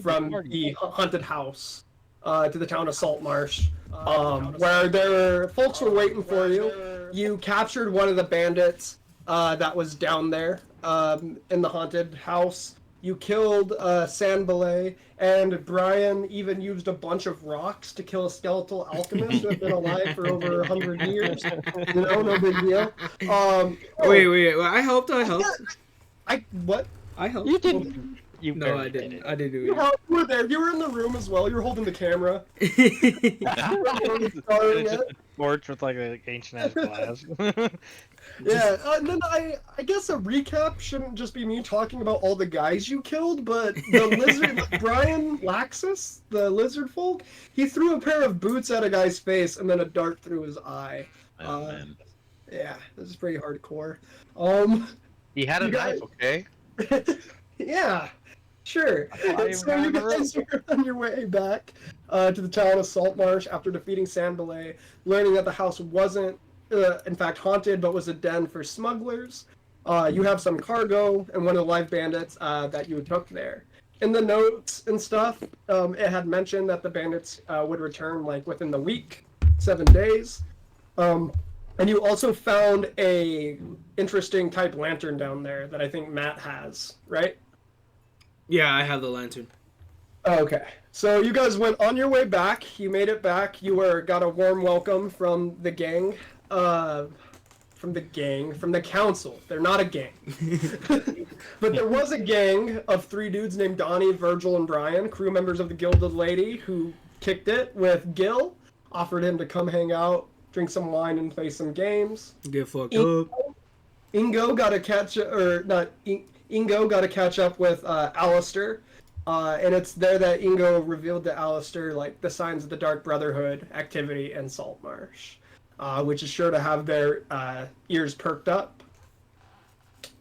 from the haunted house to the town of Saltmarsh, where their folks were waiting for you. You captured one of the bandits that was down there in the haunted house. You killed Sanbalay, and Brian even used a bunch of rocks to kill a skeletal alchemist who had been alive for over 100 years. You know, no big deal. Wait. I helped. What? I helped. You didn't. You No, I didn't. I didn't do You it. were there. You were in the room as well. You were holding the camera. There's just a torch with like an ancient ass glass. Yeah, and then I guess a recap shouldn't just be me talking about all the guys you killed, but the lizard, Brian Laxus, the lizard folk, he threw a pair of boots at a guy's face and then a dart through his eye. Man. Yeah, this is pretty hardcore. He had a you knife, guys- okay? Yeah, sure. I So you guys are on your way back to the town of Saltmarsh after defeating Sanbalay, learning that the house wasn't, in fact, haunted, but was a den for smugglers. You have some cargo and one of the live bandits that you took there. In the notes and stuff, it had mentioned that the bandits would return like within the week, 7 days. And you also found a interesting type lantern down there that I think Matt has, right? Yeah, I have the lantern. Okay. So you guys went on your way back. You made it back. You got a warm welcome from the gang. From the council. They're not a gang. But there was a gang of 3 dudes named Donnie, Virgil, and Brian, crew members of the Gilded Lady, who kicked it with Gil, offered him to come hang out, drink some wine, and play some games. Get fucked up. Ingo got to catch up with Alistair, and it's there that Ingo revealed to Alistair like the signs of the Dark Brotherhood activity in Saltmarsh, which is sure to have their ears perked up.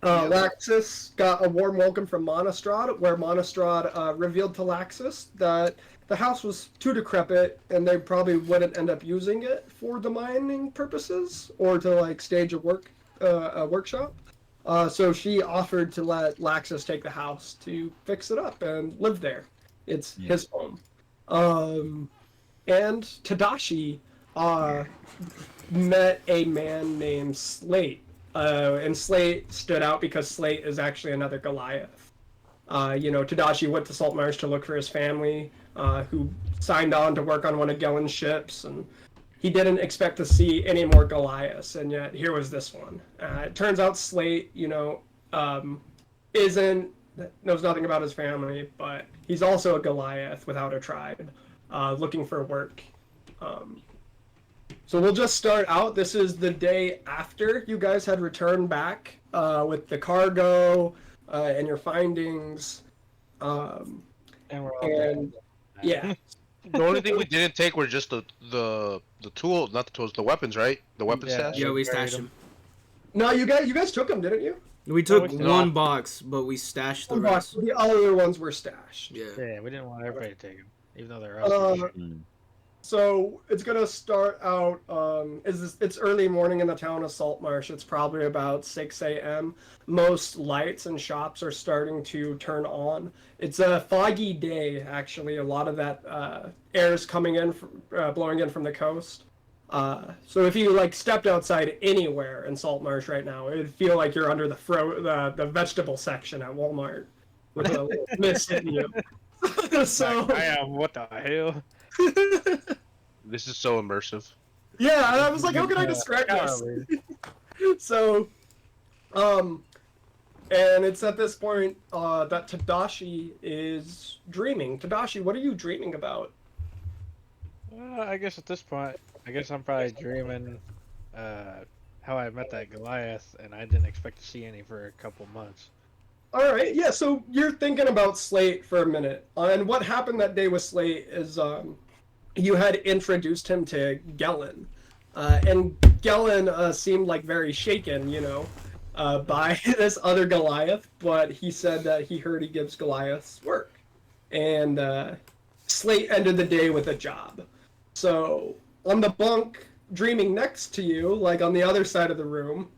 Laxus got a warm welcome from Monastrad, where Monastrad revealed to Laxus that the house was too decrepit and they probably wouldn't end up using it for the mining purposes or to like stage a workshop. So she offered to let Laxus take the house to fix it up and live there. It's his home. And Tadashi met a man named Slate. And Slate stood out because Slate is actually another Goliath. Tadashi went to Saltmarsh to look for his family, who signed on to work on one of Gellen's ships, and he didn't expect to see any more Goliaths, and yet here was this one. It turns out Slate, knows nothing about his family, but he's also a Goliath without a tribe, looking for work. So we'll just start out. This is the day after you guys had returned back with the cargo and your findings. And we're all And yeah. The only thing we didn't take were just the tool, not the tools, the weapons, right? The weapon Yeah. stash. Yeah, we stashed them. No, you guys took them, didn't you? We took we one box, but we stashed the rest. The other ones were stashed. Yeah. Yeah, we didn't want everybody to take them, even though they're So it's gonna start out. It's early morning in the town of Saltmarsh. It's probably about 6 a.m. Most lights and shops are starting to turn on. It's a foggy day, actually. A lot of that air is coming in, blowing in from the coast. So if you stepped outside anywhere in Saltmarsh right now, it would feel like you're under the vegetable section at Walmart with a little mist hitting you. So I am. What the hell? This is so immersive. yeah, and I was like, how can I describe this? So, and it's at this point that Tadashi is dreaming. Tadashi, what are you dreaming about? I guess at this point, I'm probably dreaming how I met that Goliath, and I didn't expect to see any for a couple months. All right, yeah. So you're thinking about Slate for a minute, and what happened that day with Slate is you had introduced him to Gellen, and Gellen seemed like very shaken, by this other Goliath, but he said that he heard he gives Goliaths work, and Slate ended the day with a job. So on the bunk, dreaming next to you, like on the other side of the room,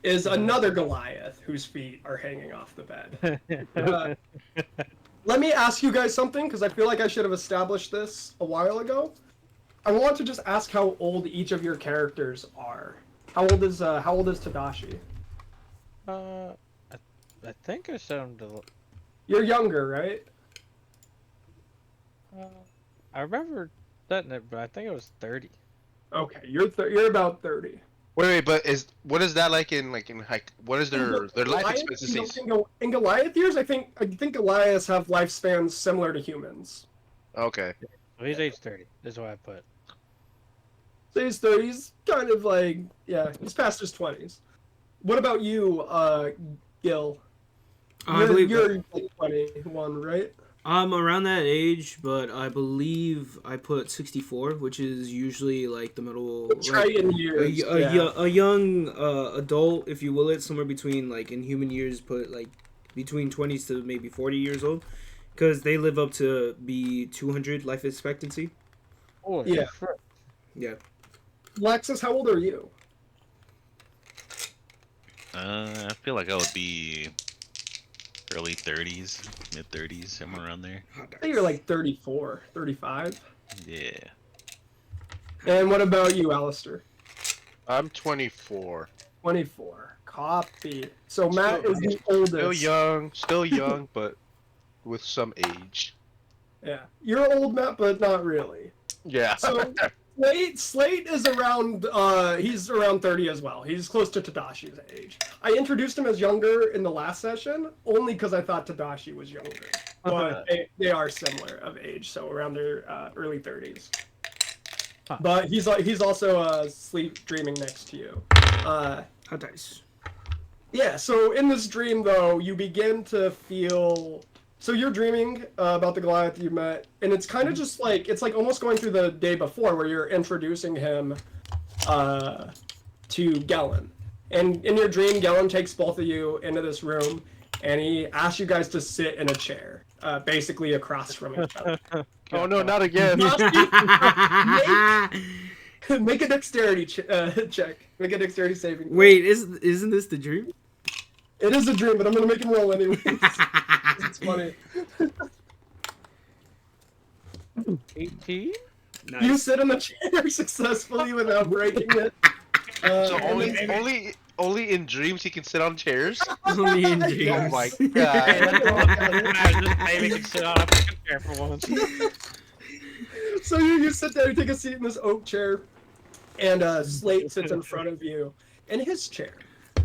is another Goliath whose feet are hanging off the bed. let me ask you guys something, because I feel like I should have established this a while ago. I want to just ask how old each of your characters are. How old is Tadashi? I think I set him to. You're younger, right? I remember setting it, but I think it was 30. Okay, you're about 30. Wait, but what is that like in what is their life Goliath, expectancies? in Goliath years, I think Goliaths have lifespans similar to humans. Okay. So he's age 30. Is what I put. So he's 30. He's kind of like, yeah, he's past his 20s. What about you, Gil? I believe you're like 21, right? I'm around that age, but I believe I put 64, which is usually like the middle. Try Like, in years. a young adult, if you will, it somewhere between like in human years, put like between 20s to maybe 40 years old, because they live up to be 200 life expectancy. Oh Yeah. Yeah. Lexus, how old are you? I feel like I would be early 30s, mid 30s, somewhere around there. I think you're like 34, 35. Yeah. And what about you, Alistair? I'm 24. 24. Copy. So Matt is the oldest. Still young, but with some age. Yeah. You're old, Matt, but not really. Yeah. So Slate is around he's around 30 as well. He's close to Tadashi's age. I introduced him as younger in the last session only because I thought Tadashi was younger. But they are similar of age, so around their early 30s. Huh. But he's also sleep dreaming next to you. How nice. Yeah, so in this dream though, you begin to feel. So you're dreaming about the Goliath you met, and it's kind of just like, it's like almost going through the day before where you're introducing him to Gellin. And in your dream, Gellin takes both of you into this room, and he asks you guys to sit in a chair, basically across from each other. Oh no, not again. Make a dexterity check. Make a dexterity saving throw. Wait, isn't this the dream? It is a dream, but I'm going to make him roll anyways. It's funny. 18? Nice. You sit in the chair successfully without breaking it. So And then- only in dreams he can sit on chairs. Only in Oh dreams. Oh my god. I just maybe can sit on a fucking chair for once. So you sit there, you take a seat in this oak chair, and Slate sits in front of you in his chair.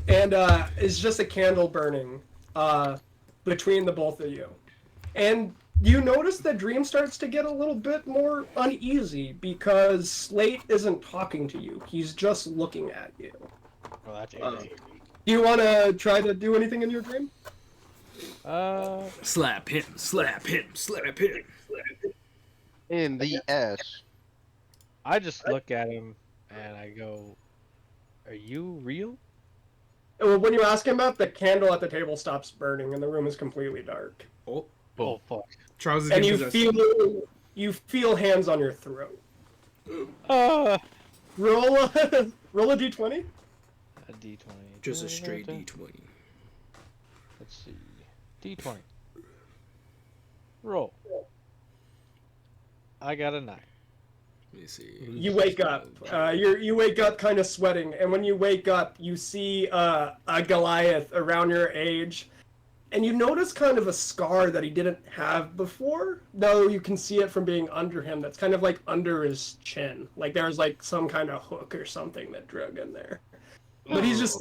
And it's just a candle burning between the both of you. And you notice that Dream starts to get a little bit more uneasy because Slate isn't talking to you. He's just looking at you. Well, that's easy. Do you want to try to do anything in your dream? Slap him, slap him, slap him. In the ass. I just look at him and I go, "Are you real?" Well, when you ask him about, the candle at the table stops burning and the room is completely dark. Oh, Oh fuck. Charles is And getting possessed. you feel hands on your throat. Roll Roll a d20. a d20. Just a straight D20. Let's see. D20. Roll. I got a 9. Let me see. You wake up. You wake up kind of sweating, and when you wake up, you see a Goliath around your age, and you notice kind of a scar that he didn't have before, though you can see it from being under him. That's kind of like under his chin, like there's like some kind of hook or something that drug in there. But he's just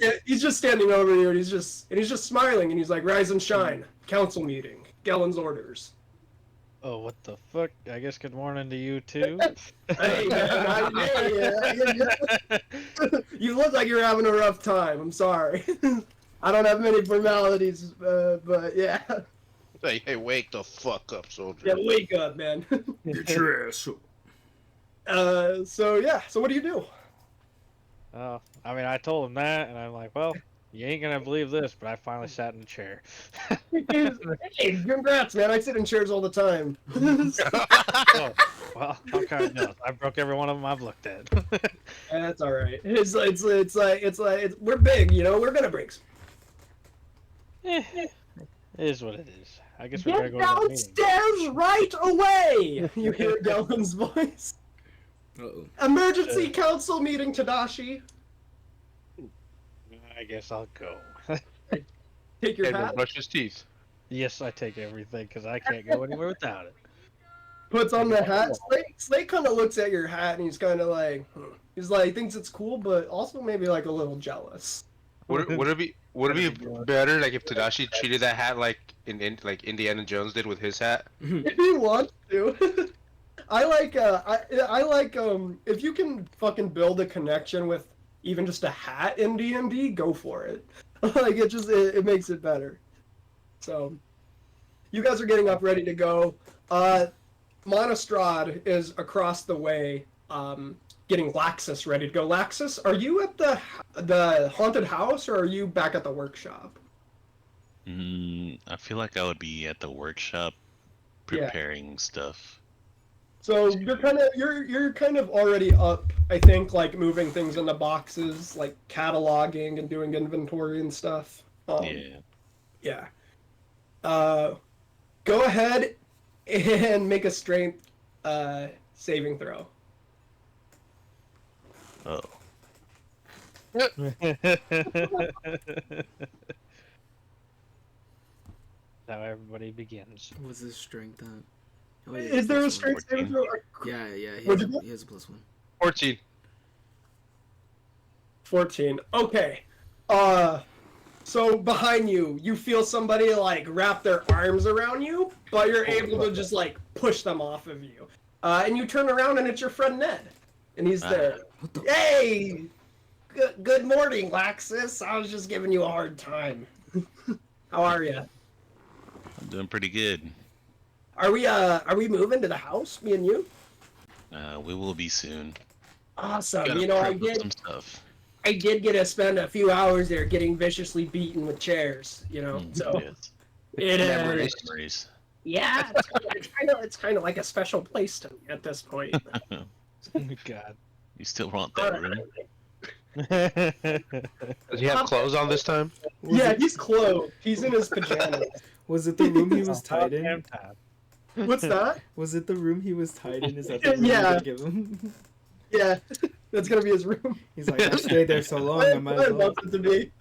standing over you, and he's just smiling, and he's like, "Rise and shine, council meeting, Gellin's orders." Oh, what the fuck? I guess good morning to you too. Hey, man, you look like you're having a rough time. I'm sorry. I don't have many formalities, but yeah. Hey, wake the fuck up, soldier. Yeah, wake up, man. Get your ass up. So yeah. So what do you do? Oh, I mean, I told him that, and I'm like, well, you ain't gonna believe this, but I finally sat in a chair. Hey, congrats, man. I sit in chairs all the time. Oh, well, I'm kind of jealous. I broke every one of them I've looked at. That's all right. It's we're big, you know. We're gonna break. Eh, it is what it is. I guess we gotta Get go to that meeting. downstairs right away! You hear Gelman's voice. Uh-oh. Emergency council meeting, Tadashi. I guess I'll go. Take your And then hat. brush his teeth. Yes, I take everything because I can't go anywhere without it. Puts on the hat. Slate kind of looks at your hat and he's kind of like, he's like, thinks it's cool, but also maybe like a little jealous. Would it be better like if Tadashi treated that hat like like Indiana Jones did with his hat? If you want to. I like if you can fucking build a connection with even just a hat in D&D, go for it. Like it makes it better. So you guys are getting up ready to go. Monostrad is across the way, getting Laxus ready to go. Laxus, are you at the haunted house or are you back at the workshop? I feel like I would be at the workshop Yeah. preparing stuff. So you're kind of already up, I think, like moving things into boxes, like cataloging and doing inventory and stuff. Yeah. Yeah. Go ahead and make a strength saving throw. Oh. How everybody begins. What's his strength at? Oh, Is there a plus strength 14. saving throw? one. Yeah, What'd you get? he has a +1. 14. 14. Okay. So behind you, you feel somebody like wrap their arms around you, but you're able to just like push them off of you. And you turn around and it's your friend Ned, and he's there. What the? Hey, good morning, Laxus. I was just giving you a hard time. How are you? I'm doing pretty good. Are we moving to the house, me and you? We will be soon. Awesome. Gotta You know, prep up some stuff. I did get to spend a few hours there getting viciously beaten with chairs. You know, so Yes. it is. Memories. Yeah, it's kind of like a special place to me at this point. God. You still want that room? Does he have clothes on this time? Yeah, he's clothed. He's in his pajamas. Was it the room he was tied in? Damn time. What's that? Was it the room he was tied in? Is that the room Yeah. you would give him? Yeah, that's gonna be his room. He's like, I stayed there so long, I might I as well. love it to be.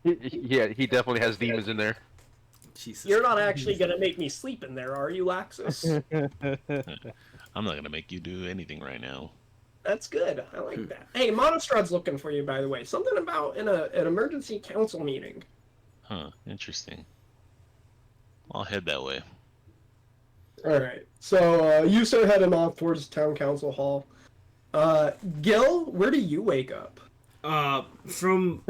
Yeah, he definitely has demons in there. Jesus. You're not actually gonna make me sleep in there, are you, Laxus? I'm not gonna make you do anything right now. That's good. I like that. Hey, Monostrad's looking for you, by the way. Something about an emergency council meeting. Huh, interesting. I'll head that way. All right. So you start heading off towards town council hall. Gil, where do you wake up? From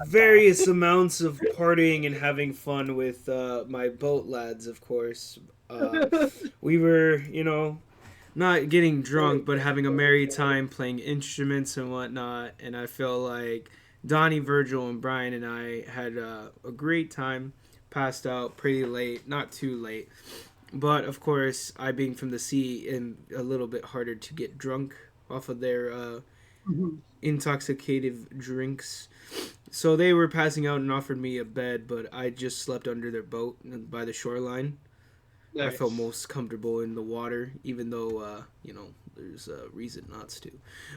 various amounts of partying and having fun with my boat lads, of course. We were, not getting drunk, but having a merry time playing instruments and whatnot. And I feel like Donnie, Virgil, and Brian and I had a great time. Passed out pretty late, not too late. But of course, I being from the sea, am a little bit harder to get drunk off of their intoxicative drinks. So they were passing out and offered me a bed, but I just slept under their boat by the shoreline. I felt most comfortable in the water, even though, there's a reason not to.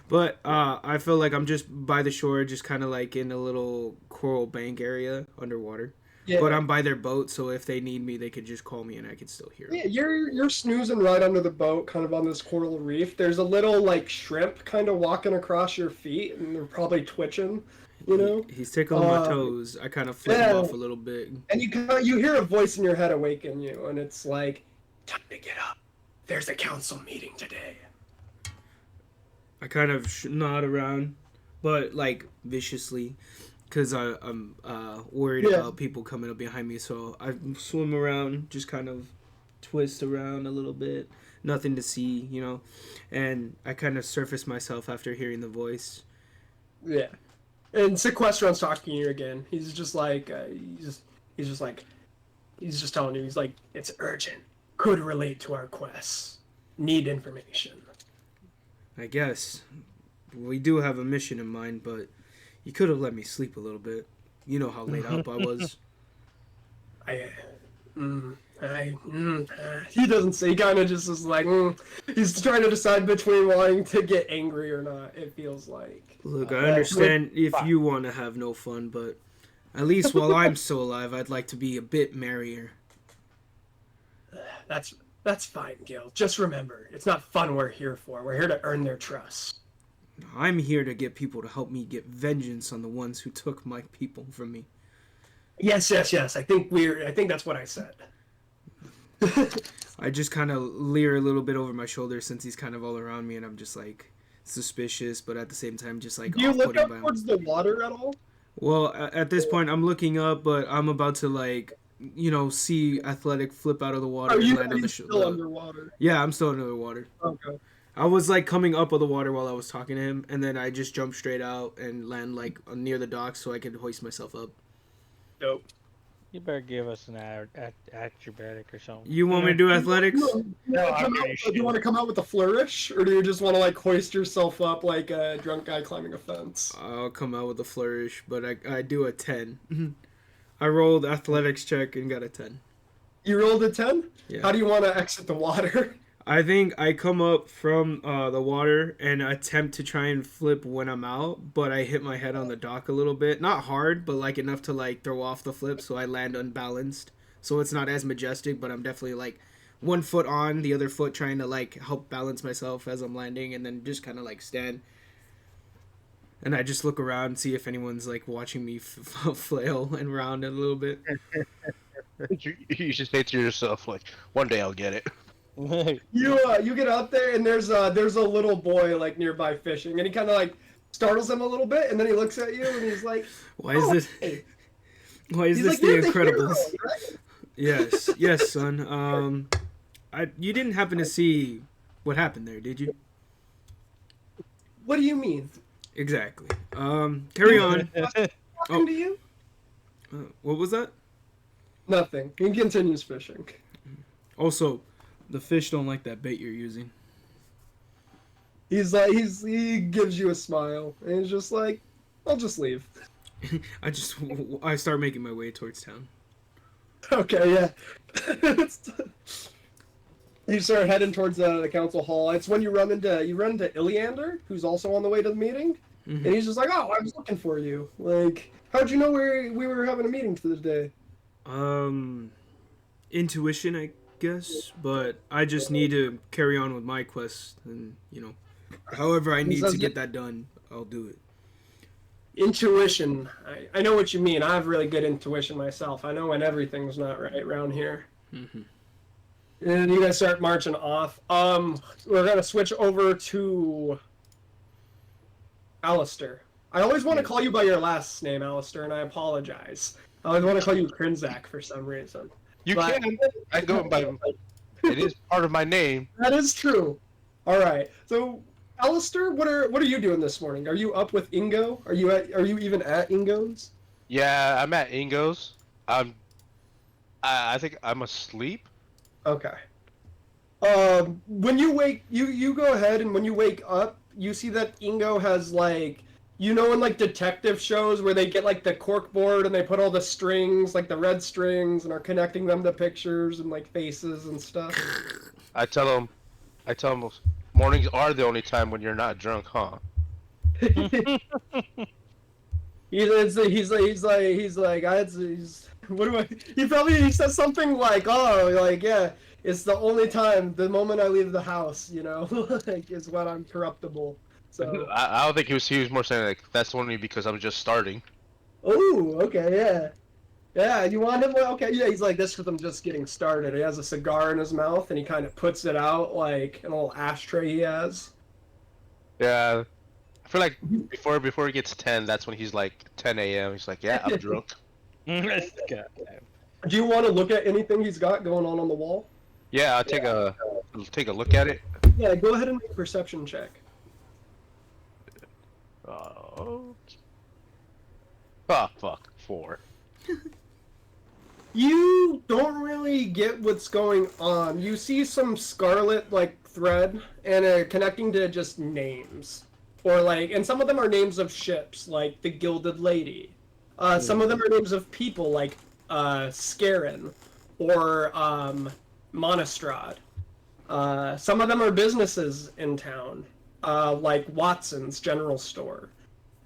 But I feel like I'm just by the shore, just kind of like in a little coral bank area underwater. Yeah. But I'm by their boat, so if they need me, they could just call me and I could still hear them. Yeah, you're snoozing right under the boat, kind of on this coral reef. There's a little like shrimp kind of walking across your feet, and they're probably twitching. He's tickling my toes. I kind of flip him off a little bit. And you hear a voice in your head awaken you, and it's like, time to get up. There's a council meeting today. I kind of nod around, but like viciously, because I'm worried about people coming up behind me. So I swim around, just kind of twist around a little bit. Nothing to see, and I kind of surface myself after hearing the voice. Yeah. And Sequestron's talking to you again. He's just like, he's just telling you, he's like, it's urgent. Could relate to our quests. Need information. I guess we do have a mission in mind, but you could have let me sleep a little bit. You know how late up I was. He doesn't say. He kind of just is like, he's trying to decide between wanting to get angry or not. It feels like. Look, I understand if you want to have no fun, but at least while I'm still alive, I'd like to be a bit merrier. That's fine, Gil. Just remember, it's not fun we're here for. We're here to earn their trust. I'm here to get people to help me get vengeance on the ones who took my people from me. Yes. I think that's what I said. I just kind of leer a little bit over my shoulder since he's kind of all around me, and I'm just like suspicious, but at the same time, just like Do you look off-putting up by him. towards the water at all? Well, at this point, I'm looking up, but I'm about to like, see Athletic flip out of the water Are and you land on the still underwater? Yeah, I'm still under the water. Okay. I was like coming up of the water while I was talking to him, and then I just jumped straight out and land like near the dock so I could hoist myself up. Dope. You better give us an acrobatic or something. You want me to do athletics? Do you want to come out with a flourish, or do you just want to like hoist yourself up like a drunk guy climbing a fence? I'll come out with a flourish, but I do a 10. I rolled athletics check and got a 10. You rolled a 10? Yeah. How do you want to exit the water? I think I come up from the water and attempt to try and flip when I'm out, but I hit my head on the dock a little bit. Not hard, but like enough to like throw off the flip, so I land unbalanced. So it's not as majestic, but I'm definitely like one foot on, the other foot trying to like help balance myself as I'm landing, and then just kind of like stand. And I just look around and see if anyone's like watching me flail and round a little bit. You should say to yourself, like, one day I'll get it. You get out there and there's a little boy like nearby fishing, and he kind of like startles him a little bit, and then he looks at you and he's like, Why is this? Hey. Why is He's this like, the "You're Incredibles? hero, right?" Yes, son. You didn't happen to see what happened there, did you? What do you mean? Exactly. Carry on. Talking to you? What was that? Nothing. He continues fishing. Also, the fish don't like that bait you're using. He's like he gives you a smile, and he's just like, I'll just leave. I start making my way towards town. Okay, yeah. You start heading towards the council hall. It's when you run into Iliander, who's also on the way to the meeting, and he's just like, "Oh, I was looking for you. Like, how'd you know we were having a meeting for the day?" Intuition, I guess, but I just need to carry on with my quest, and however I need to get that done, I'll do it. Intuition. I know what you mean. I have really good intuition myself. I know when everything's not right around here. Mm-hmm. And you guys start marching off. We're gonna switch over to Alistair. I always want to call you by your last name, Alistair, and I apologize. I always want to call you Krinzak for some reason. You But- can. I go by. It is part of my name. That is true. All right. So, Alistair, what are you doing this morning? Are you up with Ingo? Are you even at Ingo's? Yeah, I'm at Ingo's. I think I'm asleep. Okay. When you wake, you go ahead, and when you wake up, you see that Ingo has like, in like detective shows where they get like the cork board and they put all the strings, like the red strings, and are connecting them to pictures and like faces and stuff. I tell him, mornings are the only time when you're not drunk, huh? He's like, he says something like, oh, like, yeah, it's the only time, the moment I leave the house, like, is when I'm corruptible. So, I don't think he was more saying like that's only because I'm just starting. oh, okay, yeah. Yeah, you want him, okay, yeah, he's like, this because I'm just getting started. He has a cigar in his mouth, and he kind of puts it out, like, an little ashtray he has. Yeah, I feel like before he gets 10, that's when he's like 10 a.m. He's like, yeah, I'm drunk. Do you want to look at anything he's got going on the wall? Yeah, I'll take a look at it. Yeah, go ahead and make a perception check. Oh, fuck, 4. You don't really get what's going on. You see some scarlet like thread and connecting to just names, or like, and some of them are names of ships, like the Gilded Lady. Some of them are names of people, like Scarin. or Monostrad. Some of them are businesses in town, like Watson's General Store,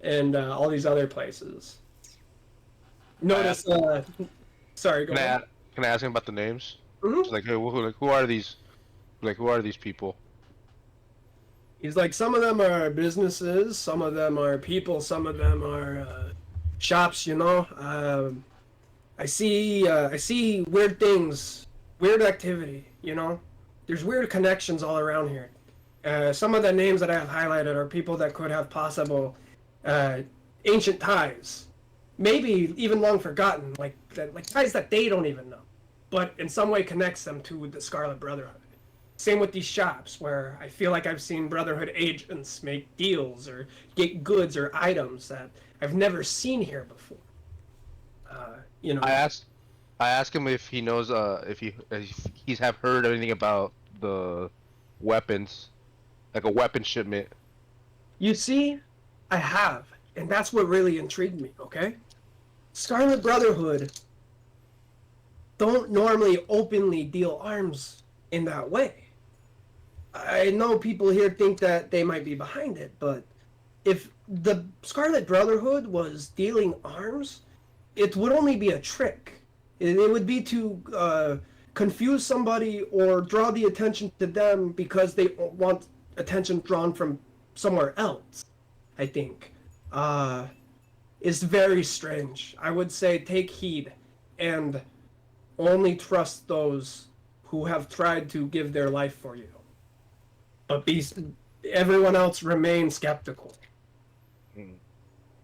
and all these other places. Notice, sorry, go ahead. Can I ask him about the names? Mhm. Just like, hey, who are these? Like, who are these people? He's like, some of them are businesses, some of them are people, some of them are shops. You know, I see weird things, weird activity. You know, there's weird connections all around here. Some of the names that I have highlighted are people that could have possible ancient ties, maybe even long forgotten, like ties that they don't even know, but in some way connects them to the Scarlet Brotherhood. Same with these shops, where I feel like I've seen Brotherhood agents make deals or get goods or items that I've never seen here before. You know, I asked him if he knows if he's have heard anything about the weapons, like a weapon shipment. you see, I have, and that's what really intrigued me. Okay, Scarlet Brotherhood don't normally openly deal arms in that way. I know people here think that they might be behind it, but if the Scarlet Brotherhood was dealing arms, it would only be a trick. It would be to confuse somebody or draw the attention to them because they want attention drawn from somewhere else, I think. It's very strange. I would say take heed and only trust those who have tried to give their life for you. But everyone else remain skeptical.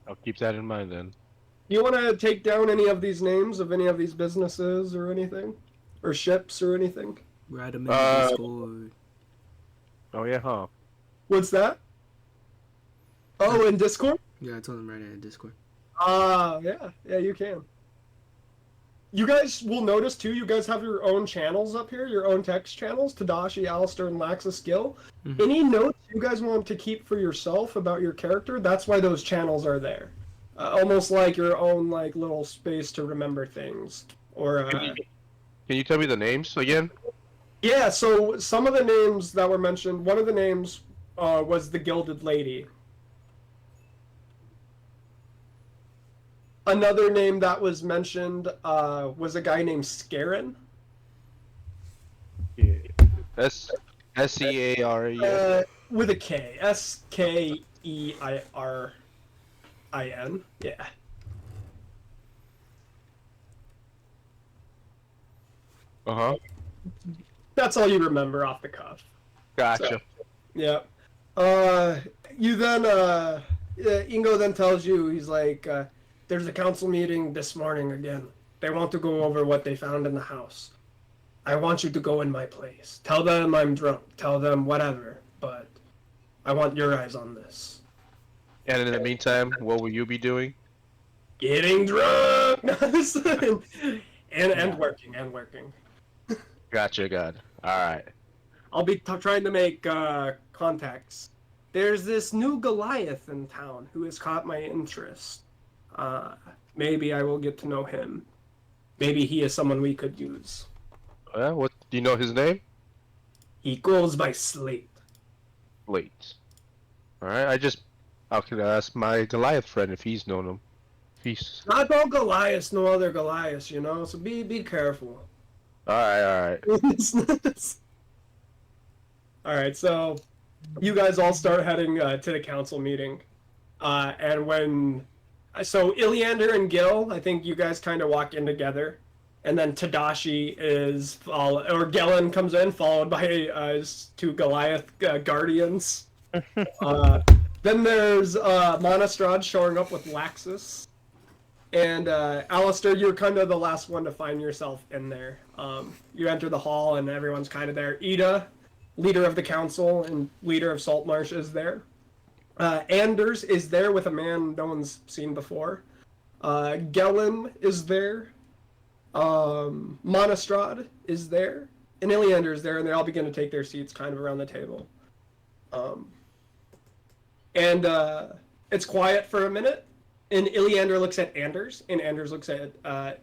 I'll keep that in mind then. Do you want to take down any of these names of any of these businesses or anything? Or ships or anything? Write them in the Discord. Oh yeah, huh? What's that? Oh, in Discord? Yeah, I told them right in Discord. Yeah, you can. You guys will notice too, you guys have your own channels up here, your own text channels, Tadashi, Alistair, and Laxus Gill. Mhm. Any notes you guys want to keep for yourself about your character, that's why those channels are there. Almost like your own like little space to remember things. Or Can you tell me the names again? yeah, so some of the names that were mentioned, one of the names was the Gilded Lady. Another name that was mentioned was a guy named Scarin. Yeah. S-C-A-R-E. With a K. S-K-E-I-R-I-N. Yeah. Uh-huh. That's all you remember off the cuff. Gotcha. Yeah. You then, Ingo then tells you, he's like, there's a council meeting this morning again. They want to go over what they found in the house. I want you to go in my place. Tell them I'm drunk. Tell them whatever. But I want your eyes on this. And in the meantime, what will you be doing? Getting drunk! and working. Gotcha, God. Alright. I'll be trying to make contacts. There's this new Goliath in town who has caught my interest. Maybe I will get to know him. Maybe he is someone we could use. What do you know his name? He goes by Slate. Late. Alright, I could ask my Goliath friend if he's known him. He's Not no Goliath, no other Goliath, you know. So be careful. alright. All right, so you guys all start heading to the council meeting, and so Iliander and Gil, I think you guys kind of walk in together, and then Tadashi or Gellin comes in, followed by his two Goliath guardians. Then there's Monostrad showing up with Laxus. And Alistair, you're kind of the last one to find yourself in there. You enter the hall and everyone's kind of there. Ida, leader of the council and leader of Saltmarsh, is there. Anders is there with a man no one's seen before. Gellin is there. Monostrad is there. And Iliander is there, and they all begin to take their seats kind of around the table. And it's quiet for a minute. And Iliander looks at Anders, and Anders looks at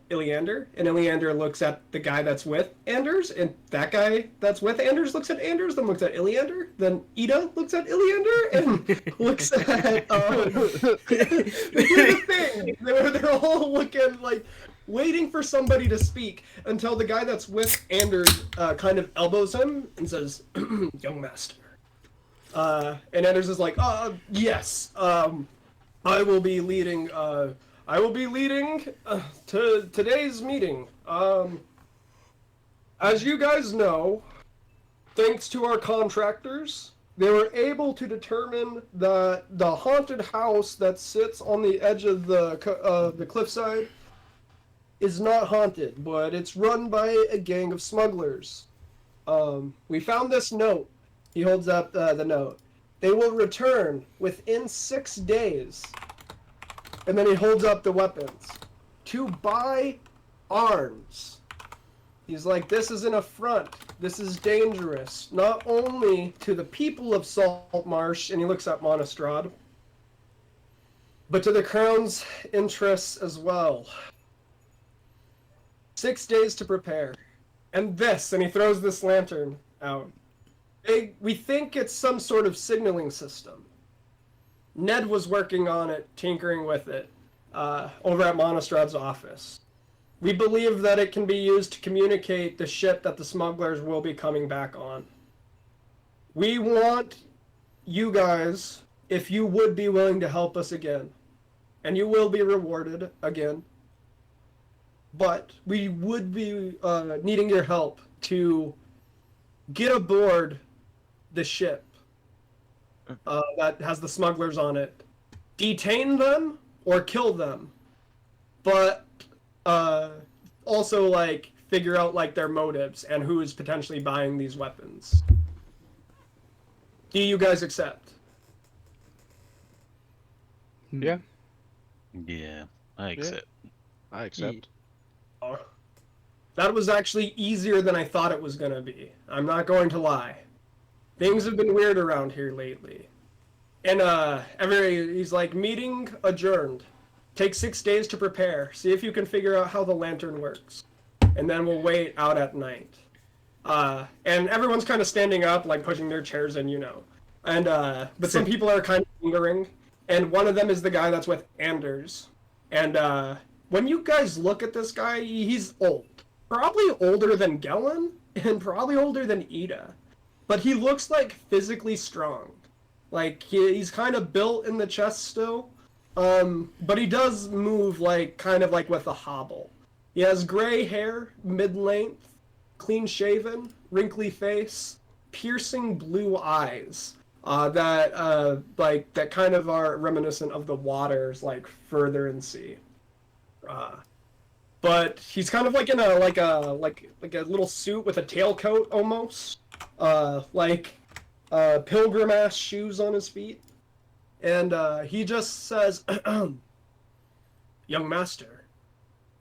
Iliander, and Iliander looks at the guy that's with Anders, and that guy that's with Anders looks at Anders, then looks at Iliander, then Ida looks at Iliander, and looks at they do the thing. They're all looking like waiting for somebody to speak until the guy that's with Anders kind of elbows him and says, "Young master." And Anders is like, yes. I will be leading to today's meeting. As you guys know, thanks to our contractors, they were able to determine that the haunted house that sits on the edge of the cliffside is not haunted, but it's run by a gang of smugglers. We found this note. He holds up the note. They will return within 6 days. And then he holds up the weapons. To buy arms. He's like, this is an affront. This is dangerous. Not only to the people of Saltmarsh, and he looks at Monastrad, but to the Crown's interests as well. 6 days to prepare. And this, and he throws this lantern out. We think it's some sort of signaling system. Ned was working on it, tinkering with it, over at Monastrad's office. We believe that it can be used to communicate the ship that the smugglers will be coming back on. We want you guys, if you would be willing to help us again, and you will be rewarded again, but we would be needing your help to get aboard the ship that has the smugglers on it, detain them or kill them, but also like figure out like their motives and who is potentially buying these weapons. Do you guys accept? Yeah, Yeah, I accept. I accept. That was actually easier than I thought it was gonna be. I'm not going to lie. Things have been weird around here lately. And he's like, meeting adjourned. Take 6 days to prepare. See if you can figure out how the lantern works. And then we'll wait out at night. And everyone's kind of standing up, like pushing their chairs in, you know. And but some people are kind of lingering. And one of them is the guy that's with Anders. And when you guys look at this guy, he's old. Probably older than Gellin, and probably older than Ida. But he looks like physically strong. Like he's kind of built in the chest still. But he does move like kind of like with a hobble. He has gray hair, mid-length, clean shaven, wrinkly face, piercing blue eyes. That kind of are reminiscent of the waters like further in sea. But he's kind of like in a little suit with a tailcoat almost. Pilgrim ass shoes on his feet. And he just says, "Young master,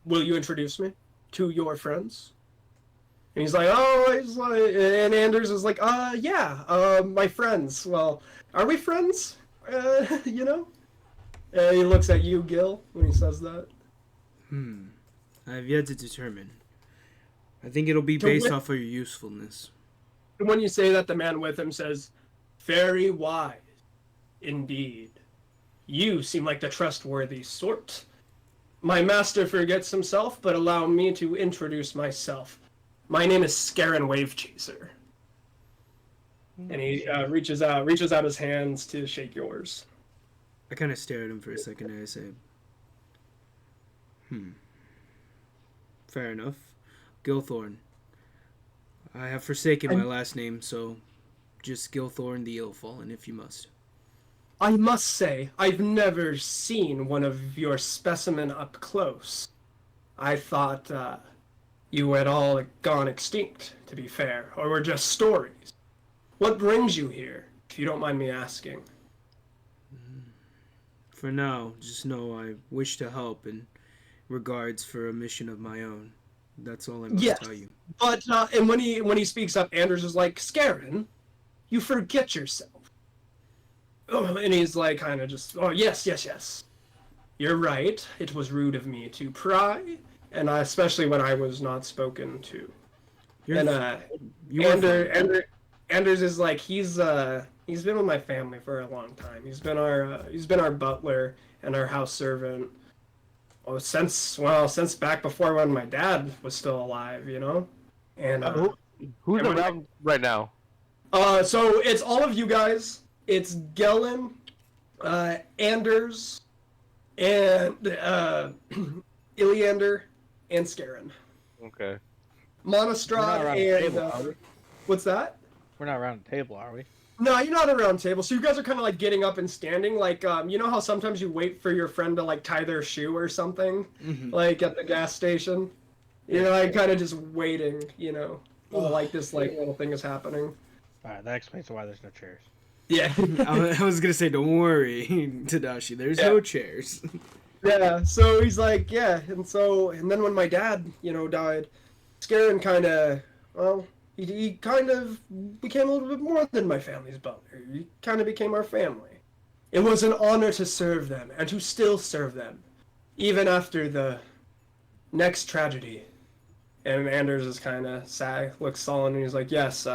will you introduce me to your friends?" And he's like, and Anders is like, yeah, my friends. Well, are we friends? You know? And he looks at you, Gil, when he says that. I have yet to determine. I think it'll be based off of your usefulness. And when you say that, the man with him says, "Very wise, indeed. You seem like the trustworthy sort. My master forgets himself, but allow me to introduce myself. My name is Scarin Wavechaser." And he reaches out his hands to shake yours. I kind of stare at him for a second and I say, fair enough. Gilthorn. I have forsaken my last name, so just Gilthorn the Illfallen if you must. I must say, I've never seen one of your specimen up close. I thought you had all gone extinct, to be fair, or were just stories. What brings you here, if you don't mind me asking? For now, just know I wish to help in regards for a mission of my own. That's all I must tell you. But and when he speaks up, Anders is like, "Scarin, you forget yourself." Oh, and he's like, kind of just, "Oh, yes. you're right. It was rude of me to pry, and especially when I was not spoken to. You're, And you were fine. Anders is like he's been with my family for a long time. He's been our butler and our house servant. Since back before when my dad was still alive, you know. And Who's and when- around right now? so it's all of you guys. It's Gellin, Anders, and Iliander, and Scarin. Okay. We're not Monostrad around the and table, are we? what's that? We're not around the table, are we? No, you're not around table. So you guys are kind of like getting up and standing. Like, you know how sometimes you wait for your friend to like tie their shoe or something, like at the gas station. You know, like kind of just waiting. You know, while, like this like little thing is happening. Alright, that explains why there's no chairs. Yeah. I was gonna say, don't worry, Tadashi. There's no chairs. Yeah. So he's like, yeah, and then when my dad, you know, died, Scarin kind of, well, he kind of became a little bit more than my family's butler. He kind of became our family. It was an honor to serve them and to still serve them, even after the next tragedy. And Anders is kind of sad, looks sullen, and he's like, yes,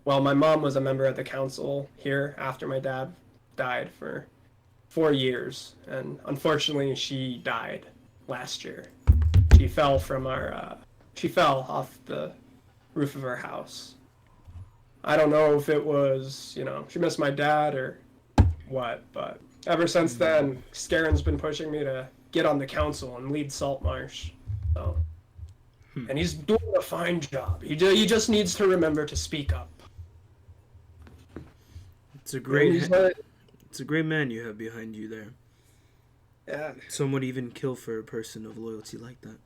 well, my mom was a member of the council here after my dad died for 4 years, and unfortunately she died last year. She fell off the roof of our house. I don't know if it was, you know, she missed my dad or what, but ever since then, Scarin's been pushing me to get on the council and lead Saltmarsh. So, and he's doing a fine job. He just needs to remember to speak up. It's a great, He's like, it's a great man you have behind you there. yeah. Some would even kill for a person of loyalty like that.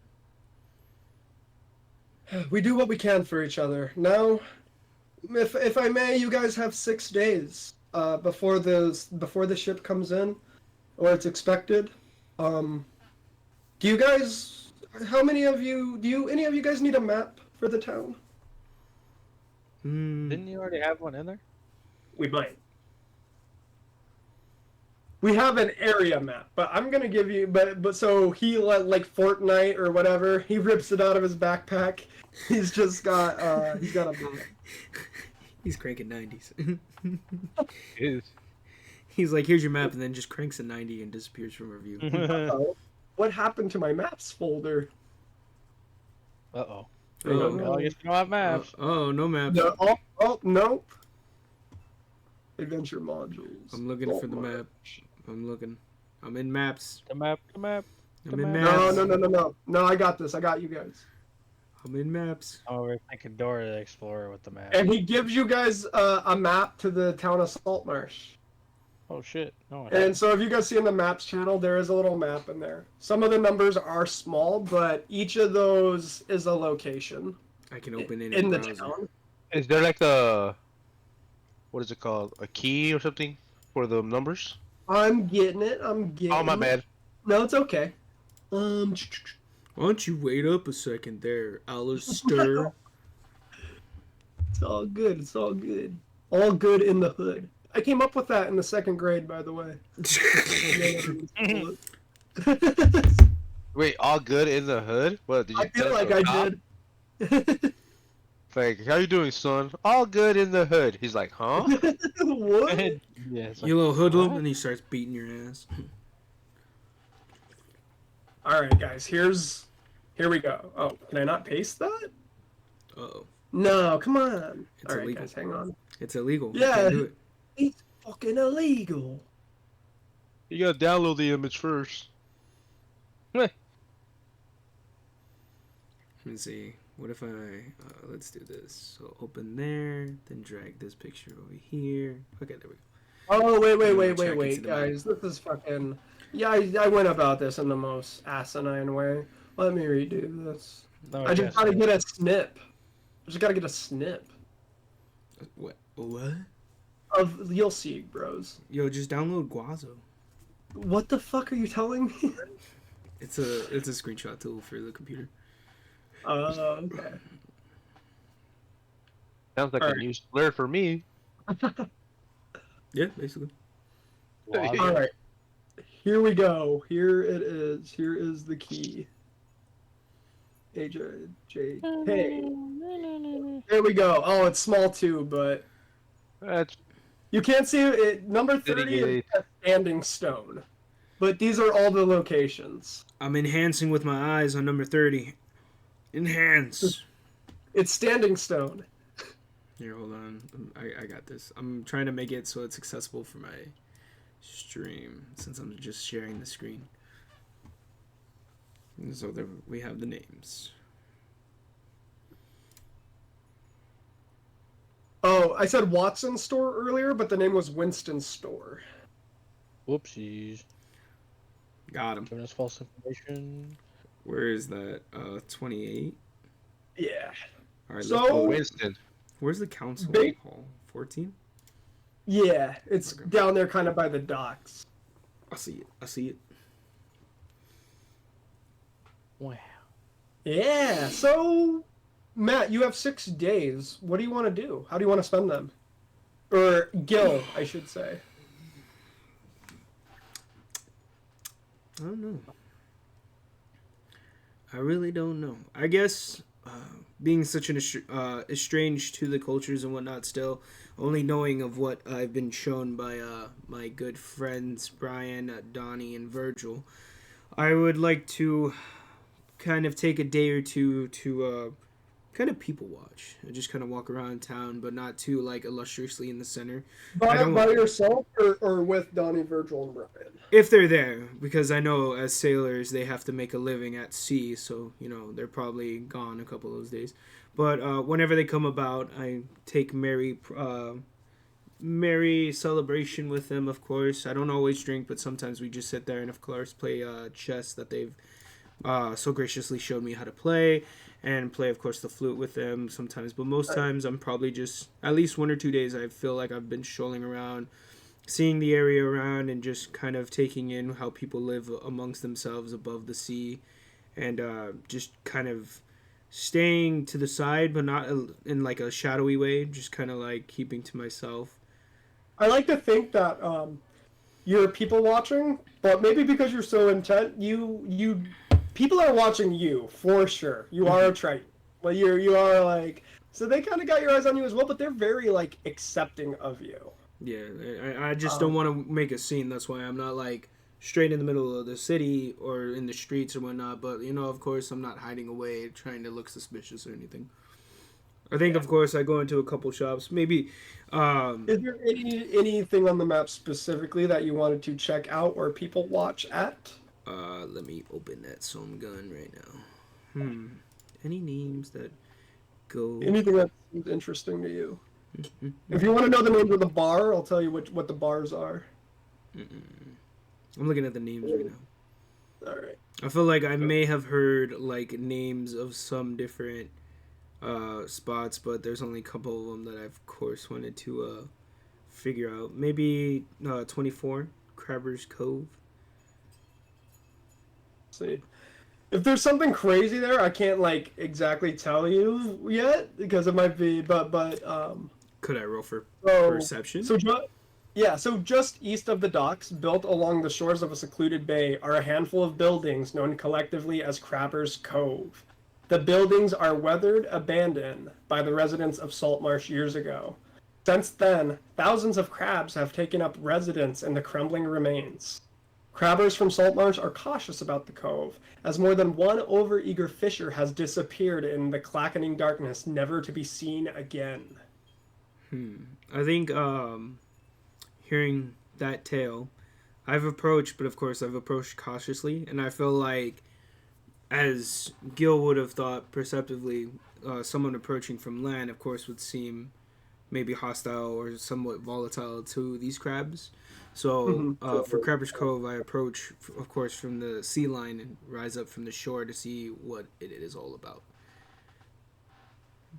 We do what we can for each other. Now, if I may, you guys have 6 days before the ship comes in, or it's expected. Do you guys? How many of you? Any of you guys need a map for the town? Didn't you already have one in there? We might. We have an area map, but I'm gonna give you. But so he like Fortnite or whatever. He rips it out of his backpack. He's just got he's got a map. He's cranking 90s. Is He's like, here's your map, and then just cranks a 90 and disappears from our view. Uh-oh. What happened to my maps folder? Uh-oh. Oh, Well, I guess you don't have maps. Oh, no maps. No, nope. Adventure modules. I'm looking for the map. I'm looking. I'm in maps. The map. I'm in map. maps. No, I got this. I got you guys. I'm in maps. Oh, we're thinking Dora the Explorer with the map. And he gives you guys a map to the town of Saltmarsh. Oh shit. No. And so if you guys see in the maps channel, there is a little map in there. Some of the numbers are small, but each of those is a location I can open it in the browser. town. there like a what is it called? A key or something for the numbers? I'm getting it. Oh my bad. No, it's okay. Why don't you wait up a second there, Alistair? It's all good. It's all good. All good in the hood. I came up with that in the 2nd grade, by the way. Wait, all good in the hood? What did you? I feel tell like the I cop? did. Like, how you doing, son? All good in the hood. He's like, huh? What? Yeah. It's like, You little hoodlum, what? and he starts beating your ass. All right, guys. Here we go. Oh, can I not paste that? Uh-oh. No, come on. It's All right, illegal. guys, hang on. It's illegal. You Yeah. can't do it. It's fucking illegal. You gotta download the image first. Let me see. What if I... let's do this. So open there, then drag this picture over here. Okay, there we go. Oh, Check into wait, the guys. This is fucking... Yeah, I went about this in the most asinine way. Let me redo this. No, I just yes, gotta no. get a snip. I just gotta get a snip. What? What? You'll see, bros. Yo, just download Guazo. What the fuck are you telling me? It's a screenshot tool for the computer. Okay. Sounds like All a right. new slur for me. Yeah, basically. Wow. All right. here we go. Here it is. Here is the key. AJJK. There we go. Oh, it's small too, but That's you can't see it. Number 30 is Litigate. a standing stone. But these are all the locations. I'm enhancing with my eyes on number 30. Enhance. It's standing stone. Here, hold on. I got this. I'm trying to make it so it's accessible for my stream since I'm just sharing the screen. And so there we have the names. Oh, I said Watson store earlier, but the name was Winston store. Whoopsies. Got him. Giving us false information. Where is that? 28. Yeah. All right. So- Winston. where's the council Ba- hall? 14. Yeah, it's Okay. down there kind of by the docks. I see it. I see it. Wow. Yeah, so Matt, you have 6 days. What do you want to do? How do you want to spend them? Or Gil, I should say. I don't know. I really don't know. I guess being such an estranged to the cultures and whatnot, still only knowing of what I've been shown by my good friends Brian, Donnie, and Virgil, I would like to kind of take a day or two to kind of people watch. I just kind of walk around town, but not too like illustriously in the center. I don't- By yourself or with Donnie, Virgil, and Brian? If they're there, because I know as sailors they have to make a living at sea, so you know they're probably gone a couple of those days. But whenever they come about, I take merry celebration with them. Of course, I don't always drink, but sometimes we just sit there and of course play chess that they've so graciously showed me how to play, and play of course the flute with them sometimes. But most times I'm probably just at least 1 or 2 days. I feel like I've been strolling around, seeing the area around, and just kind of taking in how people live amongst themselves above the sea, and just kind of staying to the side, but not in like a shadowy way, just kind of like keeping to myself. I like to think that you're people watching, but maybe because you're so intent, you people are watching you for sure. You are a Triton. Well, you are like, so they kind of got your eyes on you as well, but they're very like accepting of you. Yeah, I just don't want to make a scene. That's why I'm not like straight in the middle of the city or in the streets or whatnot. But you know, of course, I'm not hiding away trying to look suspicious or anything. I think, of course, I go into a couple shops. Maybe. Is there anything on the map specifically that you wanted to check out or people watch at? Let me open that some gun right now. Any names that go? Anything that seems interesting to you? If you want to know the name of the bar, I'll tell you what the bars are. I'm looking at the names right now. All right. I feel like I may have heard like names of some different spots, but there's only a couple of them that I of course wanted to figure out. Maybe 24 Crabber's Cove. See, if there's something crazy there, I can't like exactly tell you yet because it might be, but Could I roll for so, perception? So just east of the docks, built along the shores of a secluded bay, are a handful of buildings known collectively as Crabber's Cove. The buildings are weathered, abandoned by the residents of Saltmarsh years ago. Since then, thousands of crabs have taken up residence in the crumbling remains. Crabbers from Saltmarsh are cautious about the cove, as more than one overeager fisher has disappeared in the clackening darkness, never to be seen again. I think hearing that tale, I've approached, but of course I've approached cautiously, and I feel like, as Gil would have thought perceptively, someone approaching from land, of course, would seem maybe hostile or somewhat volatile to these crabs. So for Crabber's Cove, I approach, of course, from the sea line and rise up from the shore to see what it is all about.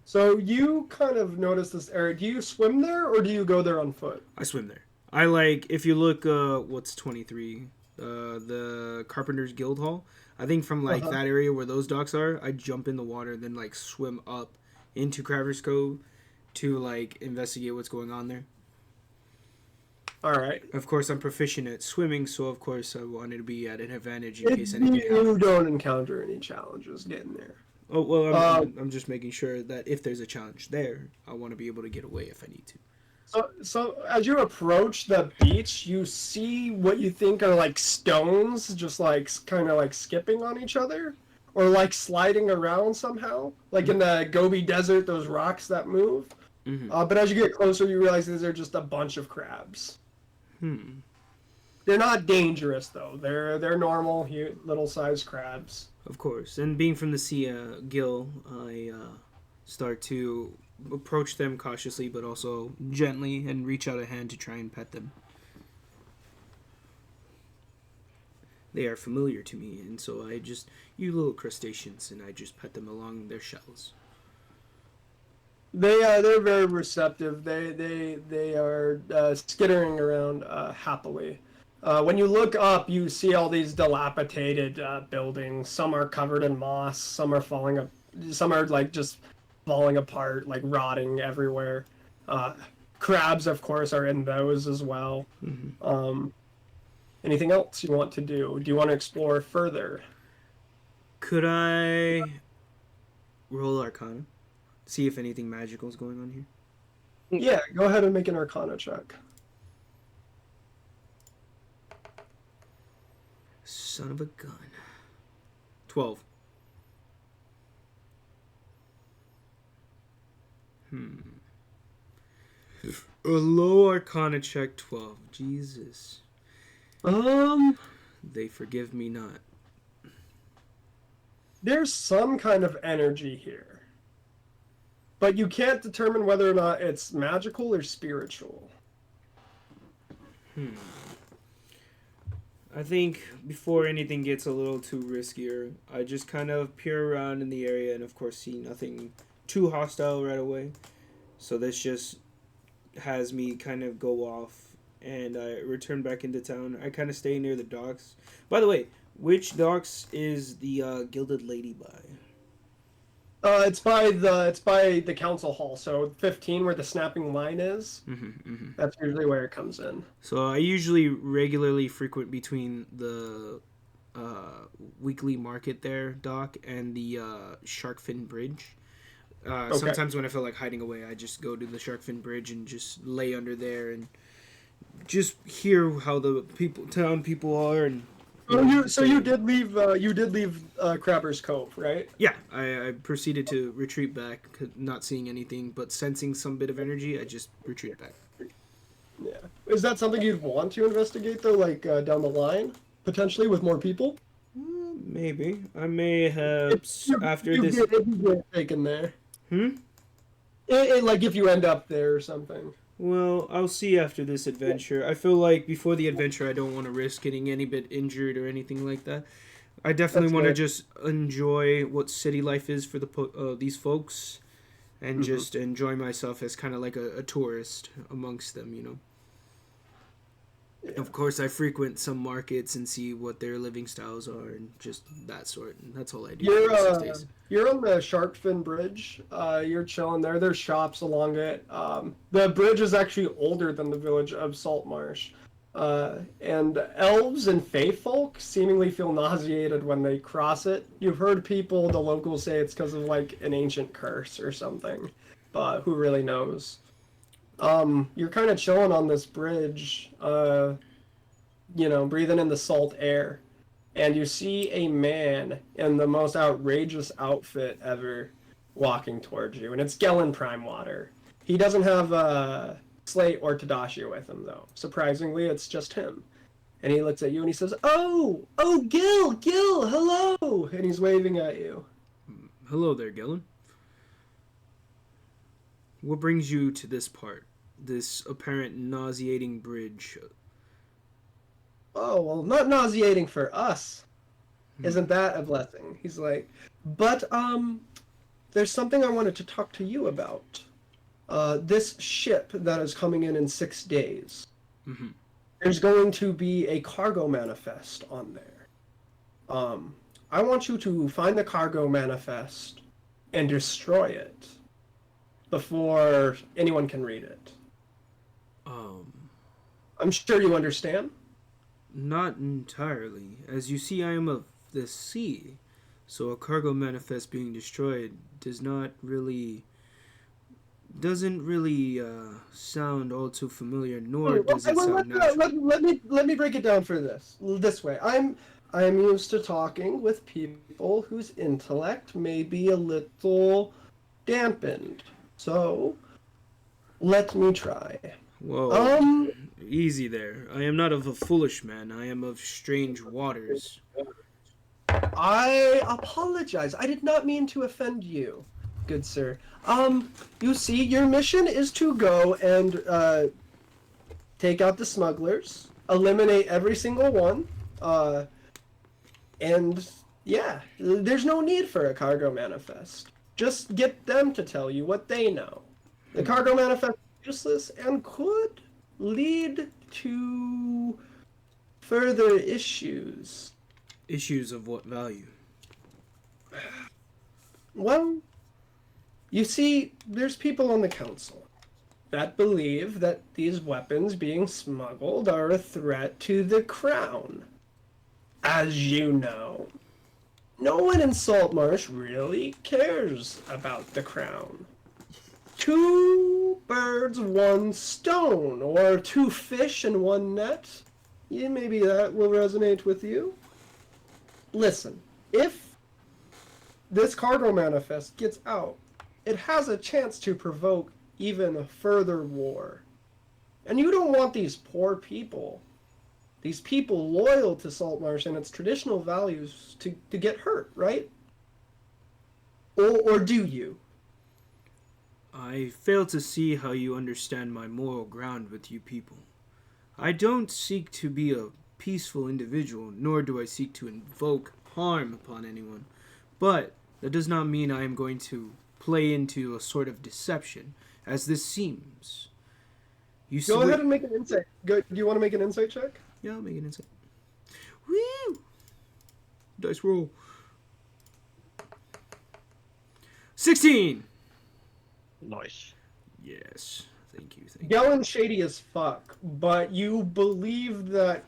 So you kind of notice this area. Do you swim there or do you go there on foot? I swim there. I like, if you look, what's 23? The Carpenter's Guild Hall. I think from like that area where those docks are, I jump in the water, then like swim up into Crabber's Cove to like investigate what's going on there. All right. Of course, I'm proficient at swimming, so of course I wanted to be at an advantage in If case anything you happens. don't encounter any challenges getting there. Oh well, Um, I'm just making sure that if there's a challenge there, I want to be able to get away if I need to. So as you approach the beach, you see what you think are like stones, just like kind of like skipping on each other, or like sliding around somehow, like in the Gobi Desert, those rocks that move. Mhm. But as you get closer, you realize these are just a bunch of crabs. Hmm. They're not dangerous though. They're normal, little sized crabs. Of course, and being from the sea, Gil, I start to approach them cautiously, but also gently, and reach out a hand to try and pet them. They are familiar to me, and so I just, you little crustaceans, and I just pet them along their shells. They're very receptive. They are skittering around happily. When you look up, you see all these dilapidated buildings. Some are covered in moss. Some are some are like just falling apart, like rotting everywhere. Crabs, of course, are in those as well. Anything else you want to do? Do you want to explore further? Could I roll Arcana? See if anything magical is going on here? Yeah, go ahead and make an Arcana check. Son of a gun. 12. A low Arcana check, 12. Jesus. They forgive me not. There's some kind of energy here, but you can't determine whether or not it's magical or spiritual. I think before anything gets a little too riskier, I just kind of peer around in the area and, of course, see nothing too hostile right away. So this just has me kind of go off, and I return back into town. I kind of stay near the docks. By the way, which docks is the Gilded Lady by? It's by the council hall, so 15 where the snapping line is. That's usually where it comes in. So I usually regularly frequent between the weekly market there, dock, and the Sharkfin Bridge. Sometimes when I feel like hiding away, I just go to the Sharkfin Bridge and just lay under there and just hear how the town people are. And You did leave Crabber's Cove, right? yeah, I proceeded to retreat back, not seeing anything, but sensing some bit of energy. I just retreat back. Yeah. Is that something you'd want to investigate though, like down the line, potentially with more people? Maybe I may have after you this. get taken there. Like if you end up there or something. Well, I'll see after this adventure. I feel like before the adventure, I don't want to risk getting any bit injured or anything like that. I definitely want to just enjoy what city life is for these folks, and just enjoy myself as kind of like a tourist amongst them, you know. Yeah. Of course, I frequent some markets and see what their living styles are and just that sort. And that's all I do. You're on the Sharkfin Bridge. You're chilling there. There's shops along it. The bridge is actually older than the village of Saltmarsh. And elves and fae folk seemingly feel nauseated when they cross it. You've heard the locals say it's because of like an ancient curse or something, but who really knows? You're kind of chilling on this bridge, breathing in the salt air, and you see a man in the most outrageous outfit ever walking towards you, and it's Gellin Primewater. He doesn't have Slate or Tadashi with him, though. Surprisingly, it's just him. And he looks at you and he says, Oh, Gil, hello! And he's waving at you. Hello there, Gellin. What brings you to this part? This apparent nauseating bridge? Oh, well, not nauseating for us. Isn't that a blessing? He's like, but, there's something I wanted to talk to you about. This ship that is coming in 6 days. There's going to be a cargo manifest on there. I want you to find the cargo manifest and destroy it before anyone can read it. I'm sure you understand. Not entirely. As you see, I am of the sea, so a cargo manifest being destroyed doesn't really sound all too familiar, nor does Okay, it well, sound natural. let me break it down for this way. I'm used to talking with people whose intellect may be a little dampened. So let me try. Whoa, Um, easy there. I am not of a foolish man. I am of strange waters. I apologize. I did not mean to offend you, good sir. You see, your mission is to go and take out the smugglers, eliminate every single one, and yeah, there's no need for a cargo manifest. Just get them to tell you what they know. The cargo manifest is useless and could lead to further issues. Issues of what value? Well, you see, there's people on the council that believe that these weapons being smuggled are a threat to the crown. As you know, no one in Saltmarsh really cares about the crown. Two birds, one stone, or two fish in one net. Yeah, maybe that will resonate with you. Listen, if this cargo manifest gets out, it has a chance to provoke even further war. And you don't want these poor people, these people loyal to Saltmarsh and its traditional values to get hurt, right? Or do you? I fail to see how you understand my moral ground with you people. I don't seek to be a peaceful individual, nor do I seek to invoke harm upon anyone. But that does not mean I am going to play into a sort of deception, as this seems. You Go ahead and make an insight. Do you want to make an insight check? Yeah, I'll make an insight. Woo! Dice roll. 16! Nice. Yes. Thank you. Yellen's shady as fuck, but you believe that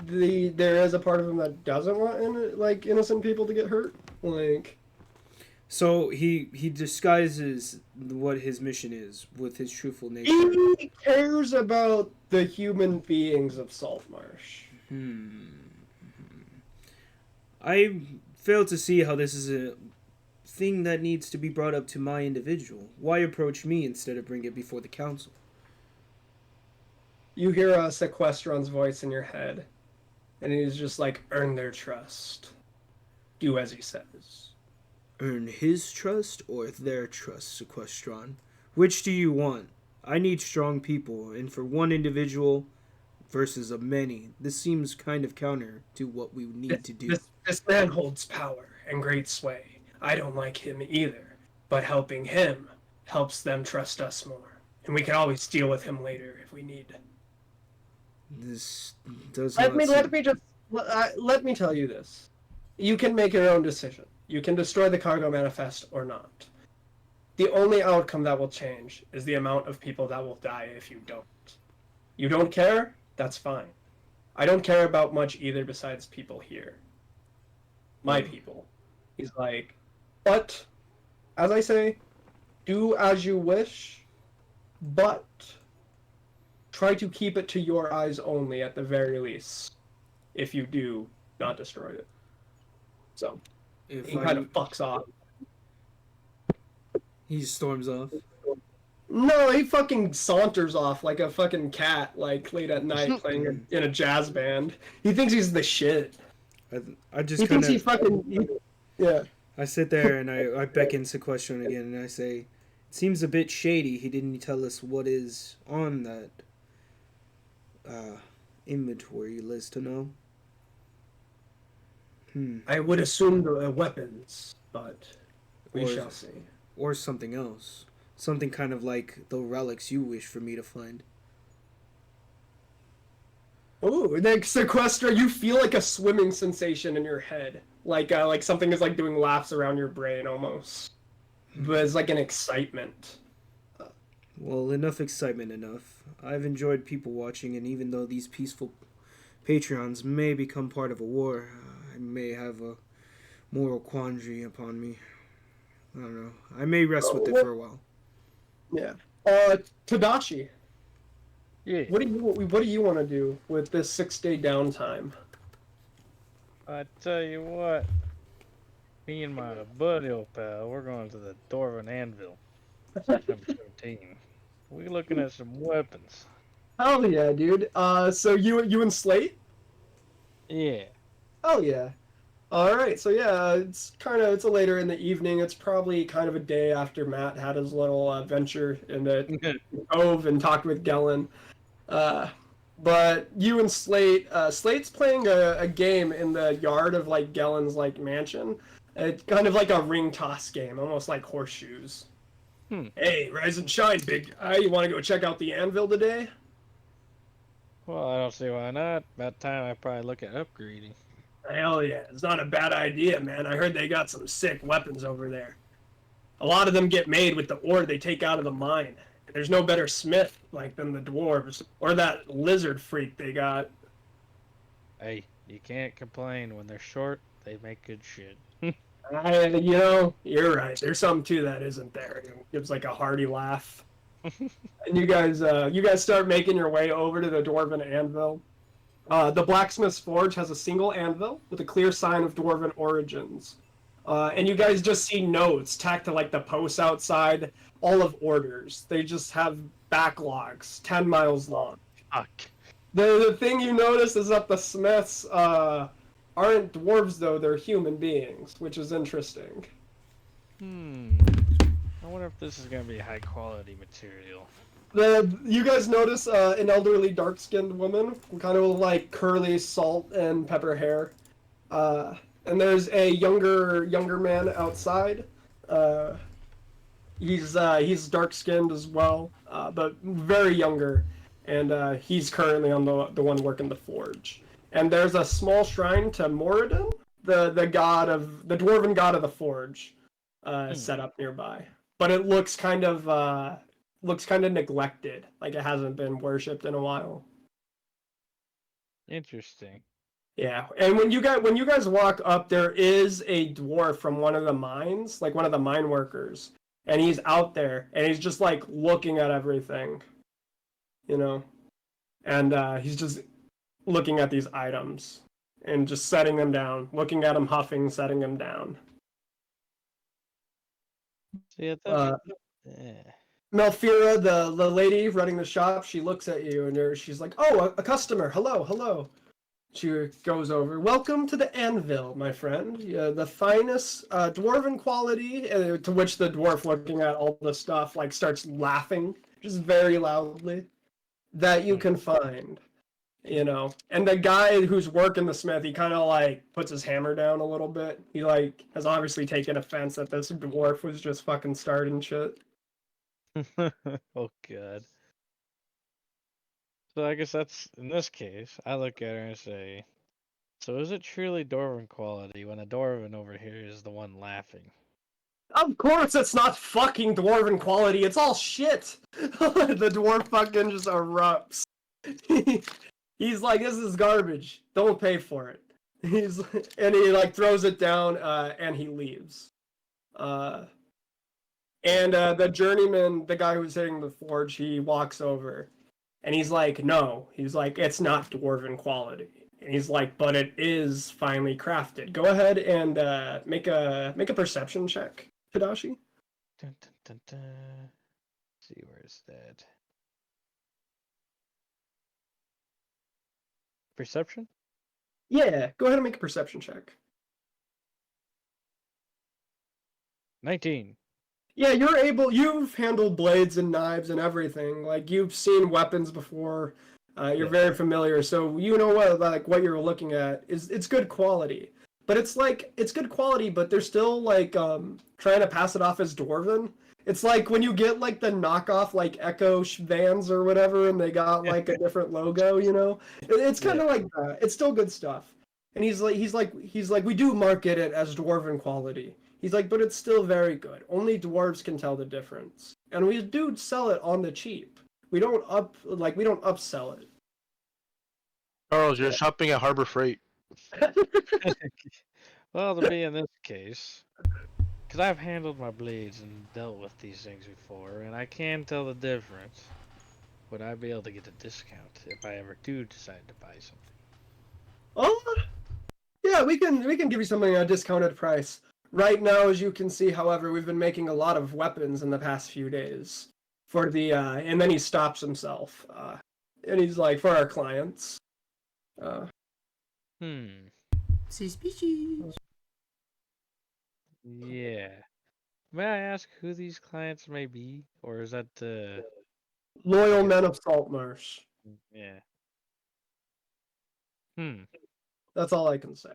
there is a part of him that doesn't want innocent people to get hurt? Like, so he disguises what his mission is with his truthful nature. he cares about the human beings of Saltmarsh. I fail to see how this is a thing that needs to be brought up to my individual. Why approach me instead of bring it before the council? You hear Sequestron's voice in your head, and he's just like, earn their trust. Do as he says. Earn his trust or their trust, Sequestron? Which do you want? I need strong people, and for one individual versus a many, this seems kind of counter to what we need to do. This man holds power and great sway. I don't like him either, but helping him helps them trust us more. And we can always deal with him later if we need. This does Let not me tell you this. You can make your own decision. You can destroy the cargo manifest or not. The only outcome that will change is the amount of people that will die if you don't. You don't care? That's fine. I don't care about much either besides people here. My people. He's like, but, as I say, do as you wish, but try to keep it to your eyes only at the very least, if you do not destroy it. So, if he kind of fucks off. he storms off. No, he fucking saunters off like a fucking cat, like late at night playing in a jazz band. He thinks he's the shit. I just He kind thinks he of fucking... Yeah. I sit there and I beckon Sequestron again and I say, it seems a bit shady. He didn't tell us what is on that inventory list to know. I would assume the weapons, but we Or- shall see. Or something else. Something kind of like the relics you wish for me to find. Ooh, like Sequestra, you feel like a swimming sensation in your head. Like something is like doing laps around your brain almost. But it's like an excitement. Well, enough excitement, enough. I've enjoyed people watching, and even though these peaceful Patreons may become part of a war, I may have a moral quandary upon me. I don't know. I may rest with it for a while. Yeah. Tadashi, Yeah. what do you want to do with this 6-day downtime? I tell you what, me and my buddy old pal, we're going to the Dwarven Anvil, September 17. We're looking at some weapons. Hell yeah, dude. So you and Slate? Yeah. Hell yeah. All right. So yeah, it's a later in the evening. It's probably kind of a day after Matt had his little venture in the cove and talked with Gellin. But you and Slate's playing a game in the yard of like Gellin's like mansion. It's kind of like a ring toss game, almost like horseshoes. Hey, rise and shine, big guy. You want to go check out the anvil today? Well, I don't see why not. About time I probably look at upgrading. Hell yeah, it's not a bad idea, man. I heard they got some sick weapons over there. A lot of them get made with the ore they take out of the mine. There's no better smith like than the dwarves or that lizard freak they got. Hey, you can't complain. When they're short, they make good shit. You're right. There's something to that, isn't there? It gives like a hearty laugh. And you guys start making your way over to the Dwarven Anvil. The Blacksmith's Forge has a single anvil with a clear sign of Dwarven origins. And you guys just see notes tacked to like the posts outside, all of orders. They just have backlogs 10 miles long. Fuck. The thing you notice is that the smiths aren't dwarves, though. They're human beings, which is interesting. I wonder if this is going to be high quality material. You guys notice an elderly, dark-skinned woman, kind of like curly salt and pepper hair. And there's a younger man outside. He's dark-skinned as well, but very younger. And he's currently on the one working the forge. And there's a small shrine to Moradin, the dwarven god of the forge, set up nearby. But it looks kind of neglected, like it hasn't been worshipped in a while. Interesting. Yeah, and when you guys walk up, there is a dwarf from one of the mines, like one of the mine workers, and he's out there, and he's just like looking at everything, and he's just looking at these items and just setting them down, looking at them, huffing, setting them down. See, Melfira, the lady running the shop, she looks at you and she's like, "Oh, a customer. Hello." She goes over. "Welcome to the Anvil, my friend. The finest dwarven quality." To which the dwarf, looking at all the stuff, like starts laughing, just very loudly, "that you can find." And the guy who's working the smith, he kind of like puts his hammer down a little bit. He like has obviously taken offense that this dwarf was just fucking starting shit. Oh god. So I guess that's, in this case, I look at her and say, so is it truly Dwarven quality when a Dwarven over here is the one laughing? Of course it's not fucking dwarven quality, it's all shit! The dwarf fucking just erupts. He's like, "This is garbage. Don't pay for it." And he like throws it down, and he leaves. And the journeyman, the guy who's hitting the forge, he walks over, and he's like, "No," he's like, "it's not dwarven quality." And he's like, "But it is finely crafted." Go ahead and make a perception check, Tadashi. Dun, dun, dun, dun. Let's see, where is that? Perception? Yeah, go ahead and make a perception check. 19. Yeah, you've handled blades and knives and everything. Like, you've seen weapons before. You're very familiar, so you know what you're looking at it's good quality. But it's good quality, but they're still like trying to pass it off as dwarven. It's like when you get like the knockoff like Echo vans or whatever, and they got like a different logo, It's kind of like that. It's still good stuff. And he's like, "We do market it as dwarven quality." He's like, "But it's still very good. Only dwarves can tell the difference." and we do sell it on the cheap. We don't upsell it. Charles, you're shopping at Harbor Freight. Well, to be in this case, because I've handled my blades and dealt with these things before, and I can tell the difference. Would I be able to get a discount if I ever do decide to buy something? Oh, yeah, we can give you something at a discounted price. Right now, as you can see, however, we've been making a lot of weapons in the past few days for the and then he stops himself, and he's like, for our clients. Suspicious. Yeah. May I ask who these clients may be, or is that Loyal men of Saltmarsh. yeah? That's all I can say.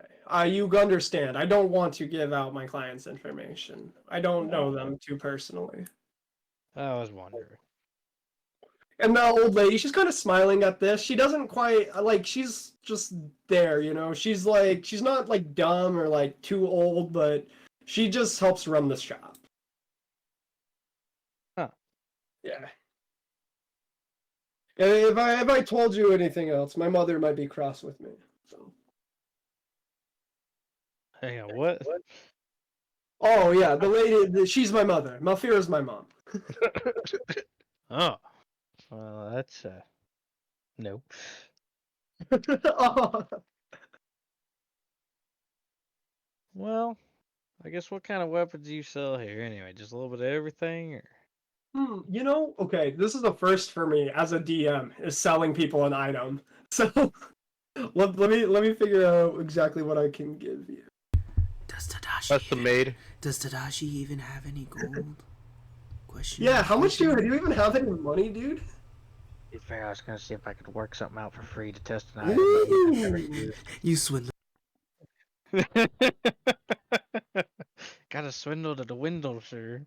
You understand. I don't want to give out my clients' information. I don't know them too personally. I was wondering. And the old lady, she's kind of smiling at this. She doesn't quite like. She's just there, you know. She's not like dumb or like too old, but she just helps run the shop. Huh. Yeah. And if I told you anything else, my mother might be cross with me. So. Hang on, what? Oh yeah, the lady. She's my mother. Malfira's my mom. Oh, well, that's no. Oh. Well, I guess what kind of weapons do you sell here anyway? Just a little bit of everything, or? You know, okay, this is the first for me as a DM is selling people an item. So let me figure out exactly what I can give you. That's the maid. Does Tadashi even have any gold? Question. Yeah, how much do you even have any money, dude? To be fair, I was gonna see if I could work something out for free to test an item. Ooh. You swindler. Gotta swindle to the window, sir.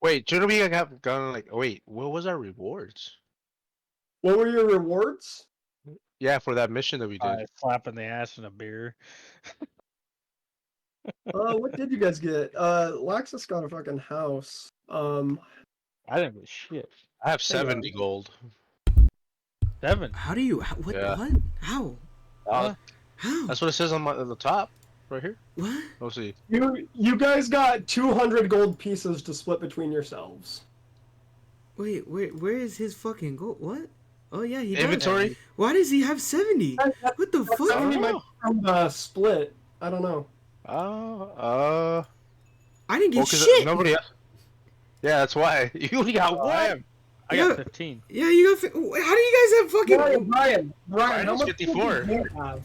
Wait, shouldn't we have gone like? Wait, what was our rewards? What were your rewards? Yeah, for that mission that we did. Slapping the ass in a beer. What did you guys get? Laxus got a fucking house. I didn't get shit. I have 70 gold. 7. How do you? What? Yeah. What? How? Huh? How? That's what it says on the top, right here. What? Let's see. You guys got 200 gold pieces to split between yourselves. Wait, where is his fucking gold? What? Oh yeah, he does. Inventory. Why does he have 70? What the fuck? 70 might know. be from the split. I don't know. I didn't get 'cause shit. nobody else. Yeah, that's why. You only got one. I Yeah. got 15. Yeah, you got. How do you guys have fucking? Brian, Brian how is much 54. gold do you have?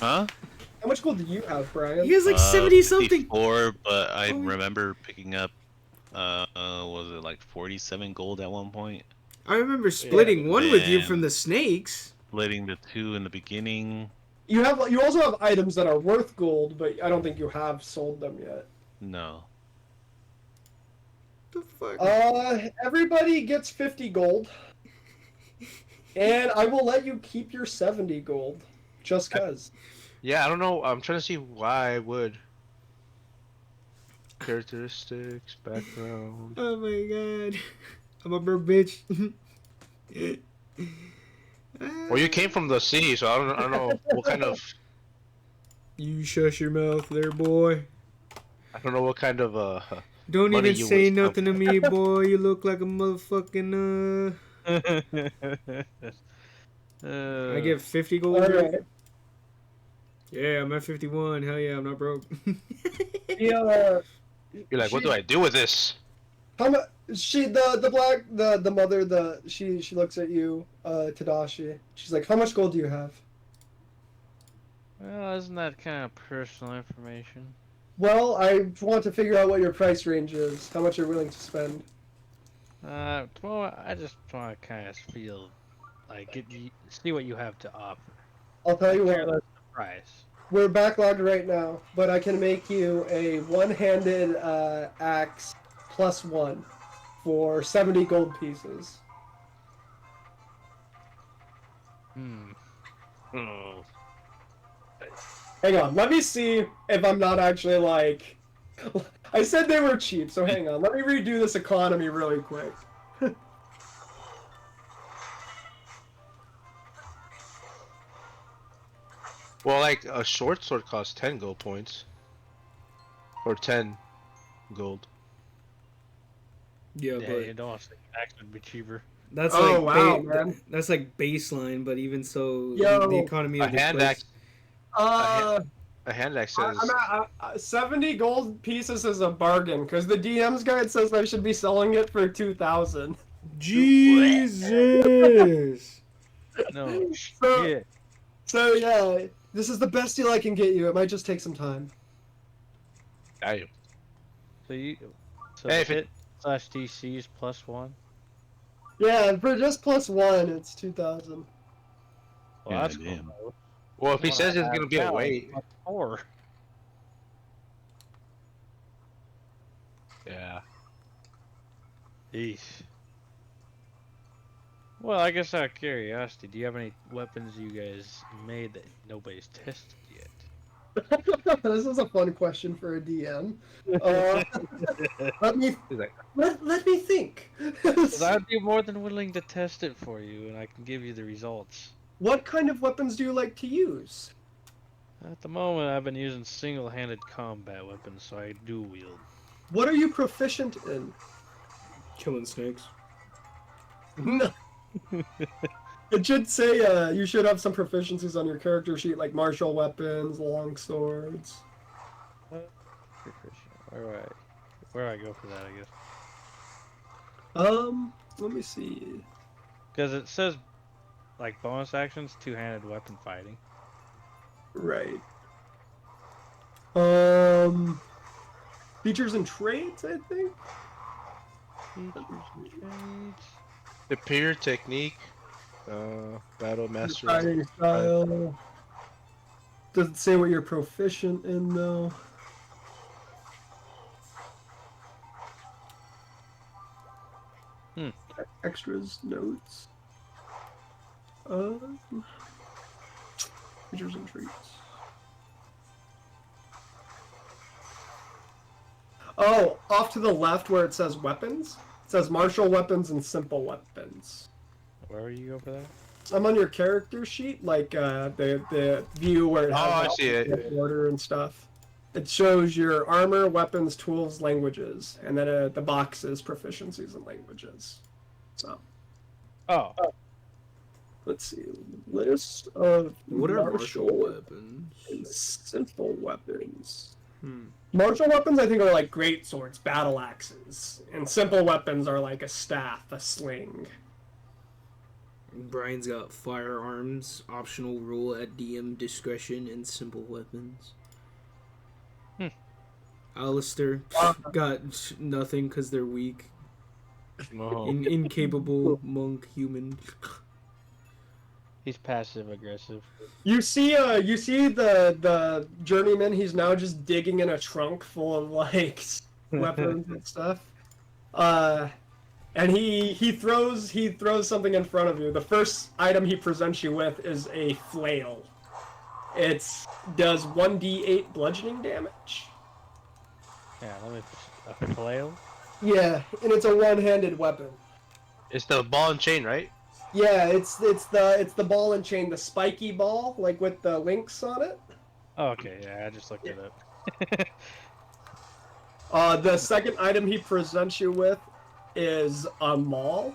Huh? How much gold do you have, Brian? He has like 70 something. 54, but I Oh, yeah. remember picking up, was it like 47 gold at one point? I remember splitting one with you man. from the snakes. Splitting the 2 in the beginning. You also have items that are worth gold, but I don't think you have sold them yet. No. The fuck? Everybody gets 50 gold. And I will let you keep your 70 gold. Just cuz. Yeah, I don't know. I'm trying to see why I would. Characteristics, background. Oh my god. I'm a broke bitch. Well, you came from the sea, so I don't know what kind of. You shush your mouth there, boy. I don't know what kind of Don't money even you say would- nothing to me, boy. You look like a motherfucking I get 50 gold. Alright. Yeah, I'm at 51. Hell yeah, I'm not broke. Yeah, You're like, what do I do with this? how much? The mother, she looks at you, Tadashi. She's like, how much gold do you have? Well, isn't that kind of personal information? Well, I want to figure out what your price range is. How much you're willing to spend. Well, I just want to kind of feel like see what you have to offer. I'll tell you Compare what. that to the price. We're backlogged right now, but I can make you a one-handed axe +1 for 70 gold pieces. Hmm. Hang on, let me see if I'm not actually like... I said they were cheap, so hang on. Let me redo this economy really quick. Well, like a short sword costs 10 gold points, or 10 gold. Yeah, Yeah, but you don't want to think axe would be cheaper. that's Oh, like wow, man. that's like baseline. But even so, Yo, the economy A of this hand place. axe, Uh, a hand axe I'm says. at 70 gold pieces is a bargain because the DM's guide says I should be selling it for 2,000. Jesus. No So, shit. so yeah, this is the best deal I can get you. It might just take some time. Damn. So you, so Hey, the if it- hit slash DC is +1. Yeah, for just +1, it's 2,000. Well, Yeah, that's damn. cool. Well, if he One says I it's have gonna be a now is wait, +4. yeah. Eesh. Well, I guess out of curiosity, do you have any weapons you guys made that nobody's tested yet? This is a fun question for a DM. Let me He's like, let me think. 'Cause I'd be more than willing to test it for you, and I can give you the results. What kind of weapons do you like to use? At the moment, I've been using single-handed combat weapons, so I dual wield. What are you proficient in? Killing snakes. No. It should say you should have some proficiencies on your character sheet, like martial weapons, long swords. Where do I go for that? I guess Let me see. because it says like bonus actions, two-handed weapon fighting. Right. Features and traits, I think. Features and traits. superior technique, battle master. Fighting style. Doesn't say what you're proficient in though. Extras, notes. Features and traits. Oh, off to the left where it says weapons, it says martial weapons and simple weapons. Where are you over there? I'm on your character sheet, like the view where it has Oh, I all see it. the order and stuff. It shows your armor, weapons, tools, languages, and then the box is proficiencies and languages. So Oh, let's see, list of What are martial martial weapons? and simple weapons. Hmm. Martial weapons, I think, are like great swords, battle axes, and simple weapons are like a staff, a sling. Brian's got firearms, optional rule at DM discretion, and simple weapons. Alistair got nothing because they're weak. no. Incapable monk human. He's passive aggressive. You see the journeyman. He's now just digging in a trunk full of like weapons and stuff. And he throws something in front of you. The first item he presents you with is a flail. It does 1d8 bludgeoning damage. Yeah, let me. A flail? Yeah, and it's a one-handed weapon. It's the ball and chain, right? Yeah, it's the ball and chain, the spiky ball, like with the links on it. Oh, okay, yeah, I just looked it up. The second item he presents you with is a maul.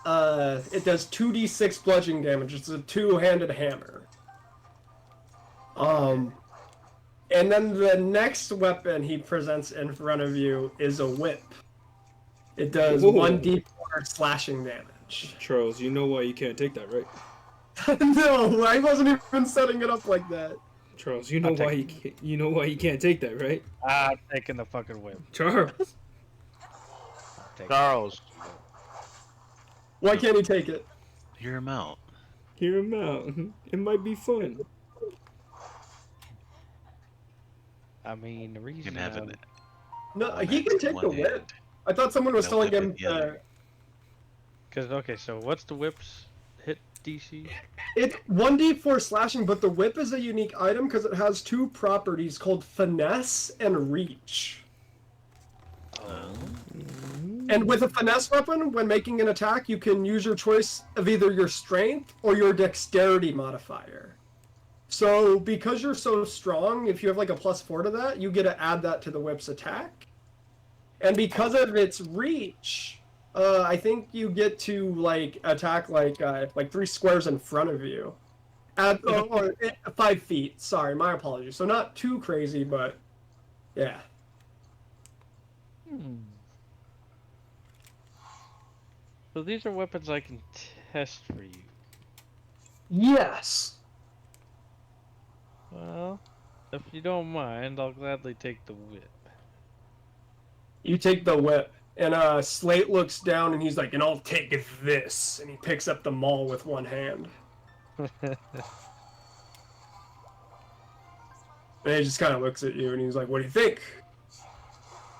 It does 2d6 bludgeoning damage. It's a two-handed hammer. And then the next weapon he presents in front of you is a whip. It does Ooh. 1d4 slashing damage. Charles, you know why you can't take that, right? No, I wasn't even setting it up like that. Charles, you know I'll why take you know why you can't take that, right? I'm taking the fucking whip. Charles. I'll take it. Charles. Why can't he take it? Hear him out. Hear him out. It might be fun. I mean, the You reason can have I'm- it. No, one he axe can in take the one whip. hand. I thought someone was No telling whip him. in the other. Cause okay, so what's the whip's hit DC? It's 1d4 slashing, but the whip is a unique item because it has two properties called finesse and reach. And with a finesse weapon, when making an attack, you can use your choice of either your strength or your dexterity modifier. So because you're so strong, if you have like a +4 to that, you get to add that to the whip's attack. And because of its reach, I think you get to like attack like 3 squares in front of you, or 5 feet. Sorry, my apologies. So not too crazy, but yeah. So these are weapons I can test for you. Yes. Well, if you don't mind, I'll gladly take the whip. You take the whip, and Slate looks down, and he's like, "And I'll take this," and he picks up the maul with one hand. And he just kind of looks at you, and he's like, "What do you think?"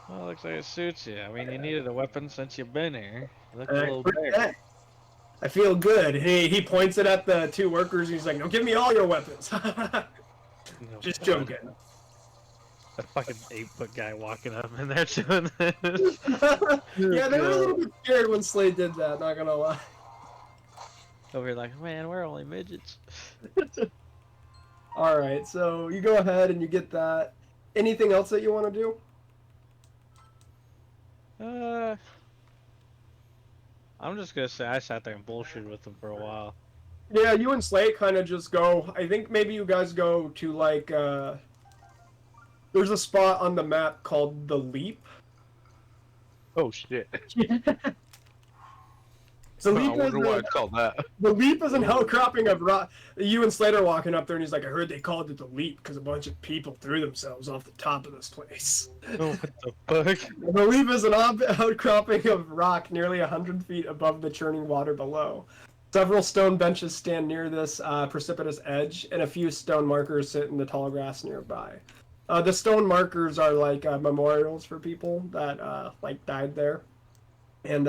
Well, looks like it suits you. I mean, you needed a weapon since you've been here. You look a And little bare. I feel good. He points it at the 2 workers, and he's like, "No, give me all your weapons." No, Just joking. A fucking 8-foot guy walking up in there doing this. Yeah, they were a little bit scared when Slade did that, not gonna lie. Over here like, man, we're only midgets. Alright, so you go ahead and you get that. Anything else that you want to do? I'm just gonna say I sat there and bullshitted with them for a while. Yeah, you and Slate kind of just go. I think maybe you guys go to like there's a spot on the map called the Leap. Oh shit. The I Leap is wonder why it's called that. the Leap is an outcropping of rock. You and Slate are walking up there, and he's like, "I heard they called it the Leap because a bunch of people threw themselves off the top of this place." Oh, what the fuck? The Leap is an outcropping of rock nearly 100 feet above the churning water below. Several stone benches stand near this precipitous edge, and a few stone markers sit in the tall grass nearby. The stone markers are like memorials for people that like died there, and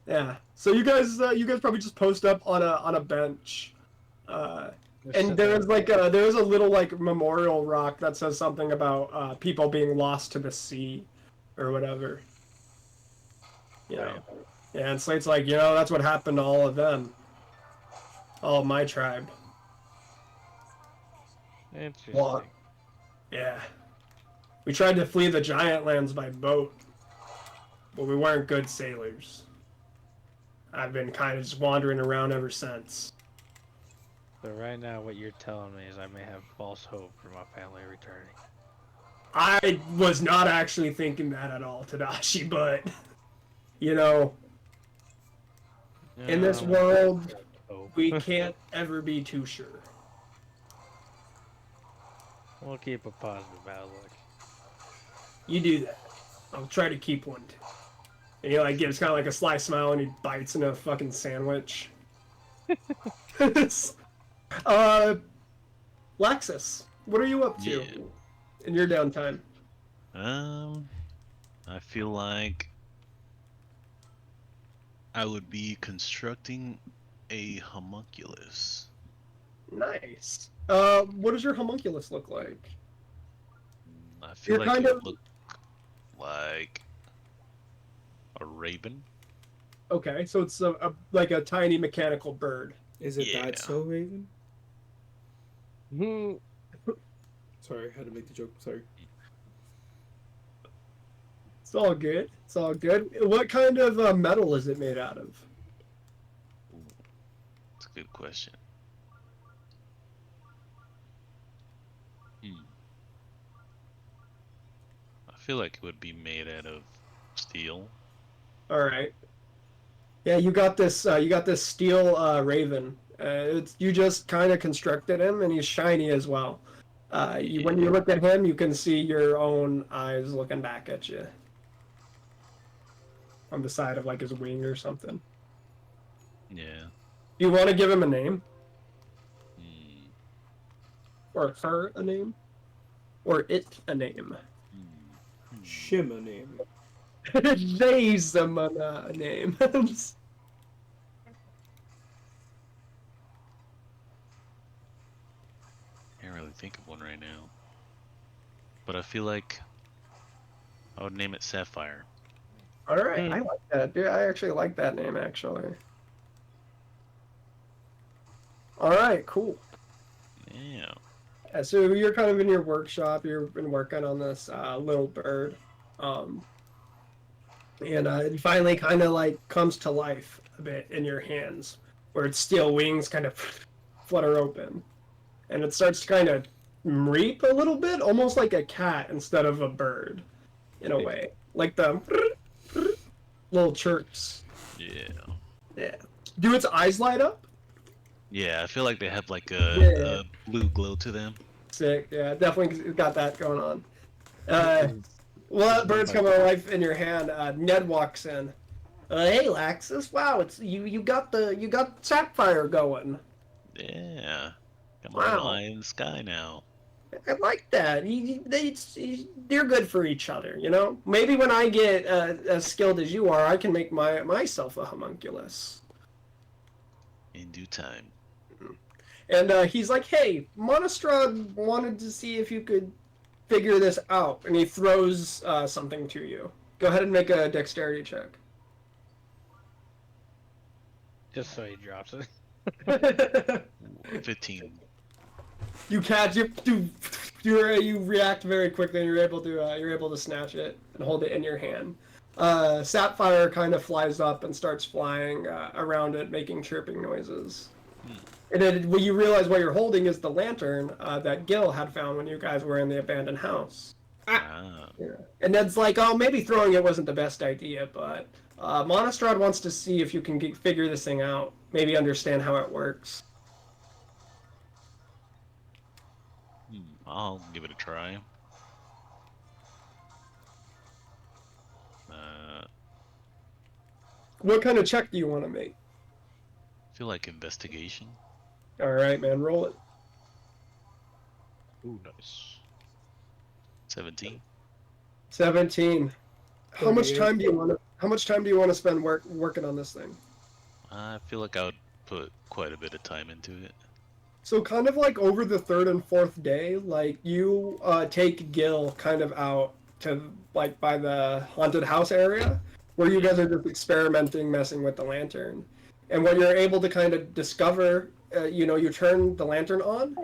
yeah. So you guys probably just post up on a bench, and there's like there's a little like memorial rock that says something about people being lost to the sea, or whatever. You know. Yeah, and Slate's like, that's what happened to all of them. All of my tribe. Interesting. Well, yeah. We tried to flee the giant lands by boat, but we weren't good sailors. I've been kind of just wandering around ever since. So right now, what you're telling me is I may have false hope for my family returning. I was not actually thinking that at all, Tadashi, but, in this world, we can't ever be too sure. We'll keep a positive outlook. You do that. I'll try to keep one too. And he like gives kind of like a sly smile and he bites in a fucking sandwich. Lexus, what are you up to in your downtime? I feel like I would be constructing a homunculus. Nice. What does your homunculus look like? I feel You're like kind it of- would look like a raven. Okay, so it's like a tiny mechanical bird. Is it Yeah. that so, Raven? Hmm. Sorry, I had to make the joke. Sorry. It's all good. It's all good. What kind of metal is it made out of? It's a good question. I feel like it would be made out of steel. All right. Yeah, you got this. You got this steel raven. You just kind of constructed him, and he's shiny as well. When you look at him, you can see your own eyes looking back at you on the side of like his wing or something. Yeah. Do you want to give him a name, Hmm. or her a name, or it a name? Shima name. They summon a name. Can't really think of one right now. But I feel like I would name it Sapphire. All right, Hmm. I like that. Dude, I actually like that name actually. All right, cool. Yeah. So you're kind of in your workshop. You've been working on this little bird, um, and it finally kind of like comes to life a bit in your hands, where its steel wings kind of flutter open, and it starts to kind of reap a little bit, almost like a cat instead of a bird, in a way, like the little chirps. Yeah. Yeah. Do its eyes light up? Yeah, I feel like they have like Yeah. a blue glow to them. Sick. Yeah, definitely got that going on. Well, that bird's coming to life in your hand. Ned walks in. Hey, Laxus. Wow, it's you. You got Sapphire going. Yeah. Got my Wow. little eye in the sky now. I like that. They're good for each other. You know. Maybe when I get as skilled as you are, I can make myself a homunculus. In due time. And he's like, "Hey, Monostrad wanted to see if you could figure this out," and he throws something to you. Go ahead and make a dexterity check. Just so he drops it. 15. You catch it. You react very quickly, and you're able to snatch it and hold it in your hand. Sapphire kind of flies up and starts flying around it, making chirping noises. And then when you realize what you're holding is the lantern that Gil had found when you guys were in the abandoned house. Ah. Yeah. And Ned's like, "Oh, maybe throwing it wasn't the best idea, but Monostrad wants to see if you can figure this thing out, maybe understand how it works." I'll give it a try. I What kind of check do you want to make? feel like investigation. All right, man, roll it. Ooh, nice. 17. 17. How much 48. time do you want to? How much time do you want to spend working on this thing? I feel like I would put quite a bit of time into it. So kind of like over the third and fourth day, like you take Gil kind of out to like by the haunted house area where you guys are just experimenting, messing with the lantern. And what you're able to kind of discover, you turn the lantern on,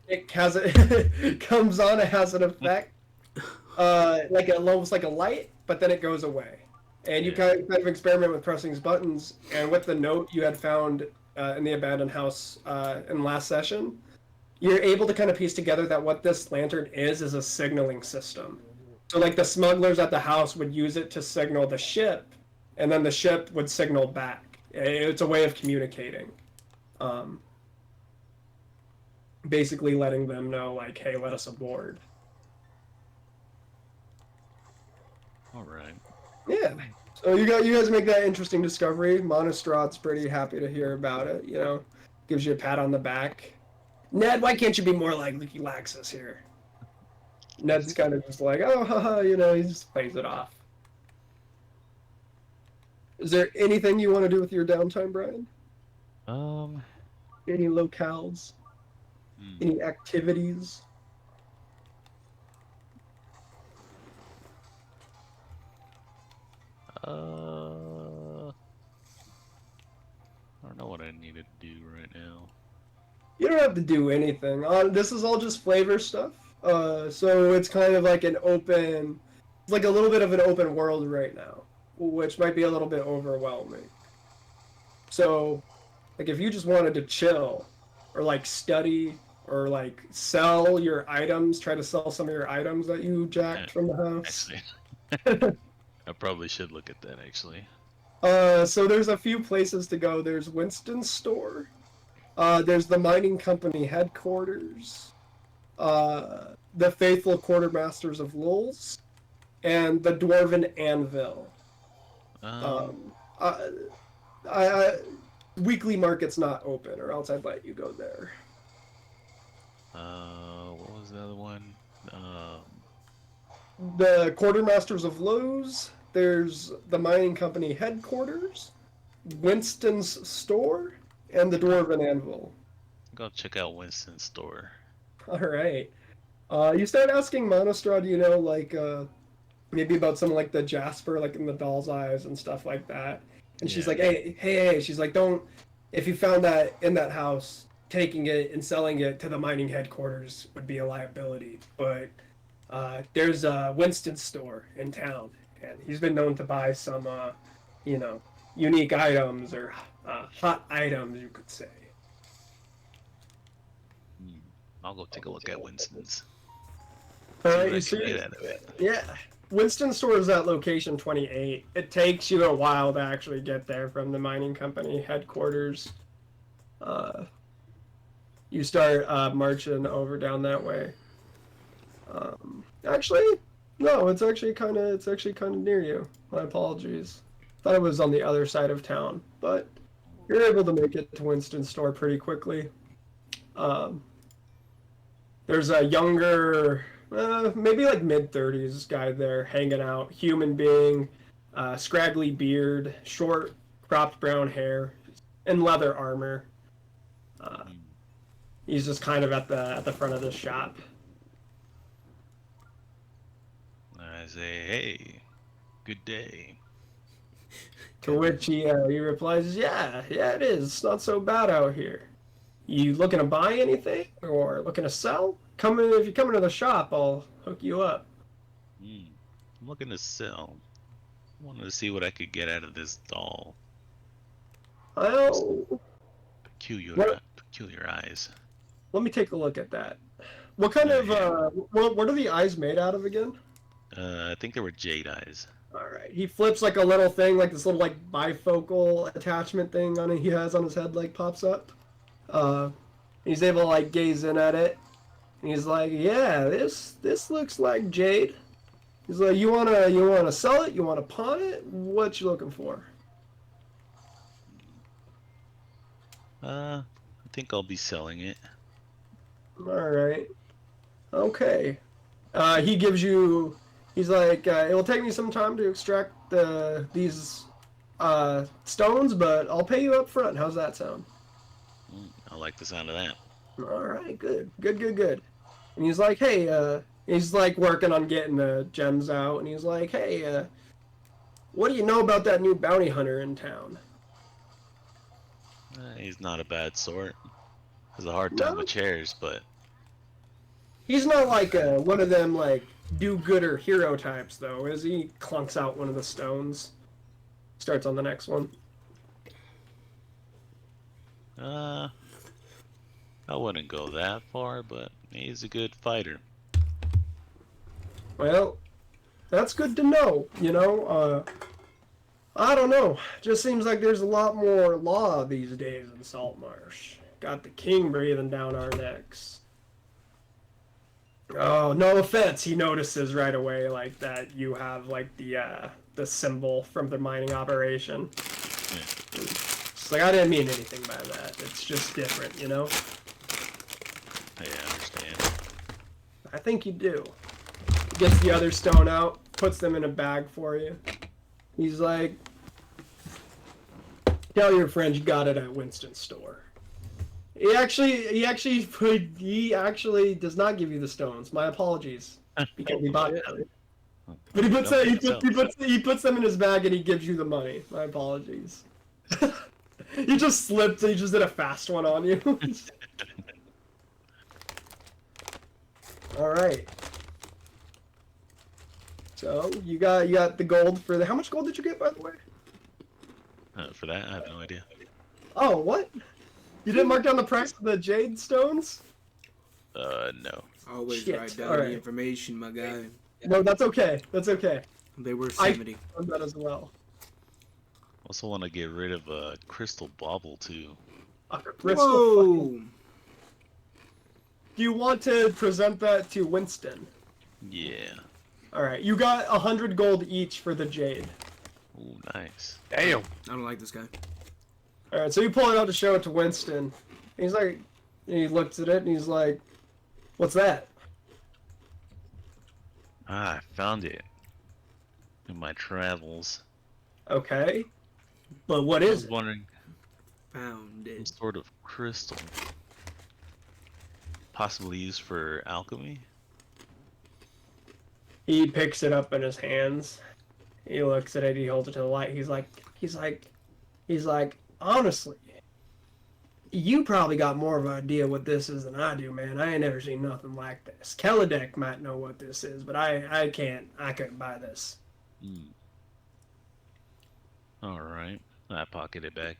it has it comes on, it has an effect, almost like a light, but then it goes away. And you kind of experiment with pressing these buttons, and with the note you had found in the abandoned house in last session, you're able to kind of piece together that what this lantern is a signaling system. So like the smugglers at the house would use it to signal the ship, and then the ship would signal back. It's a way of communicating. Basically letting them know, like, hey, let us aboard. Alright. Yeah. So you guys make that interesting discovery. Monostrad's pretty happy to hear about it, gives you a pat on the back. Ned, why can't you be more like Leaky Laxus here? Ned's kind of just like, oh, haha, he just plays it off. Is there anything you want to do with your downtime, Brian? Any locales? Any activities? I don't know what I need to do right now. You don't have to do anything. This is all just flavor stuff. So it's kind of like it's like a little bit of an open world right now, which might be a little bit overwhelming. So, like if you just wanted to chill, or like study, or like sell your items, try to sell some of your items that you jacked from the house. Actually, I probably should look at that actually. So there's a few places to go. There's Winston's store. There's the mining company headquarters. The Faithful Quartermasters of Lulz, and the Dwarven Anvil. Weekly market's not open, or else I'd let you go there. What was the other one? The Quartermasters of Lulz. There's the mining company headquarters, Winston's store, and the Dwarven Anvil. Go check out Winston's store. All right. You start asking Monostrad, maybe about some like the jasper, like in the doll's eyes and stuff like that. And she's Yeah. like, hey, she's like, don't, if you found that in that house, taking it and selling it to the mining headquarters would be a liability. But there's a Winston store in town, and he's been known to buy some, you know, unique items or hot items, you could say. I'll go take a look at Winston's. All See right, what I you can see? get out of it. Yeah. Winston store is at location 28. It takes you a while to actually get there from the mining company headquarters. You start marching over down that way. Actually, no, it's actually kind of near you. My apologies. Thought it was on the other side of town, but you're able to make it to Winston store pretty quickly. There's a younger, maybe like mid-30s guy there hanging out, human being, scraggly beard, short cropped brown hair, and leather armor. He's just kind of at the front of the shop. I say, hey, good day. To which he replies, yeah, it is. It's not so bad out here. You looking to buy anything or looking to sell? If you come into the shop, I'll hook you up. I'm looking to sell. Wanted to see what I could get out of this doll. Well, Peculiar eyes. let me take a look at that. What kind of what are the eyes made out of again? I think they were jade eyes. All right. He flips like a little thing, like this little like bifocal attachment thing on it he has on his head, like pops up. He's able to like gaze in at it. And he's like, yeah, this looks like jade. He's like, you wanna sell it? You wanna pawn it? What you looking for? I think I'll be selling it. All right. Okay. He gives you. He's like, it will take me some time to extract these stones, but I'll pay you up front. How's that sound? I like the sound of that. All right, good. And he's like, hey, he's like working on getting the gems out, and he's like, hey, what do you know about that new bounty hunter in town? He's not a bad sort. Has a hard time No. with chairs, but He's not like one of them like do-gooder hero types, though, is he? Clunks out one of the stones. Starts on the next one. I wouldn't go that far, but he's a good fighter. Well, that's good to know, you know? I don't know. Just seems like there's a lot more law these days in Saltmarsh. Got the king breathing down our necks. Oh, no offense. He notices right away, like, that you have, like, the symbol from the mining operation. It's like, I didn't mean anything by that. It's just different, you know? Yeah, I understand. I think you do. Gets the other stone out, puts them in a bag for you. He's like, tell your friends you got it at Winston's store. He actually does not give you the stones. My apologies, because he bought them. But he puts them in his bag and he gives you the money. My apologies. He just slipped. He just did a fast one on you. All right. So you got the gold for the. How much gold did you get, by the way? For that, I have no idea. Oh, what? You didn't mark down the price of the jade stones? No. Always Shit, write down alright. the information, my guy. No, that's okay. That's okay. They were I 70. found that as well. Also want to get rid of a crystal bauble too. A crystal. Whoa! Do you want to present that to Winston? Yeah. All right, you got 100 gold each for the jade. Ooh, nice. Damn. I don't like this guy. All right, so you pull it out to show it to Winston. He's like, he looks at it and he's like, "What's that?" Ah, I found it in my travels. Okay, but what I is was it? wondering, Found some it. sort of crystal, possibly used for alchemy. He picks it up in his hands. He looks at it. He holds it to the light. He's like, honestly, you probably got more of an idea what this is than I do, man. I ain't never seen nothing like this. Kelladek might know what this is, but I couldn't buy this. All right, I pocket it back.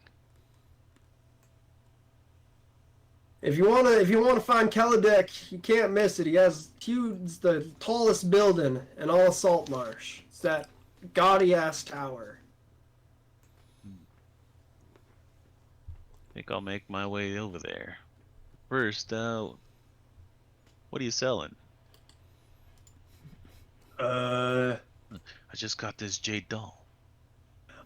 If you wanna find Kelladek, you can't miss it. He's the tallest building in all of Saltmarsh. It's that gaudy ass tower. Think I'll make my way over there. First, what are you selling? I just got this jade doll.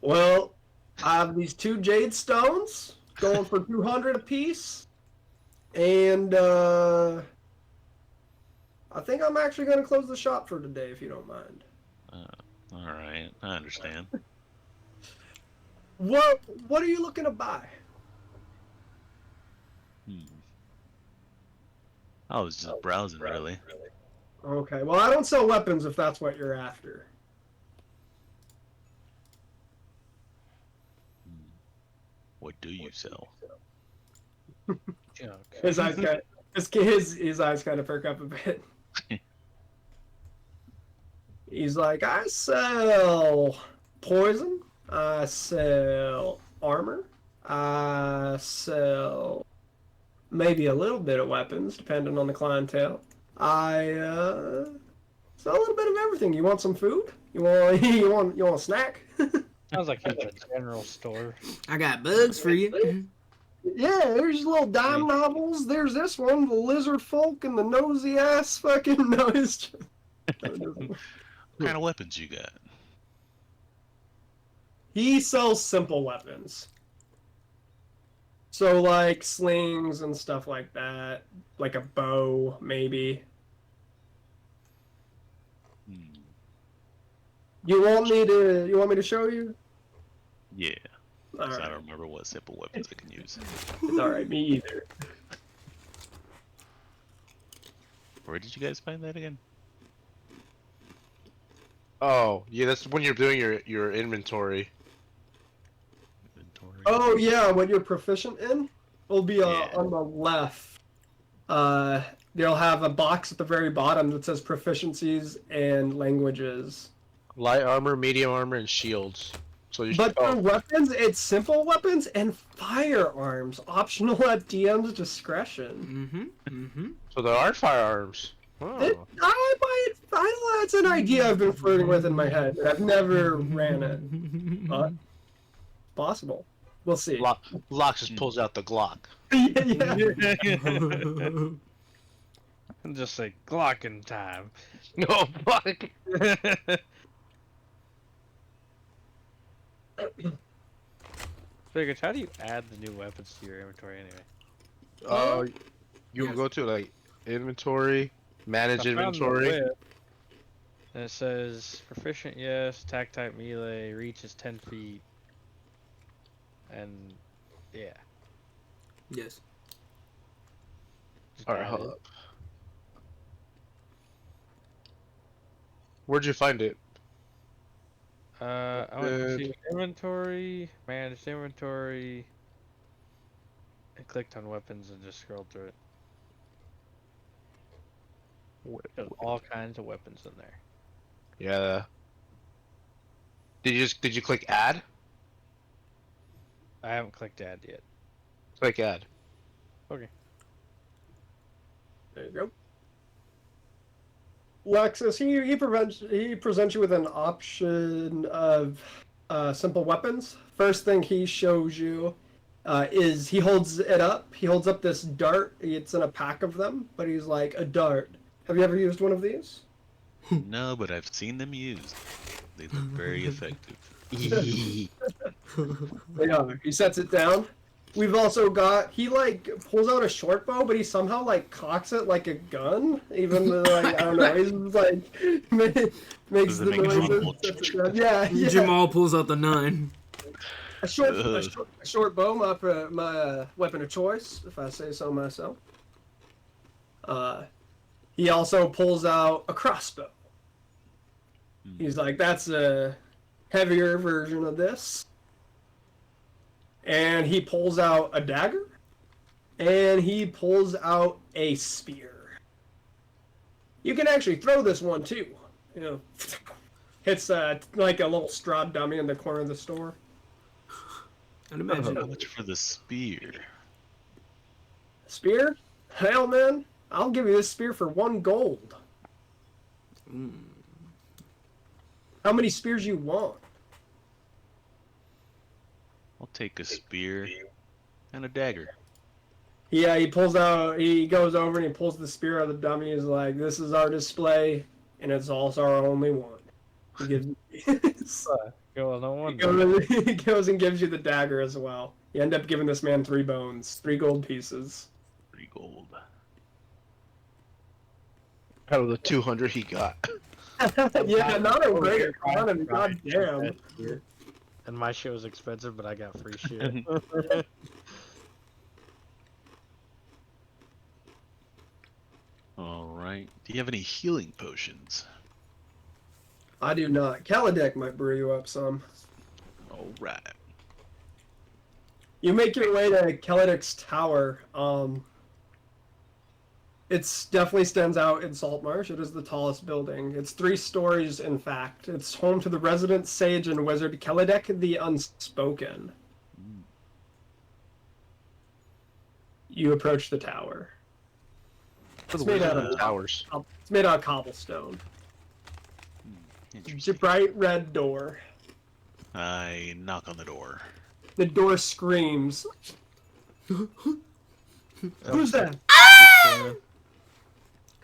Well, I have these 2 jade stones going for 200 apiece. And I think I'm actually going to close the shop for today, if you don't mind. All right, I understand. What are you looking to buy? I was just browsing, really. Okay, well, I don't sell weapons if that's what you're after. What do you sell? Junk. His eyes kind of perk up a bit. He's like, I sell poison. I sell armor. I sell maybe a little bit of weapons, depending on the clientele. I sell a little bit of everything. You want some food? You want a snack? Sounds like he's a general store. I got bugs for you. Yeah, there's little dime novels. There's this one, the lizard folk and the nosy ass fucking nose. What kind of weapons you got? He sells simple weapons. So like slings and stuff like that, like a bow maybe. You want me to show you? Yeah. All 'Cause I right. don't remember what simple weapons I can use. It's all right, me either. Where did you guys find that again? Oh, yeah, that's when you're doing your inventory. Inventory. Oh yeah, what you're proficient in will be Yeah. on the left. They'll have a box at the very bottom that says proficiencies and languages. Light armor, medium armor, and shields. So you But should, for weapons, it's simple weapons and firearms, optional at DM's discretion. so there are firearms. Oh. That's an idea I've been flirting with in my head. I've never ran it. But possible. We'll see. Lox just pulls out the Glock. Yeah. And just say Glocken time. No, fuck. Figures, how do you add the new weapons to your inventory anyway? You Yes. go to like inventory, manage I found the inventory. whip, and it says proficient, yes. Attack type melee, reach is 10 feet, and yeah. Yes. Just All right, add hold it. up. Where'd you find it? I went to inventory, managed inventory, and clicked on weapons and just scrolled through it. There's all kinds of weapons in there. Yeah. Did you click add? I haven't clicked add yet. Click add. Okay. There you go. Lexus, he presents you with an option of simple weapons. First thing he shows you is he holds it up. He holds up this dart. It's in a pack of them, but he's like, a dart. Have you ever used one of these? No, but I've seen them used. They look very effective. They are. He sets it down. We've also got, he like pulls out a short bow, but he somehow like cocks it like a gun. Even though, like, I don't know, he's like makes Does it the make a noises. rumble? Sets it down. Yeah, yeah. Jamal pulls out the 9. A short bow, my weapon of choice, if I say so myself. He also pulls out a crossbow. He's like, that's a heavier version of this. And he pulls out a dagger. And he pulls out a spear. You can actually throw this one too. You know, hits like a little straw dummy in the corner of the store. And imagine How much for the spear? Spear? Hell, man, I'll give you this spear for 1 gold. How many spears you want? I'll take a spear and a dagger. Yeah, he pulls out. He goes over and he pulls the spear out of the dummy. He's like, "This is our display, and it's also our only one." He gives. Well, no He wonder. he goes and gives you the dagger as well. You end up giving this man 3 bones, 3 gold pieces. 3 gold. Out of the 200 he got. Yeah, not a great economy. God damn. And my shit was expensive, but I got free shit. Alright. Do you have any healing potions? I do not. Kaladek might brew you up some. Alright. You make your way to Kaladek's tower. It definitely stands out in Saltmarsh. It is the tallest building. It's 3 stories, in fact. It's home to the resident sage and wizard Kaladek the Unspoken. You approach the tower. It's made out of towers. It's made out of cobblestone. It's a Interesting. bright red door. I knock on the door. The door screams. Who's that?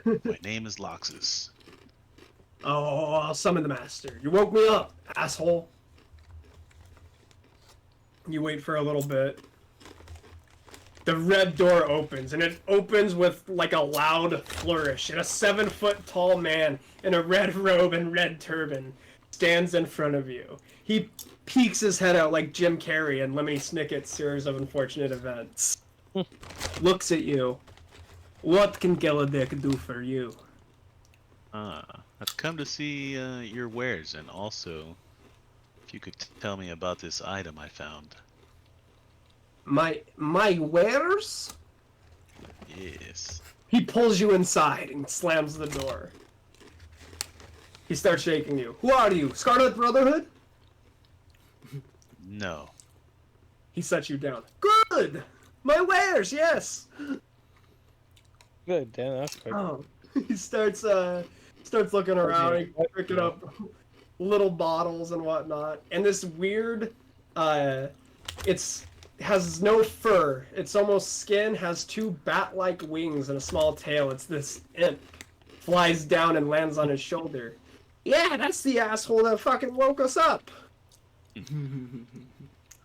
My name is Loxus. Oh, I'll summon the master. You woke me up, asshole. You wait for a little bit. The red door opens, and it opens with like a loud flourish, and a 7-foot tall man in a red robe and red turban stands in front of you. He peeks his head out like Jim Carrey in Lemony Snicket's Series of Unfortunate Events. Looks at you. What can Kaladek do for you? I've come to see your wares, and also, if you could tell me about this item I found. My wares? Yes. He pulls you inside and slams the door. He starts shaking you. Who are you? Scarlet Brotherhood? No. He sets you down. Good! My wares, yes! Good, damn, that's quick. Oh. He starts looking around and picking up little bottles and whatnot. And this weird, it's has no fur. It's almost skin, has 2 bat-like wings and a small tail. It's this imp. Flies down and lands on his shoulder. Yeah, that's the asshole that fucking woke us up. I'll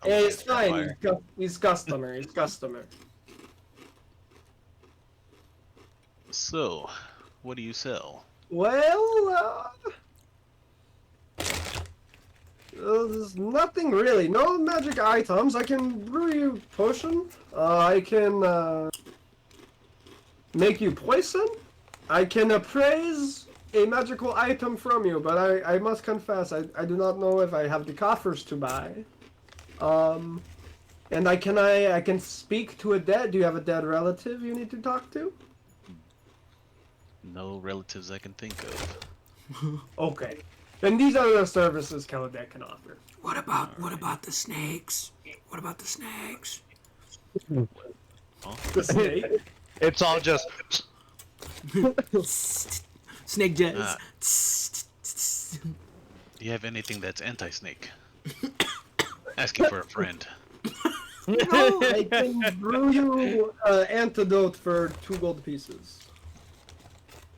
Yeah, look it's at the fine. wire. He's customer. He's customer. So, what do you sell? Well, there's nothing really. No magic items. I can brew you potion. I can make you poison. I can appraise a magical item from you, but I must confess, I do not know if I have the coffers to buy. And I can speak to a dead. Do you have a dead relative you need to talk to? No relatives I can think of. Okay. Then these are the services Kaladek can offer. What about the snakes? What about the snakes? The snake. It's all just. Snake jets. Do you have anything that's anti-snake? Asking for a friend. No, I can brew you antidote for 2 gold pieces.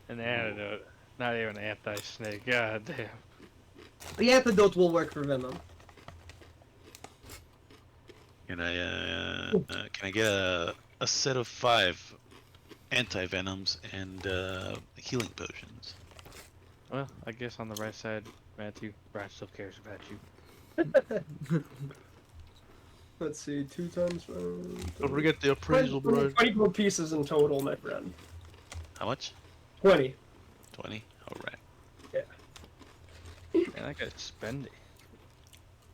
An antidote. Not even anti-snake. God damn. The antidote will work for venom. Can I get a set of 5 anti-venoms and healing potions? Well, I guess on the right side, Matthew, Brad still cares about you. Let's see, 2 times. Don't forget the appraisal, bro. 20 gold pieces in total, my friend. How much? 20. 20? Alright. Man, that guy's spendy.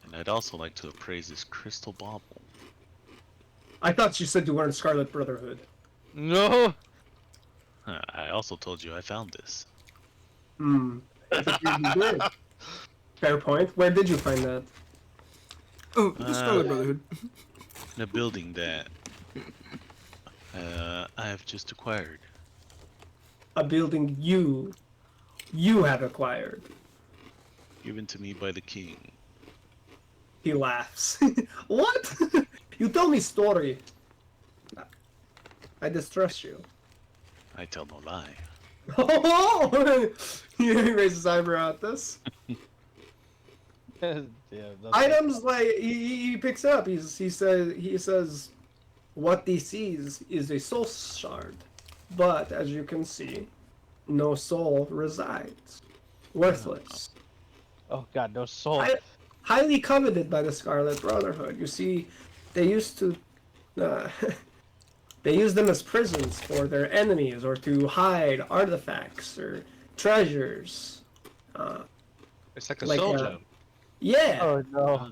And I'd also like to appraise this crystal bauble. I thought you said you learned Scarlet Brotherhood. No. I also told you I found this. Hmm. You did. Fair point. Where did you find that? Oh, the Scarlet Brotherhood. In a building that I have just acquired. A building you have acquired. Given to me by the king. He laughs. What? You tell me story. I distrust you. I tell no lie. Oh! He raises his eyebrow at this. Yeah, that's Items like he picks up. He says, what he sees is a soul shard, but as you can see, no soul resides. Worthless. Oh god, no soul. Highly coveted by the Scarlet Brotherhood. You see, they used to, they use them as prisons for their enemies or to hide artifacts or treasures. It's like a Like, soul uh, gem. Yeah. Oh no.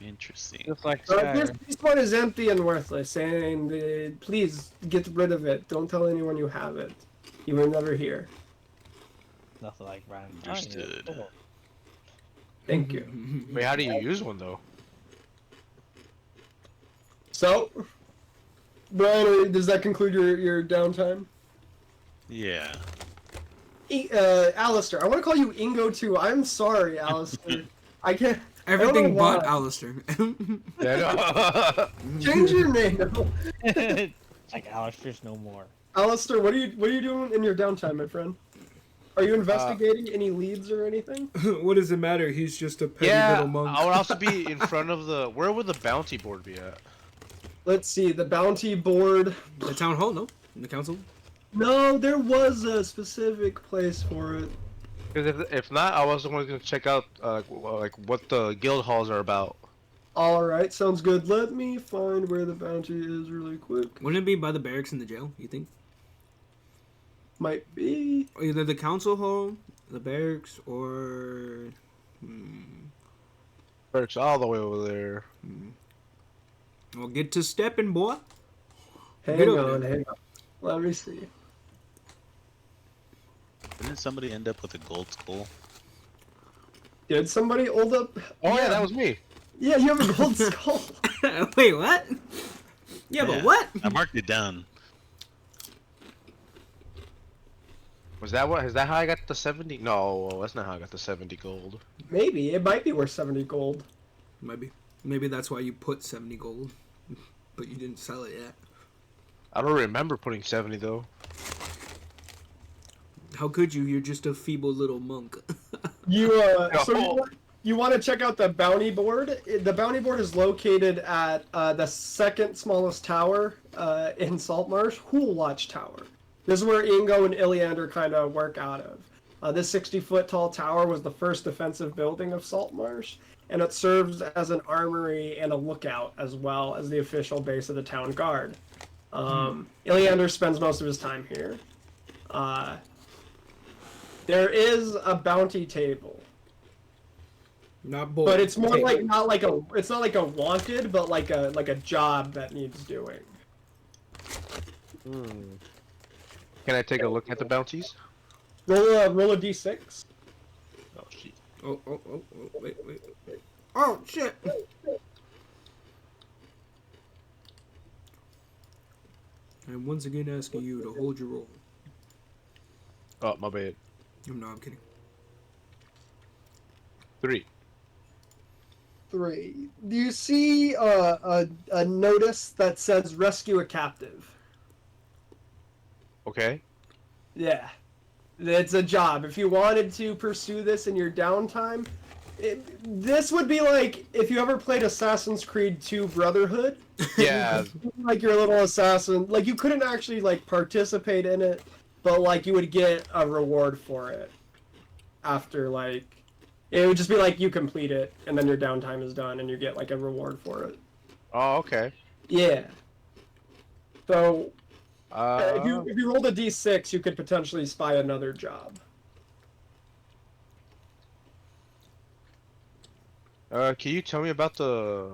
Interesting. Just like This, Skyrim. this one is empty and worthless, and please get rid of it. Don't tell anyone you have it. You will never hear. Nothing like Ryan. Understood. Thank you. Wait, how do you use one though? So, Brian, does that conclude your downtime? Yeah. Alistair, I want to call you Ingo too. I'm sorry, Alistair. I can't. Everything I don't know but why. Alistair. Yeah, Change your name. It's like Alistair's no more. Alistair, what are you doing in your downtime, my friend? Are you investigating any leads or anything? What does it matter? He's just a petty yeah. little monk. I would also be in front of the. Where would the bounty board be at? Let's see, the bounty board. The town hall, no? In the council? No, there was a specific place for it. Because if not, I was going to check out like what the guild halls are about. Alright, sounds good. Let me find where the bounty is really quick. Wouldn't it be by the barracks in the jail, you think? Might be. Or either the council hall, the barracks, or... Perks all the way over there. Well, get to stepping, boy. Hang Get over on, there. hang on. Let me see. Didn't somebody end up with a gold skull? Did somebody hold up? Oh yeah, that was me. Yeah, you have a gold skull. Wait, what? Yeah, but what? I marked it down. Was that what? Is that how I got the 70? No, that's not how I got the 70 gold. Maybe. It might be worth 70 gold. Maybe. Maybe that's why you put 70 gold. But you didn't sell it yet. I don't remember putting 70 though. How could you? You're just a feeble little monk. You want to check out the bounty board? The bounty board is located at the second smallest tower in Saltmarsh, Hool Watch Tower. This is where Ingo and Iliander kind of work out of. This 60-foot tall tower was the first defensive building of Saltmarsh, and it serves as an armory and a lookout as well as the official base of the town guard. Iliander spends most of his time here. There is a bounty table, Not bold. but it's more like it's not like a wanted, but like a job that needs doing. Can I take a look at the bounties? Roll a d6. Oh shit. Oh, wait. Oh, shit. I'm once again asking you to hold your roll. Oh, my bad. No, I'm kidding. 3. 3. Do you see a notice that says rescue a captive? Okay. Yeah. It's a job. If you wanted to pursue this in your downtime, this would be like if you ever played Assassin's Creed 2 Brotherhood. Yeah. Like your little assassin. Like you couldn't actually like participate in it, but like you would get a reward for it. After like it would just be like you complete it and then your downtime is done and you get like a reward for it. Oh, okay. Yeah. So Uh, if you rolled a d6, you could potentially spy another job. Can you tell me about the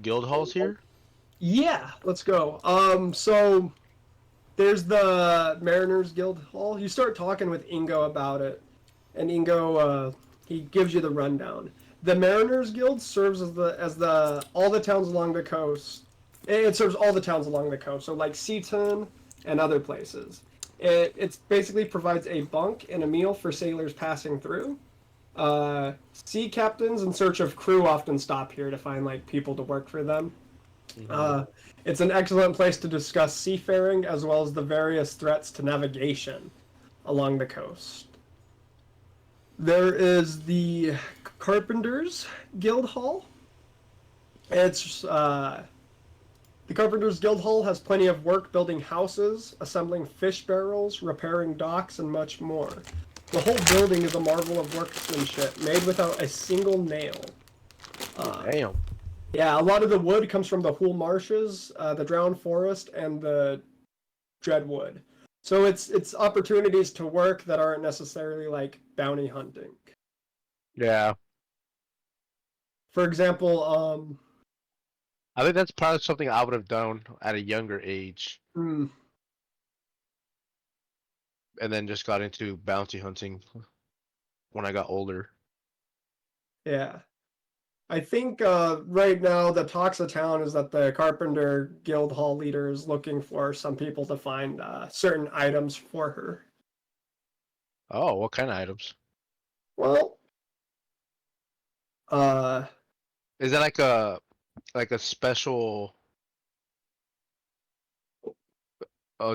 guild halls here? Yeah, let's go. So there's the Mariners Guild Hall. You start talking with Ingo about it, and Ingo he gives you the rundown. The Mariners Guild serves as the all the towns along the coast. It serves all the towns along the coast, so like Seaton and other places. It basically provides a bunk and a meal for sailors passing through. Sea captains in search of crew often stop here to find like people to work for them. It's an excellent place to discuss seafaring as well as the various threats to navigation along the coast. There is the Carpenters Guild Hall. It's the Carpenters Guild Hall has plenty of work building houses, assembling fish barrels, repairing docks, and much more. The whole building is a marvel of workmanship, made without a single nail. Damn. Yeah, a lot of the wood comes from the Hool Marshes, the Drowned Forest, and the Dreadwood. So it's opportunities to work that aren't necessarily like bounty hunting. Yeah. For example, I think that's probably something I would have done at a younger age, and then just got into bounty hunting when I got older. yeah. I think right now the talks of town is that the Carpenter Guild Hall leader is looking for some people to find certain items for her. Oh, what kind of items? Well, Is that like a special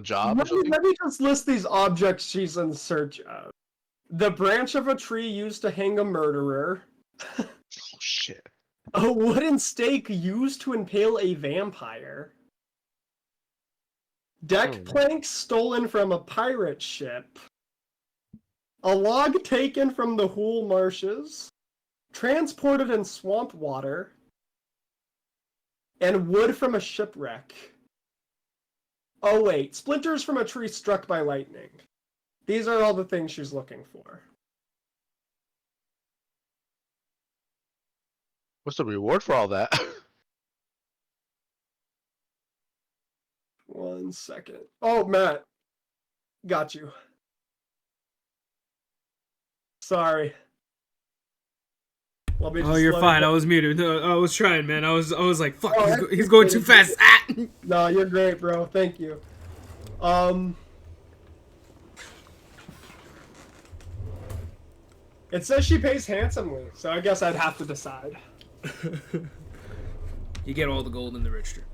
job or let me, something? let me just list these objects she's in search of. The branch of a tree used to hang a murderer. Oh shit. A wooden stake used to impale a vampire. Deck Oh. planks stolen from a pirate ship. A log taken from the Hool Marshes. Transported in swamp water. And wood from a shipwreck. Oh wait, splinters from a tree struck by lightning. These are all the things she's looking for. What's the reward for all that? 1 second. Oh, Matt. Got you. Sorry. Let me Oh, just you're let it fine. go. I was muted. No, I was trying, man. I was like, fuck, Oh, he's going too fast. Ah! No, you're great, bro. Thank you. It says she pays handsomely, so I guess I'd have to decide. You get all the gold in the register.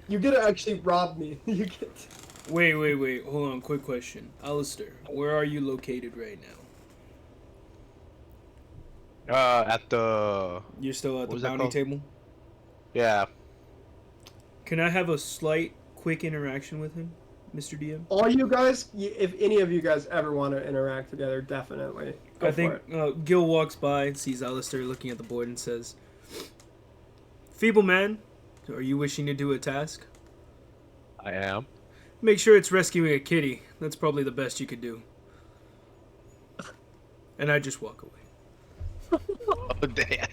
You get to actually rob me. You get to... Wait. Hold on. Quick question. Alistair, where are you located right now? At the You're still at What the was that bounty called? table? yeah. Can I have a slight, quick interaction with him, Mr. DM? All you guys, if any of you guys ever want to interact together, definitely go I for think it. Gil walks by and sees Alistair looking at the board and says, "Feeble man, are you wishing to do a task? I am. Make sure it's rescuing a kitty. That's probably the best you could do." And I just walk away. Oh, damn.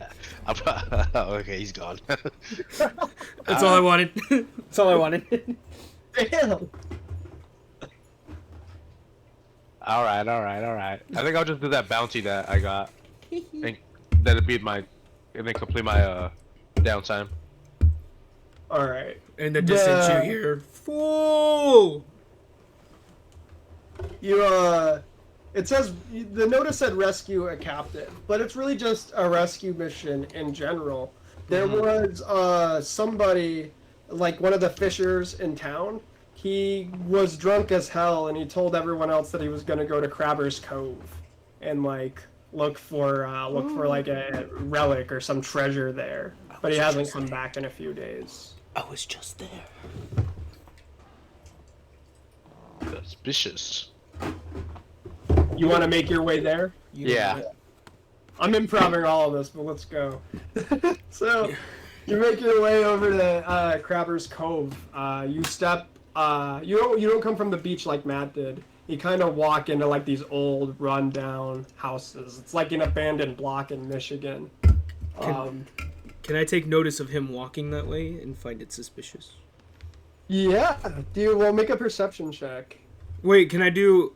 Okay, he's gone. That's all I wanted. That's all I wanted. Damn. All right. I think I'll just do that bounty that I got, and that'll be my, and then complete my downtime. All right. In the distance, Yeah. you hear, "Fool!" It says the notice said rescue a captain, but it's really just a rescue mission in general. There was somebody, like one of the fishers in town. He was drunk as hell, and he told everyone else that he was gonna go to Crabber's Cove and like look for like a relic or some treasure there. But he hasn't come back in a few days. I was just there. Suspicious. You want to make your way there? Yeah. I'm improving all of this, but let's go. So, you make your way over to Crabber's Cove. You step. You don't come from the beach like Matt did. You kind of walk into like these old, rundown houses. It's like an abandoned block in Michigan. Can I take notice of him walking that way and find it suspicious? Yeah, dude. Well, make a perception check. Wait, can I do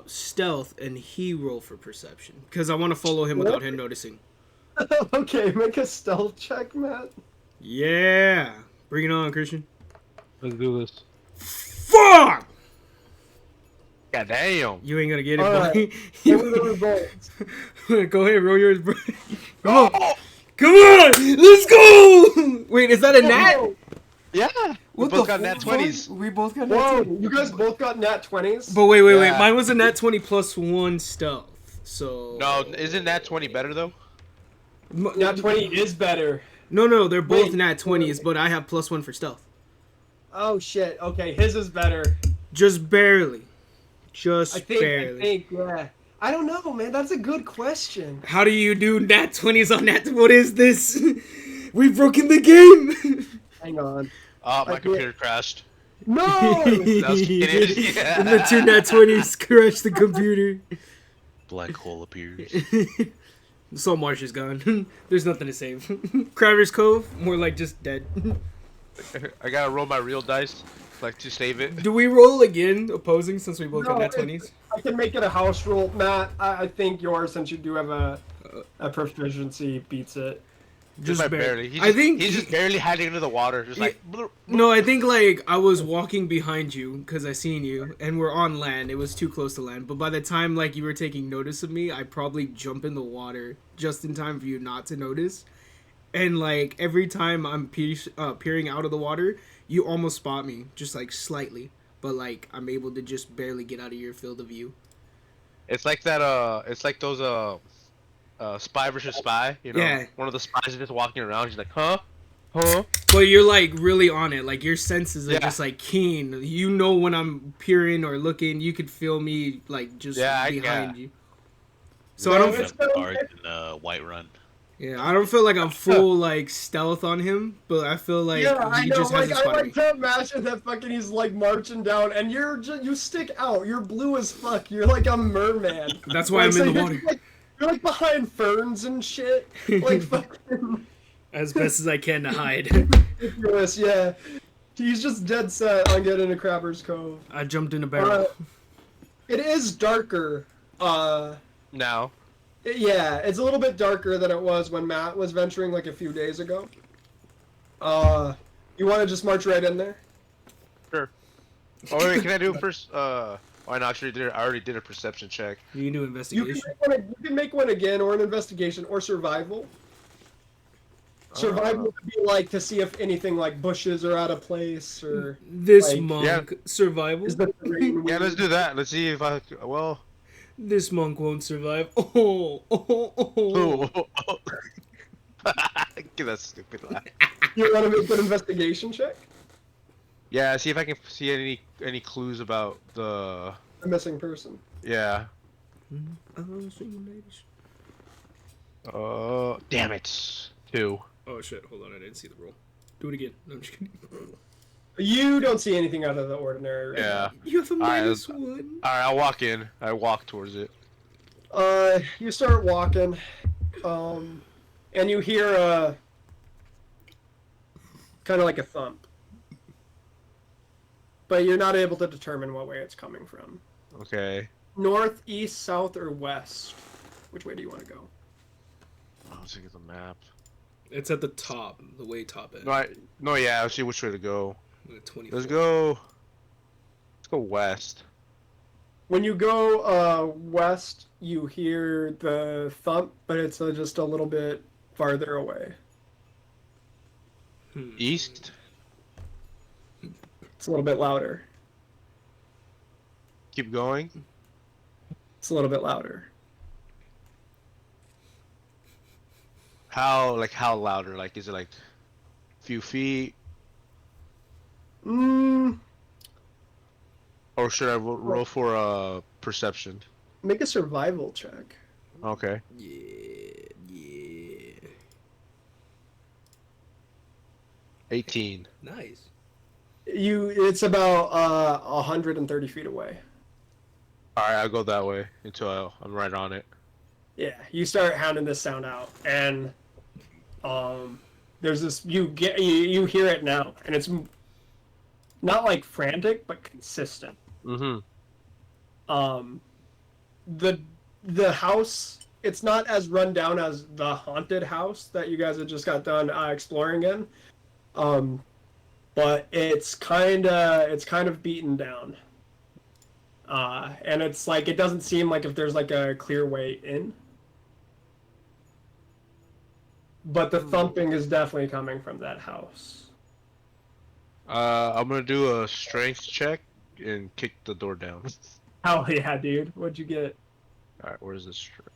stealth and he roll for perception? Because I want to follow him without him noticing. Okay, make a stealth check, Matt. Yeah. Bring it on, Christian. Let's do this. Fuck! God damn. You ain't gonna get it, Alright. boy. What are the results? Go ahead, roll yours, bro. Come on. Come on! Let's go! Wait, is that a nat? Whoa, Yeah. We What both the got nat fuck? 20s. We both got nat Whoa, 20s. you guys both got nat 20s? But wait. Yeah. Mine was a nat 20 plus 1 stealth. So. No, isn't nat 20 better though? Nat 20 is better. No, they're both Wait. nat 20s, but I have plus 1 for stealth. Oh shit. Okay, his is better. Just barely. Just I think. barely. Yeah. I don't know, man. That's a good question. How do you do nat 20s on nat? What is this? We've broken the game. Hang on. Oh, my I computer crashed. No. was kidding. And the 2 nat 20s crashed the computer. Black hole appears. So Marsh is gone. There's nothing to save. Crabber's Cove, more like just dead. I gotta roll my real dice, like to save it. Do we roll again, opposing, since we both got No, nat 20s? I can make it a house rule, Matt. I think yours, since you do have a proficiency, beats it. Just like barely. He's just barely hiding under the water, just like. bloop. No, I think like I was walking behind you because I seen you, and we're on land. It was too close to land. But by the time like you were taking notice of me, I probably jump in the water just in time for you not to notice. And like every time I'm peering out of the water, you almost spot me, just like slightly. But like I'm able to just barely get out of your field of view. It's like that. It's like those. Spy versus spy. You know. Yeah. One of the spies is just walking around. He's like, huh. But you're like really on it. Like your senses are Yeah. just like keen. You know when I'm peering or looking, you could feel me like just behind you. So I don't. it's Jump so- hard in White Run. Yeah, I don't feel like I'm full like stealth on him, but I feel like Yeah, I he know. just Like, hasn't I spotted like me. to imagine that fucking he's like marching down, and you stick out. You're blue as fuck. You're like a merman. That's why Like, I'm in the you're water just, like, you're like behind ferns and shit. Like fucking as best as I can to hide. ridiculous. Yeah, he's just dead set on getting to Crabber's Cove. I jumped in a barrel. It is darker. Now. Yeah, it's a little bit darker than it was when Matt was venturing like a few days ago. You want to just march right in there? Sure. Oh wait, can I do it first? I actually did. I already did a perception check. You can do You investigation. can make one again, or an investigation, or survival. Survival would be like to see if anything like bushes are out of place, or This like, monk yeah. survival. is the terrain Yeah, weird? let's do that. Let's see if I. Well. This monk won't survive. Oh. Give that stupid laugh. You want to make an investigation check? Yeah, see if I can see any clues about the. A missing person. Yeah. Oh Damn it. 2. shit! Hold on, I didn't see the roll. Do it again. No, I'm just kidding. You don't see anything out of the ordinary. Right Yeah. You have a Alright, minus 1. Alright, I'll walk in. I walk towards it. You start walking, and you hear kind of like a thump, but you're not able to determine what way it's coming from. Okay. North, east, south, or west? Which way do you want to go? Let's look at the map. It's at the top, the way top end. No, yeah, I'll see which way to go. 24. Let's go west. When you go west, you hear the thump, but it's just a little bit farther away. East? It's a little bit louder. Keep going. It's a little bit louder. How louder? Like, is it like a few feet? Or should I roll for perception? Make a survival check. Okay. Yeah. 18. Nice. It's about 130 feet away. All right, I'll go that way until I'm right on it. Yeah, you start hounding this sound out, and there's this you hear it now, and it's not like frantic, but consistent. Mm-hmm. Um, the the house, it's not as run down as the haunted house that you guys had just got done exploring in, um, but it's kind of beaten down, and it's like it doesn't seem like if there's like a clear way in. But the thumping is definitely coming from that house. I'm gonna do a strength check and kick the door down. Hell yeah, dude. What'd you get? All right, where's the strength?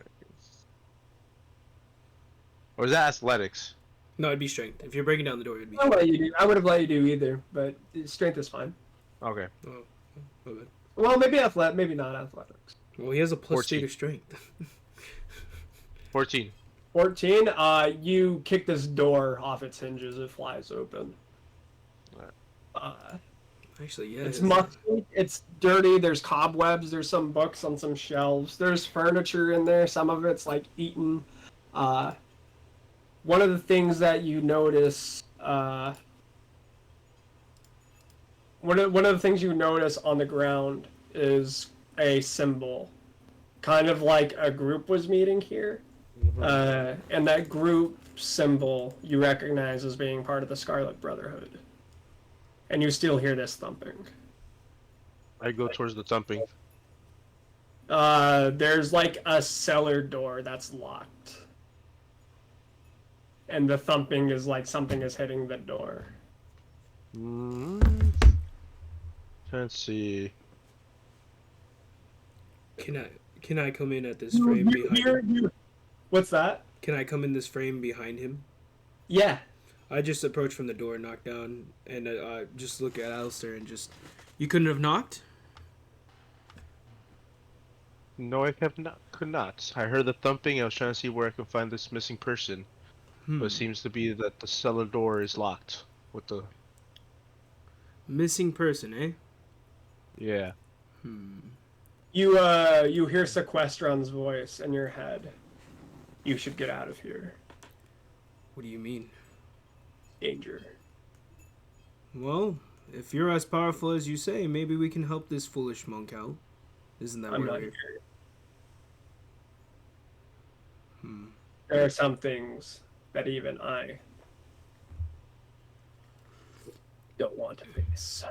Or is that athletics? No, it'd be strength. If you're breaking down the door, it'd be. I'll let you do. I would have let you do either, but strength is fine. Okay. Oh, my bad. Well, maybe athletic, maybe not athletics. Well, he has a plus 14. 2 to strength. 14. 14. You kick this door off its hinges. It flies open. Actually, yeah. It's musty. It's dirty. There's cobwebs. There's some books on some shelves. There's furniture in there. Some of it's like eaten. One of the things that you notice. One of the things you notice on the ground is a symbol, kind of like a group was meeting here, and that group symbol you recognize as being part of the Scarlet Brotherhood, and you still hear this thumping. I go towards the thumping. There's like a cellar door that's locked, and the thumping is like something is hitting the door. Let's see. Can I come in at this frame behind him? What's that? Can I come in this frame behind him? Yeah. I just approach from the door, knock down, and just look at Alistair and just... You couldn't have knocked? No, I have not. Could not. I heard the thumping. I was trying to see where I can find this missing person, but it seems to be that the cellar door is locked. With the Missing person, eh? yeah. You hear Sequestron's voice in your head. You should get out of here. What do you mean? Danger. Well, if you're as powerful as you say, maybe we can help this foolish monk out. Isn't that I'm what not we're... here. There are some things that even I don't want to face.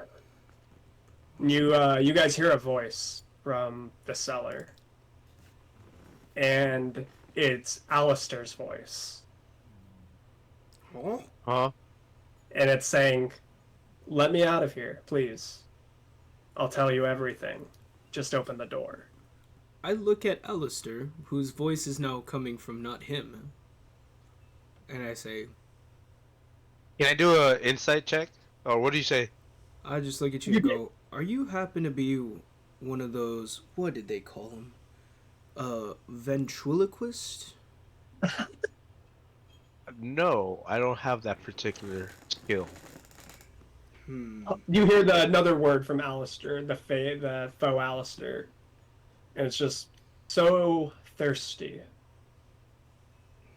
You guys hear a voice from the cellar, and it's Alistair's voice, Huh? and it's saying, "Let me out of here, please. I'll tell you everything. Just open the door." I look at Alistair, whose voice is now coming from not him, and I say, Can I do a insight check? Or what do you say? I just look at you and go, are you happen to be one of those, what did they call him? Ventriloquist? No, I don't have that particular skill. You hear another word from Alistair, the faux Alistair, and it's just so thirsty.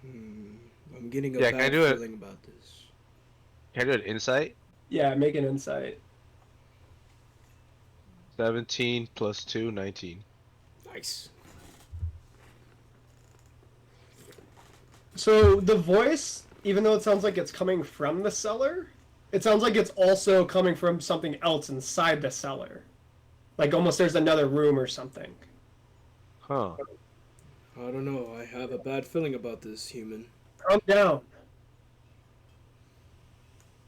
I'm getting a Yeah, can I bad do it? feeling about this. Can I do an insight? Yeah, make an insight. 17 plus 2, 19. Nice. So the voice, even though it sounds like it's coming from the cellar, it sounds like it's also coming from something else inside the cellar. Like almost there's another room or something. Huh. I don't know, I have a bad feeling about this, human. Calm down.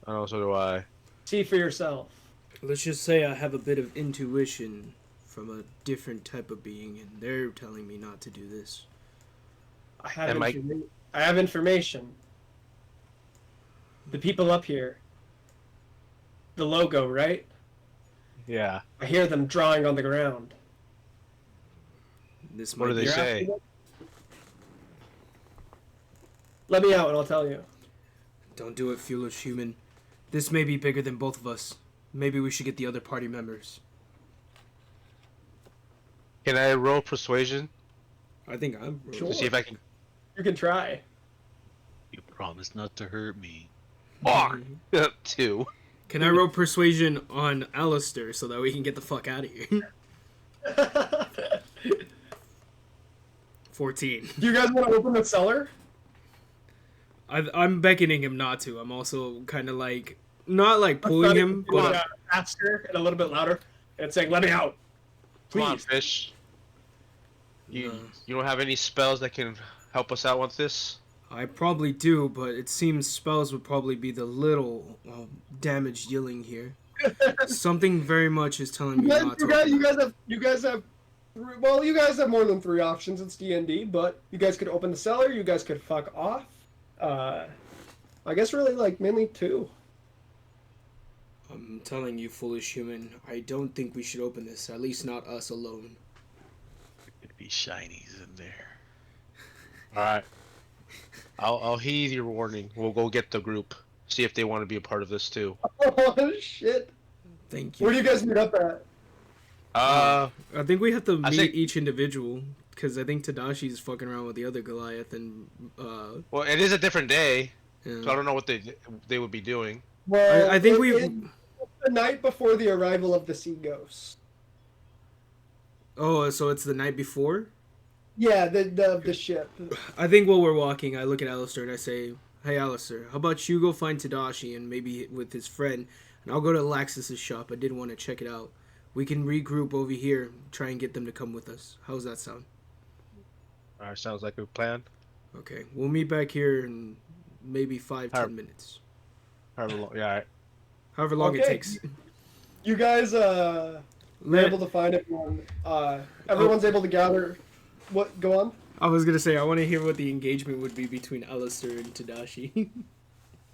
Oh, so do I. See for yourself. Let's just say I have a bit of intuition from a different type of being, and they're telling me not to do this. I have Am I- I have information. The people up here. The logo, right? Yeah. I hear them drawing on the ground. This What might do they be... say? Let me out and I'll tell you. Don't do it, foolish human. This may be bigger than both of us. Maybe we should get the other party members. Can I roll persuasion I think I'm. Sure. to see if I can? You can try. You promise not to hurt me. Fuck. 2. Can I roll persuasion on Alistair so that we can get the fuck out of here? 14. Do you guys want to open the cellar? I'm beckoning him not to. I'm also kind of like not like pulling him, but faster and a little bit louder, and saying, "Let me out, Come on, please." fish. You No. you don't have any spells that can help us out with this? I probably do. But it seems spells would probably be the little damage dealing here. Something very much is telling me not to. You guys have. Well, you guys have more than 3 options. It's D&D, but you guys could open the cellar. You guys could fuck off. I guess really like mainly 2. I'm telling you, foolish human. I don't think we should open this. At least not us alone. Could be shinies in there. All right. I'll heed your warning. We'll go get the group. See if they want to be a part of this too. Oh shit! Thank you. Where do you guys meet up at? I think we have to I meet think- each individual because I think Tadashi's fucking around with the other Goliath and well, it is a different day, yeah. so I don't know what they would be doing. Well, I think it's the night before the arrival of the sea ghosts. Oh, so it's the night before? Yeah, the ship. I think while we're walking, I look at Alistair and I say, "Hey, Alistair, how about you go find Tadashi and maybe with his friend, and I'll go to Laxus's shop. I did want to check it out. We can regroup over here, try and get them to come with us. How's that sound?" All right, sounds like a plan. Okay, we'll meet back here in maybe 5-10 minutes. However long, yeah. All right. However long it Okay. takes. You guys were able to find everyone. Everyone's able to gather. What? Go on. I was gonna say I want to hear what the engagement would be between Alistair and Tadashi,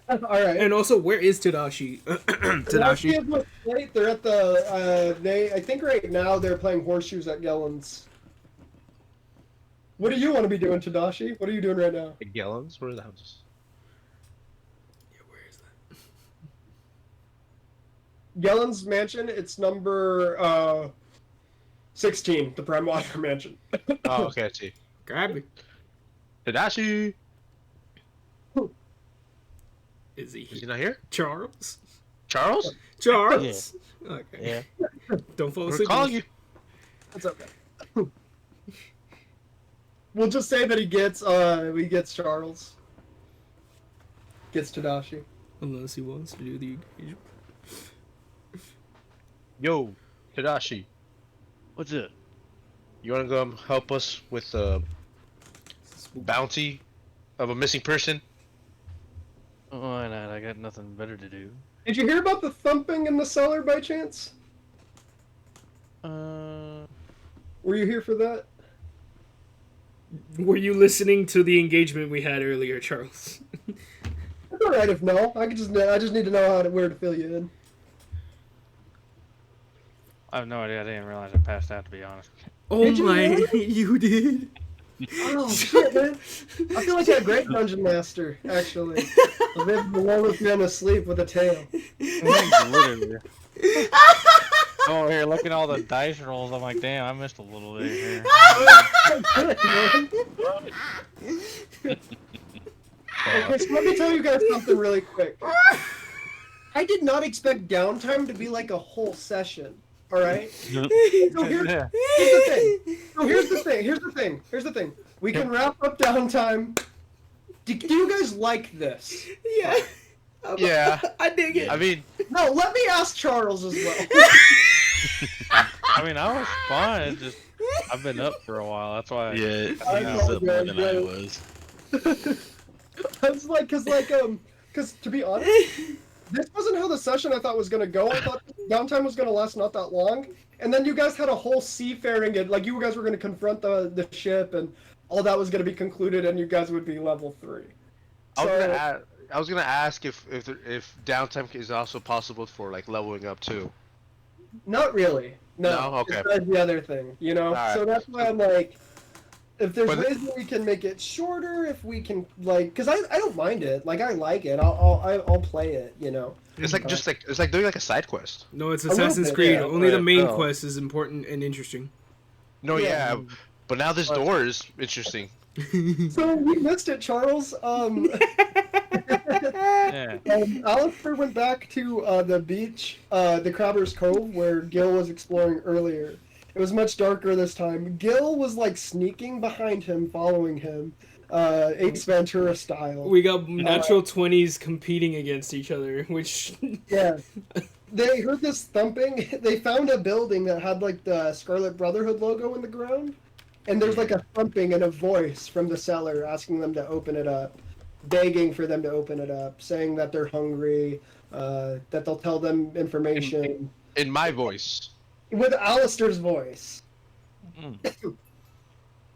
All right. and also where is Tadashi? Tadashi Tadashi. is with Slate. They're at the. I think right now they're playing horseshoes at Gellen's. What do you want to be doing, Tadashi? What are you doing right now? The Gellens? Where are the houses? Yeah, where is that? Gellen's mansion. It's number 16, the Prime Water Mansion. Oh, okay, I see. Grab me. Tadashi! Is he Is he not here? Charles? Charles? Charles. Okay. Yeah. Don't fall We're asleep. calling you. That's okay. We'll just say that he gets Charles. Gets Tadashi. Unless he wants to do the engagement. Yo, Tadashi. What's it? You want to go help us with the bounty of a missing person? Why not? I got nothing better to do. Did you hear about the thumping in the cellar by chance? Were you here for that? Were you listening to the engagement we had earlier, Charles? It's alright if no. I just need to know where to fill you in. I have no idea. I didn't realize I passed out, to be honest. Oh Did you my, really? you did? Oh shit, man! I feel like a great dungeon master, actually. I was able to lull this man asleep with a tail. Literally. Oh, here, look at all the dice rolls. I'm like, damn, I missed a little bit here. Okay, so let me tell you guys something really quick. I did not expect downtime to be like a whole session. All right. So here's Yeah. the thing. So here's the thing. We can wrap up downtime. Do you guys like this? Yeah. Yeah. I dig it. I mean, No, let me ask Charles as well. I mean, I was fine. It's just I've been up for a while. That's why. Yeah, he I was up more apologize, than I guys. was. It's like, cause to be honest, this wasn't how the session I thought was gonna go. I thought downtime was gonna last not that long, and then you guys had a whole seafaring, and like you guys were gonna confront the ship, and all that was gonna be concluded, and you guys would be level 3. I was gonna ask if downtime is also possible for like leveling up too. Not really. No. No? Okay. That's the other thing, you know. Alright. So that's why I'm like, if there's But- ways that we can make it shorter, if we can like, cause I don't mind it. Like I like it. I'll play it. You know. It's like it's like doing like a side quest. No, it's A little Assassin's bit, Creed. yeah. Only the main Oh. quest is important and interesting. No, Yeah. yeah, but now this door is interesting. So we missed it, Charles. Yeah. Alistair went back to the beach, the Crabber's Cove, where Gil was exploring earlier. It was much darker this time. Gil was like sneaking behind him, following him, Ace Ventura style. We got natural 20s competing against each other, which Yeah. They heard this thumping. They found a building that had like the Scarlet Brotherhood logo in the ground. And there's like a thumping and a voice from the cellar asking them to open it up, begging for them to open it up, saying that they're hungry, that they'll tell them information. In my voice. With Alistair's voice. Mm.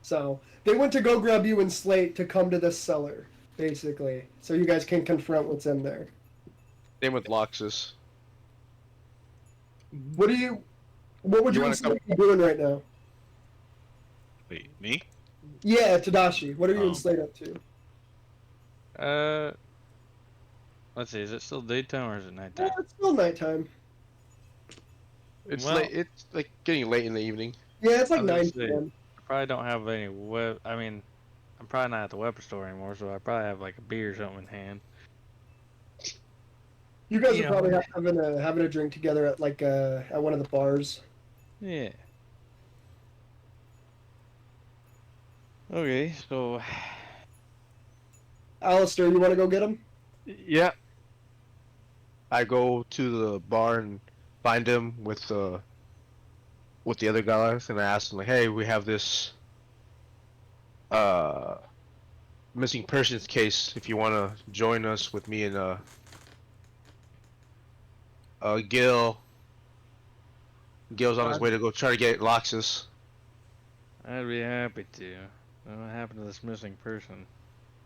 So they went to go grab you and Slate to come to this cellar, basically, so you guys can confront what's in there. Same with Loxus. What would you wanna and Slate be doing right now? Wait, me? Yeah, Tadashi. What are you Oh. and Slate up to? Let's see. Is it still daytime or is it Yeah, nighttime? it's still nighttime. It's Well- late. It's like getting late in the evening. Yeah, it's like I was 9 gonna say- p.m. I probably don't have any web. I mean, I'm probably not at the weapon store anymore, so I probably have like a beer or something in hand. You guys Yeah. are probably having a drink together at like at one of the bars. Yeah. Okay, so Alistair, you want to go get him? Yeah. I go to the bar and find him with the other guys, and I ask them like, "Hey, we have this missing persons case. If you want to join us with me and Gil. Gil's on his way to go try to get Loxus." I'd be happy to. What happened to this missing person?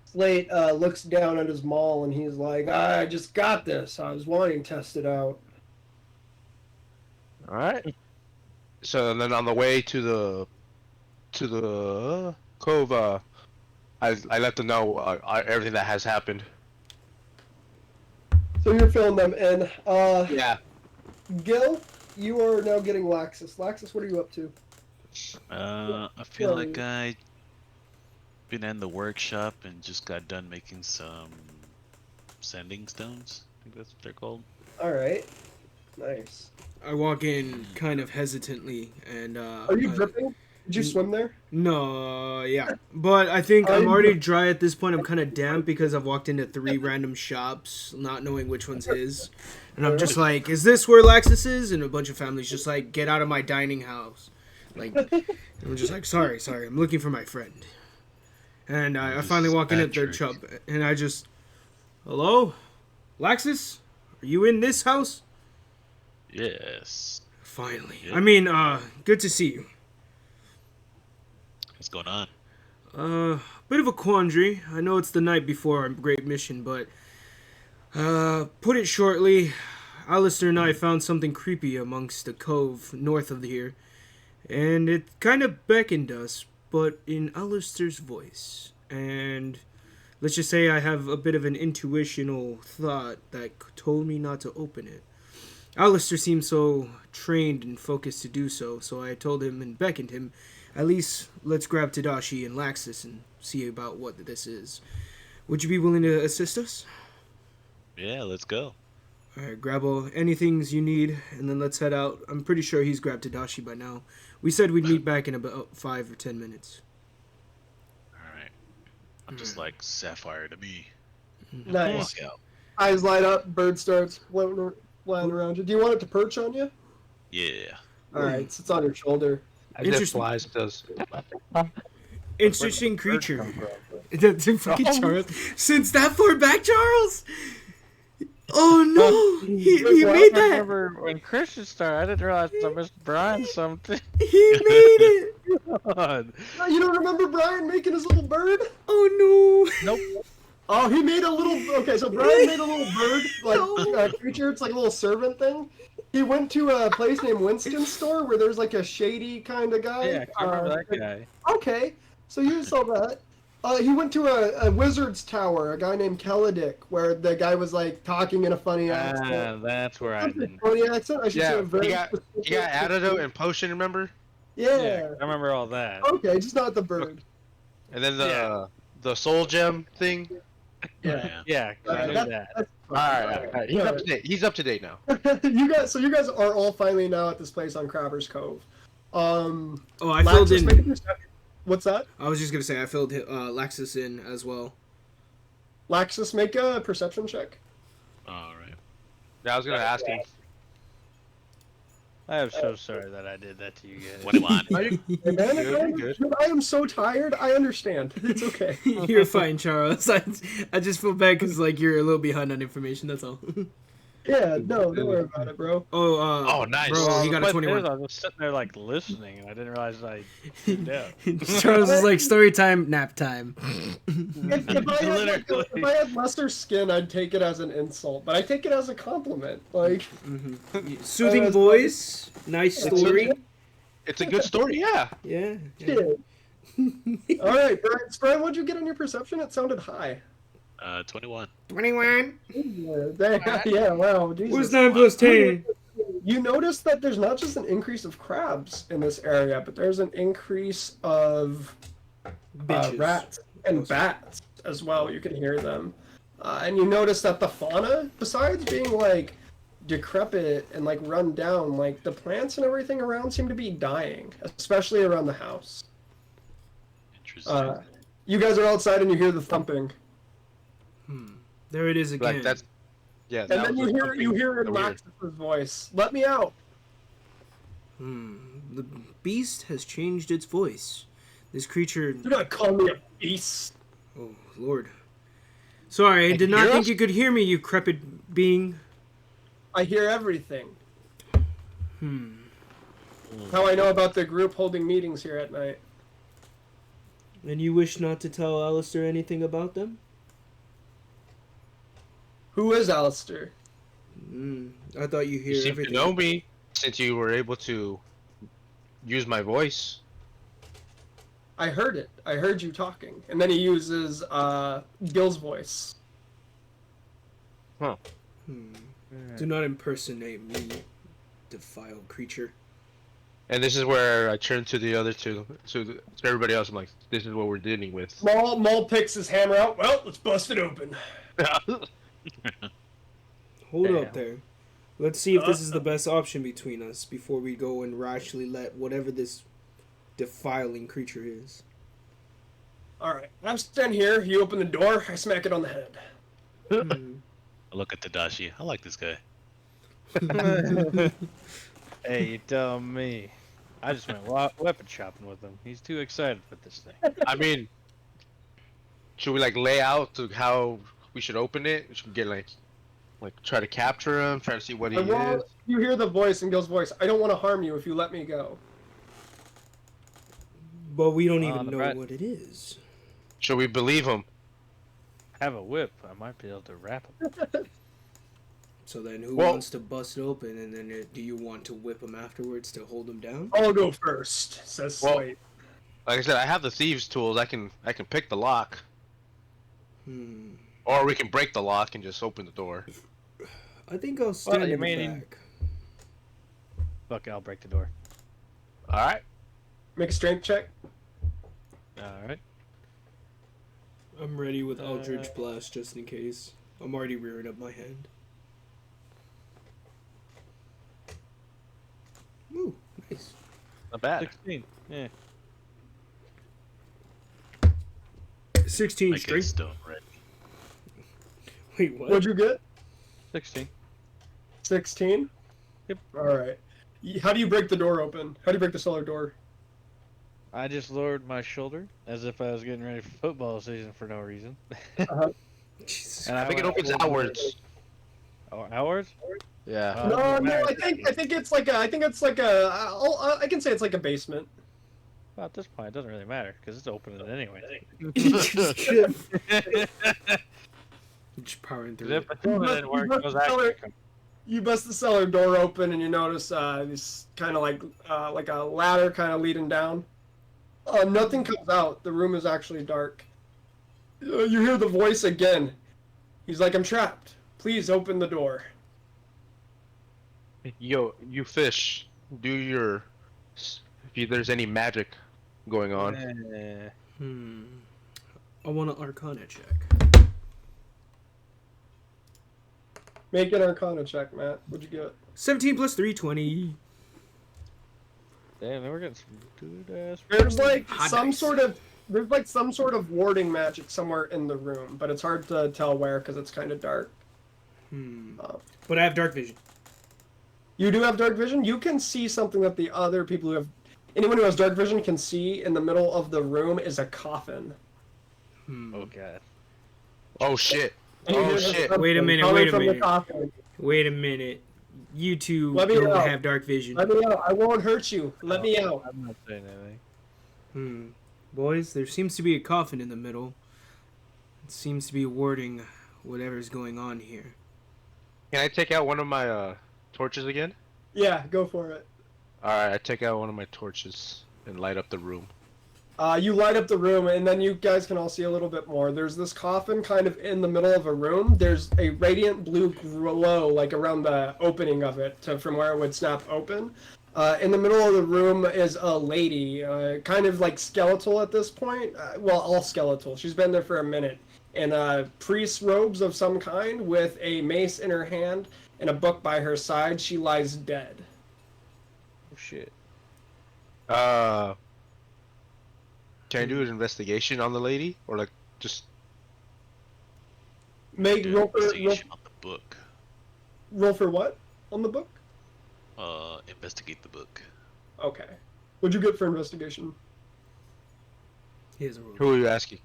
Slate looks down at his maul and he's like, "I just got this. I was wanting to test it out." All right. So then on the way to the cove, I let them know everything that has happened. So you're filling them in. Yeah. Gil, you are now getting Laxus. Laxus, what are you up to? I feel like I been in the workshop and just got done making some sending stones. I think that's what they're called. All right. Nice. I walk in kind of hesitantly and Are you dripping? Did you swim there? No, yeah. But I think I'm already dry at this point. I'm kind of damp because I've walked into 3 random shops, not knowing which one's his. And I'm just like, is this where Laxus is? And a bunch of families just like, get out of my dining house. Like, and I'm just like, sorry, I'm looking for my friend. And I finally walk in at their shop, and I just, hello? Laxus? Are you in this house? Yes. Finally. Yeah. I mean, good to see you. What's going on? Bit of a quandary. I know it's the night before our great mission, but put it shortly, Alistair and I found something creepy amongst the cove north of here, and it kind of beckoned us, but in Alistair's voice. And let's just say I have a bit of an intuitional thought that told me not to open it. Alistair seemed so trained and focused to do so, so I told him and beckoned him, at least let's grab Tadashi and Laxus and see about what this is. Would you be willing to assist us? Yeah, let's go. Alright, grab anything you need, and then let's head out. I'm pretty sure he's grabbed Tadashi by now. We said we'd meet back in about 5 or 10 minutes. Alright. I'm just like Sapphire to me. Nice. Walk out. Eyes light up. Bird starts flying around you. Do you want it to perch on you? Yeah. All right, sits on your shoulder. As it Interesting. flies, it does. Interesting creature. Come from? That's fucking Charles. Since that far back, Charles? Oh no! He Well, made I that! remember when Christian started, I didn't realize I missed Brian something. He made it! God. Oh, you don't remember Brian making his little bird? Oh no! Nope. Oh, he made a little. Okay, so Brian made a little bird, like creature. It's like a little servant thing. He went to a place named Winston's store where there's like a shady kind of guy. Yeah, I remember that guy. Okay, so you saw that. He went to a wizard's tower, a guy named Keladic, where the guy was like talking in a funny accent. Ah, that's where I didn't. Funny accent? I should say Yeah, a very he got specific- antidote and potion. Remember? Yeah. I remember all that. Okay, just not the bird. And then Yeah. the soul gem thing. Yeah. Yeah, I knew that. That's All right. He's up to date. He's up to date now. you guys are all finally now at this place on Crabber's Cove. Oh, I filled Laxus, make a in. perception- What's that? I was just gonna say I filled Lexus in as well. Laxus, make a perception check. All right. Yeah, I was gonna ask him. I am so sorry that I did that to you guys. 21. Hey, man, Good, good. dude, I am so tired. I understand. It's okay. You're fine, Charles. I just feel bad because like you're a little behind on information. That's all. Yeah, no, don't worry about it, bro. Oh, nice. bro, he got a What it is, 21. I was just sitting there like listening, and I didn't realize I tuned out. Charles is like story time, nap time. If I had lesser skin, I'd take it as an insult, but I take it as a compliment. Like, Soothing voice, nice story. It's a good story. Yeah. Yeah. shit. All right, Brian, what'd you get on your perception? It sounded high. 21. 21. Yeah, wow. Jesus. What's 9 plus 10? You notice that there's not just an increase of crabs in this area, but there's an increase of Bitches. rats and bats as well. You can hear them. And you notice that the fauna, besides being like decrepit and like run down, like the plants and everything around seem to be dying, especially around the house. Interesting. You guys are outside and you hear the thumping. There it is again. Like that's. Yeah. And that then was you hear in something weird. Laxus's voice, "Let me out." The beast has changed its voice. This creature. Do not call me a beast. Oh, Lord. Sorry, I did not hear think us? you could hear me, you crepid being. I hear everything. How I know about the group holding meetings here at night. And you wish not to tell Alistair anything about them? Who is Alistair? I thought you hear You seem everything. to know me since you were able to use my voice. I heard it. I heard you talking. And then he uses Gil's voice. Huh. Do not impersonate me, defiled creature. And this is where I turn to the other two, to everybody else. I'm like, this is what we're dealing with. Maul picks his hammer out. Well, let's bust it open. Hold Damn. up there. Let's see if this is the best option between us before we go and rashly let whatever this defiling creature is. All right. I'm standing here. You open the door. I smack it on the head. I look at Tadashi. I like this guy. Hey, you tell me. I just went weapon shopping with him. He's too excited for this thing. I mean, should we like lay out to how we should open it? Should we get like try to capture him, try to see what he is? You hear the voice in Gil's voice. I don't want to harm you if you let me go. But we don't even On the know right. what it is. Should we believe him? Have a whip. I might be able to wrap him. So then who Well- wants to bust it open, and then do you want to whip him afterwards to hold him down? I'll go first, says Well- Slate. Like I said, I have the thieves' tools. I can pick the lock, or we can break the lock and just open the door. I think I'll stand you in the mean- back. Fuck it, I'll break the door. All right. Make a strength check. Alright. I'm ready with Eldritch Blast just in case. I'm already rearing up my hand. Ooh, nice. Not bad. 16. Yeah. 16 Like a strength. stone red. Wait, what? What'd you get? 16. 16? Yep. All right. How do you break the door open? How do you break the cellar door? I just lowered my shoulder as if I was getting ready for football season for no reason. Jesus. And I think it went opens full- outwards. Oh, hours? Yeah. Uh, No, doesn't no. matter. I think it's like a. I can say it's like a basement. Well, at this point, it doesn't really matter because it's opening anyway. Just powering through If it. the door didn't work, You it was must tell actually her- You bust the cellar door open and you notice this kind of like a ladder kind of leading down. Nothing comes out. The room is actually dark. You hear the voice again. He's like, "I'm trapped. Please open the door." Yo, you fish. Do your there's any magic going on. I want an Arcana check. Make an Arcana check, Matt. What'd you get? 17 plus 3, 20. Damn, we're getting some good ass. There's like Hot some dice. sort of warding magic somewhere in the room, but it's hard to tell where because it's kind of dark. But I have dark vision. You do have dark vision. You can see something that the other people who have, anyone who has dark vision can see in the middle of the room is a coffin. Oh god. Oh shit! And you Oh hear shit! something Wait a minute, coming wait a from the minute. coffin. Wait a minute. You two Let me don't out. have dark vision. Let me out. I won't hurt you. Let me out. I'm not saying anything. Boys, there seems to be a coffin in the middle. It seems to be warding whatever's going on here. Can I take out one of my torches again? Yeah, go for it. Alright, I take out one of my torches and light up the room. You light up the room, and then you guys can all see a little bit more. There's this coffin kind of in the middle of a room. There's a radiant blue glow, like around the opening of it, from where it would snap open. In the middle of the room is a lady, kind of like skeletal at this point. Well, all skeletal. She's been there for a minute. In priest's robes of some kind, with a mace in her hand and a book by her side. She lies dead. Oh shit. Can I do an investigation on the lady? Or like, just... Make Do roll for, investigation on the book. roll for what on the book? Investigate the book. Okay. What'd you get for investigation? He has a roll. Who are you asking?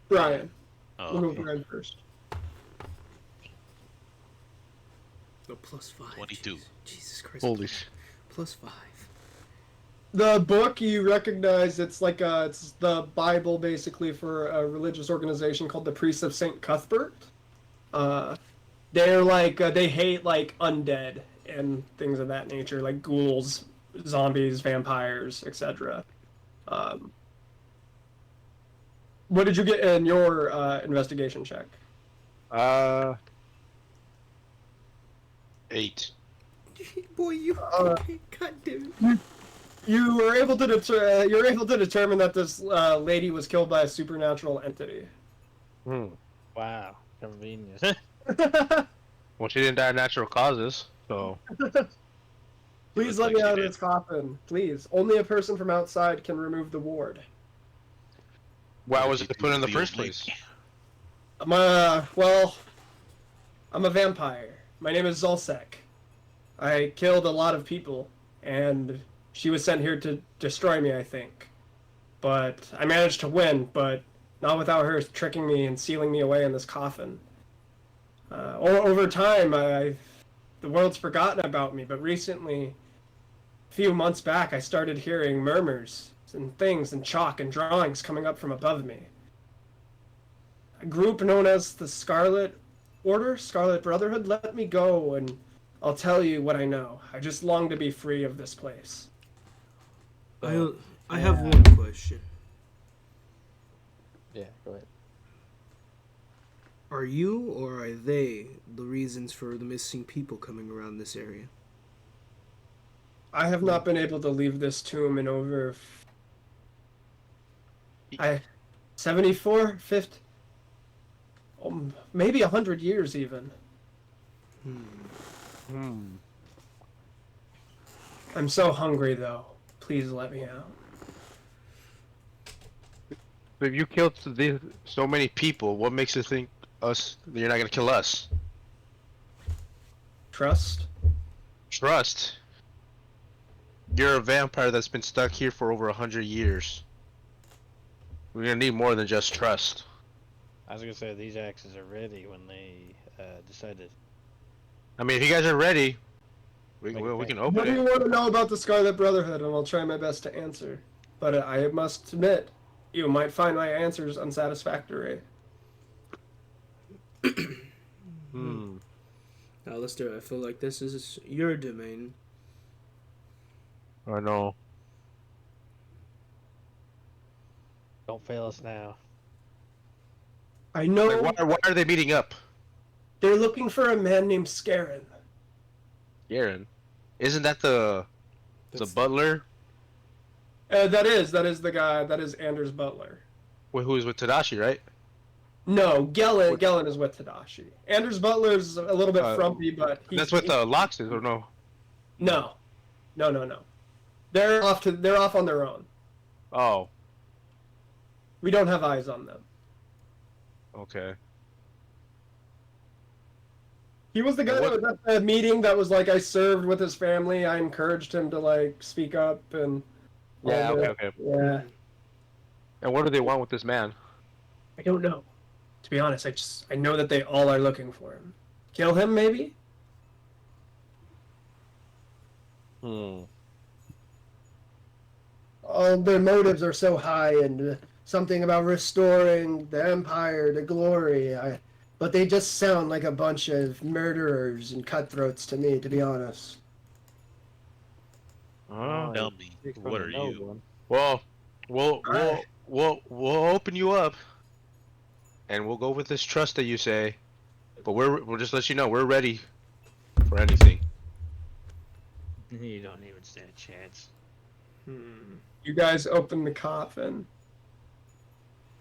Brian. Oh, We'll go okay. with Brian first. No, plus 5. 22. Jesus Christ. Holy sh... Plus 5. The book you recognize, it's like it's the Bible basically for a religious organization called the Priests of Saint Cuthbert. They're like they hate like undead and things of that nature, like ghouls, zombies, vampires, etc. What did you get in your investigation check? 8. Boy, you. Uh, God damn it. You were able to determine that this lady was killed by a supernatural entity. Wow. Convenient. Well, she didn't die of natural causes, so... Please Looks let like me she out of did. this coffin. Please. Only a person from outside can remove the ward. Why What was did it you put do in the to first old lady? place? I'm a vampire. My name is Zolsek. I killed a lot of people, and she was sent here to destroy me, I think. But I managed to win, but not without her tricking me and sealing me away in this coffin. Over time, the world's forgotten about me, but recently, a few months back, I started hearing murmurs and things and chalk and drawings coming up from above me. A group known as the Scarlet Order, Scarlet Brotherhood, let me go and I'll tell you what I know. I just long to be free of this place. I have one question. Yeah, go ahead. Are you or are they the reasons for the missing people coming around this area? I have not been able to leave this tomb in over 74, 50, maybe 100 years even. I'm so hungry though. Please let me out. If you killed so many people, what makes you think that you're not gonna kill us? Trust? Trust? You're a vampire that's been stuck here for over 100 years. We're gonna need more than just trust. I was gonna say these axes are ready when they decided. I mean, if you guys are ready, we Make can it open What do you it. want to know about the Scarlet Brotherhood? And I'll try my best to answer. But I must admit, you might find my answers unsatisfactory. Alistair, I feel like this is your domain. I know. Don't fail us now. I know Like, why are they meeting up? they're looking for a man named Scarin. Garen, isn't that the That's- butler? That is the guy. That is Anders Butler. Who is with Tadashi, right? No, Gellin is with Tadashi. Anders Butler's a little bit frumpy, but That's what the Locks is, or no? No. They're off on their own. Oh, We don't have eyes on them. okay. He was the guy that was at the meeting that was like, I served with his family. I encouraged him to like speak up and. Yeah, all that. okay. Yeah. And what do they want with this man? I don't know. To be honest, I know that they all are looking for him. Kill him, maybe? All their motives are so high, and something about restoring the empire to glory. But they just sound like a bunch of murderers and cutthroats to me, to be honest. Tell me, what are you? Well, we'll open you up, and we'll go with this trust that you say. But we'll just let you know we're ready for anything. You don't even stand a chance. You guys open the coffin.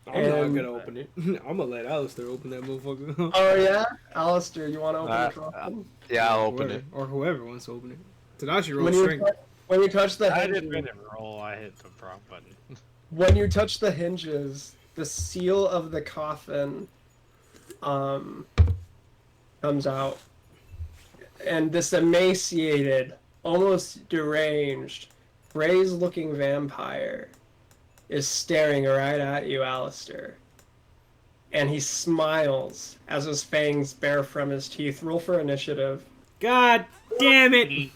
I'm not And- gonna open it. I'm gonna let Alistair open that motherfucker. Oh yeah, Alistair, you want to open Uh, the coffin? Yeah, I'll Or open whoever- it. Or whoever wants to open it. Tadashi roll When you, strength. when you touch the I hinges, didn't roll. I hit the wrong button. when you touch the hinges, the seal of the coffin comes out, and this emaciated, almost deranged, brazen-looking vampire is staring right at you, Alistair. And he smiles as his fangs bear from his teeth. Roll for initiative. God damn it!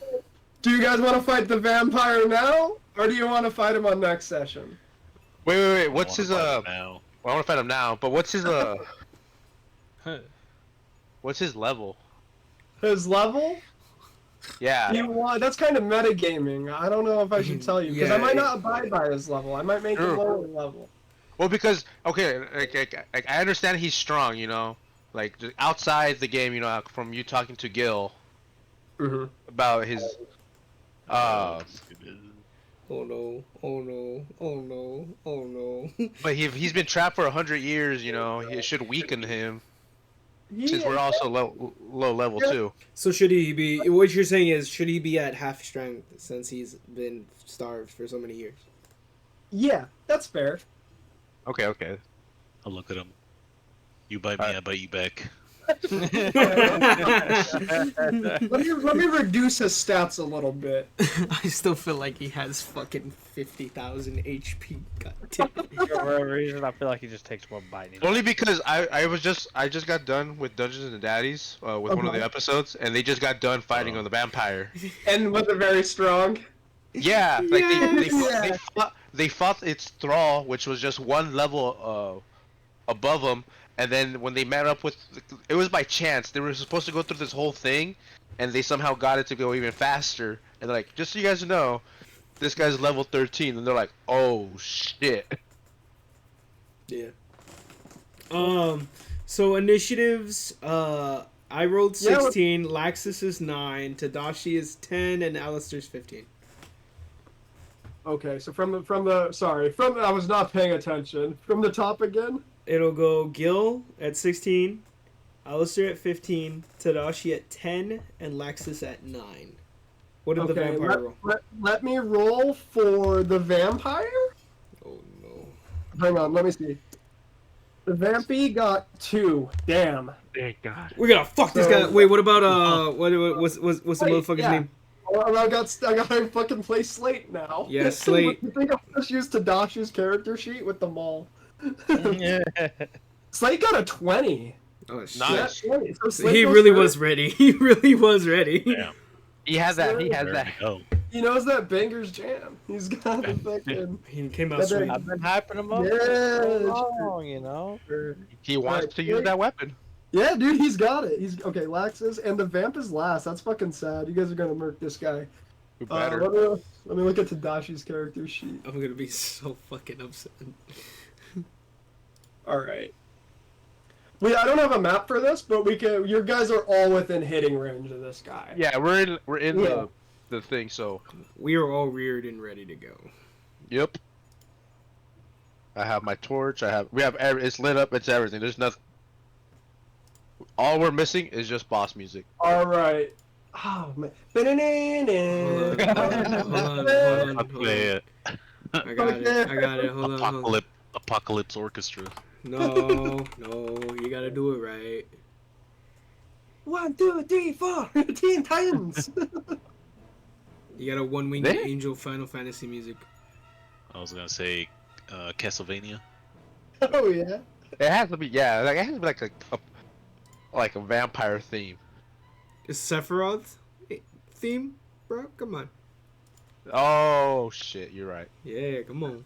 Do you guys want to fight the vampire now, or do you want to fight him on next session? Wait. What's his Now. Well, I want to fight him now, but what's his what's his level? His level? Yeah. That's kind of metagaming. I don't know if I should tell you, because I Yeah, might not abide by his level. I might make Sure. him lower level. Well, because okay, like, I understand he's strong, you know, like just outside the game, you know, from you talking to Gil Mm-hmm. about his Oh no! Oh no! Oh no! Oh no! but he's been trapped for 100 years, you know, it should weaken him since we're also low level Yeah. too. So should he be? What you're saying is, should he be at half strength since he's been starved for so many years? Yeah, that's fair. Okay. I'll look at him. You bite me, I bite you back. Let me reduce his stats a little bit. I still feel like he has fucking 50,000 HP. God damn it. For whatever reason, I feel like he just takes one bite. and- Only because I just got done with Dungeons and Daddies with one of the episodes, and they just got done fighting on the vampire. And was it very strong? Yeah, like Yeah. they fought its thrall, which was just one level above them, and then when they met up with, it was by chance. They were supposed to go through this whole thing, and they somehow got it to go even faster. And they're like, just so you guys know, this guy's level 13, and they're like, oh shit. Yeah. So initiatives, I rolled 16, Laxus is 9, Tadashi is 10, and Alistair's 15. Okay, so I was not paying attention. From the top again? It'll go Gil at 16, Alistair at 15, Tadashi at 10, and Laxus at 9. What did the vampire roll? Let me roll for the vampire? Oh no. Hang on, let me see. The vampy got 2. Damn. Thank God. We're gonna fuck this guy. Wait, what about what's the Wait, motherfucker's yeah. name? Well, I gotta fucking play Slate now. Yeah, Slate. You think I'll just use Tadashi's character sheet with them all? Yeah. Slate got a 20. Oh shit. Nice. Yeah, 20. So Slate He goes really first. was ready. He really was ready. Damn. He has that. He has Where that. to go? He knows that Banger's jam. He's got a fucking. He came out But sweet. I've been hyping him up Yeah, for so it's long, you know. He wants Alright, to use Slate. that weapon. Yeah, dude, he's got it. He's okay. Laxus and the vamp is last. That's fucking sad. You guys are gonna murk this guy. Who better? Let me look at Tadashi's character sheet. I'm gonna be so fucking upset. All right. I don't have a map for this, but we can. Your guys are all within hitting range of this guy. Yeah, we're in Yeah. the thing. So We are all reared and ready to go. Yep. I have my torch. We have it's lit up. It's everything. There's nothing. All we're missing is just boss music. All right. Oh man. Hold on. I'll play it. I got it. Hold on. Apocalypse Orchestra. No, you gotta do it right. 1, 2, 3, 4. Teen Titans. You got a one-winged There? angel Final Fantasy music. I was gonna say Castlevania. Oh yeah. It has to be like it has to be like a vampire theme. Is Sephiroth theme, bro? Come on. Oh shit, you're right. Yeah, come on.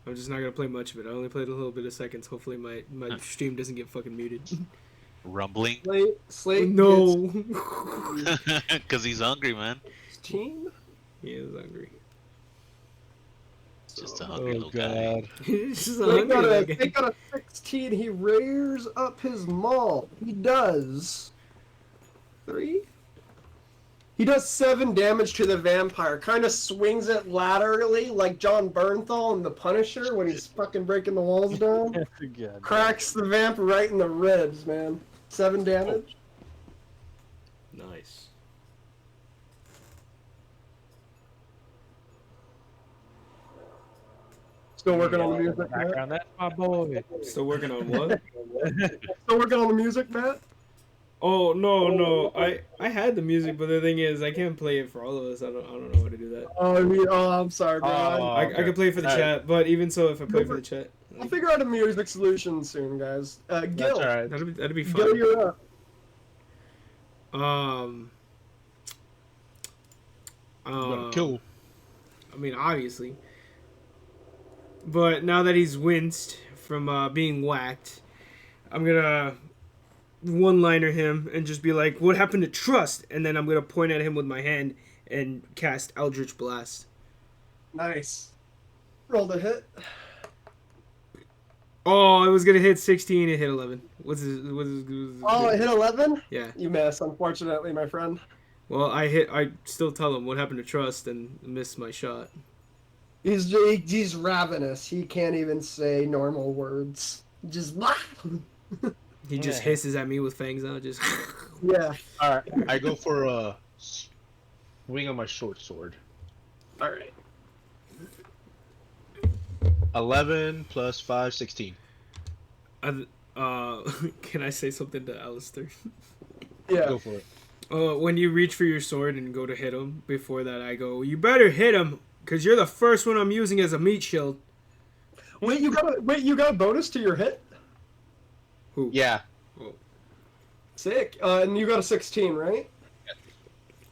I'm just not gonna play much of it. I only played a little bit of seconds. Hopefully my stream doesn't get fucking muted. Rumbling. Slate. No. Because he's hungry, man. Team. He is hungry. Just a hungry little guy. He's just a They hungry little they guy. got a 16. He rears up his maul. He does 3. He does 7 damage to the vampire. Kind of swings it laterally like John Bernthal in The Punisher when he's fucking breaking the walls down. God. Cracks the vamp right in the ribs, man. 7 damage. Nice. Still working on the music, Matt. Background, that's my boy. Still working on what? Still working on the music, Matt. Oh no! I had the music, but the thing is, I can't play it for all of us. I don't know how to do that. I'm sorry, bro. I could play for the chat, but even so, if I play for the chat, I'll figure out a music solution soon, guys. Gil, that'd be Gil, fun. you're up. Kill. I mean, obviously. But now that he's winced from being whacked, I'm gonna one-liner him and just be like, "What happened to trust?" And then I'm gonna point at him with my hand and cast Eldritch Blast. Nice. Roll the hit. Oh, I was gonna hit 16. It hit 11. What's his Oh, it hit 11? Yeah. You miss, unfortunately, my friend. Well, I still tell him what happened to trust and miss my shot. He's ravenous. He can't even say normal words. Just He just Yeah. hisses at me with fangs out. Just yeah. All right, I go for a swing on my short sword. All right. 11 plus 5, 16. Can I say something to Alistair? Yeah. Go for it. When you reach for your sword and go to hit him, before that I go, "You better hit him, cause you're the first one I'm using as a meat shield." Wait, you got a bonus to your hit? Who? Yeah. Sick. And you got a 16, right?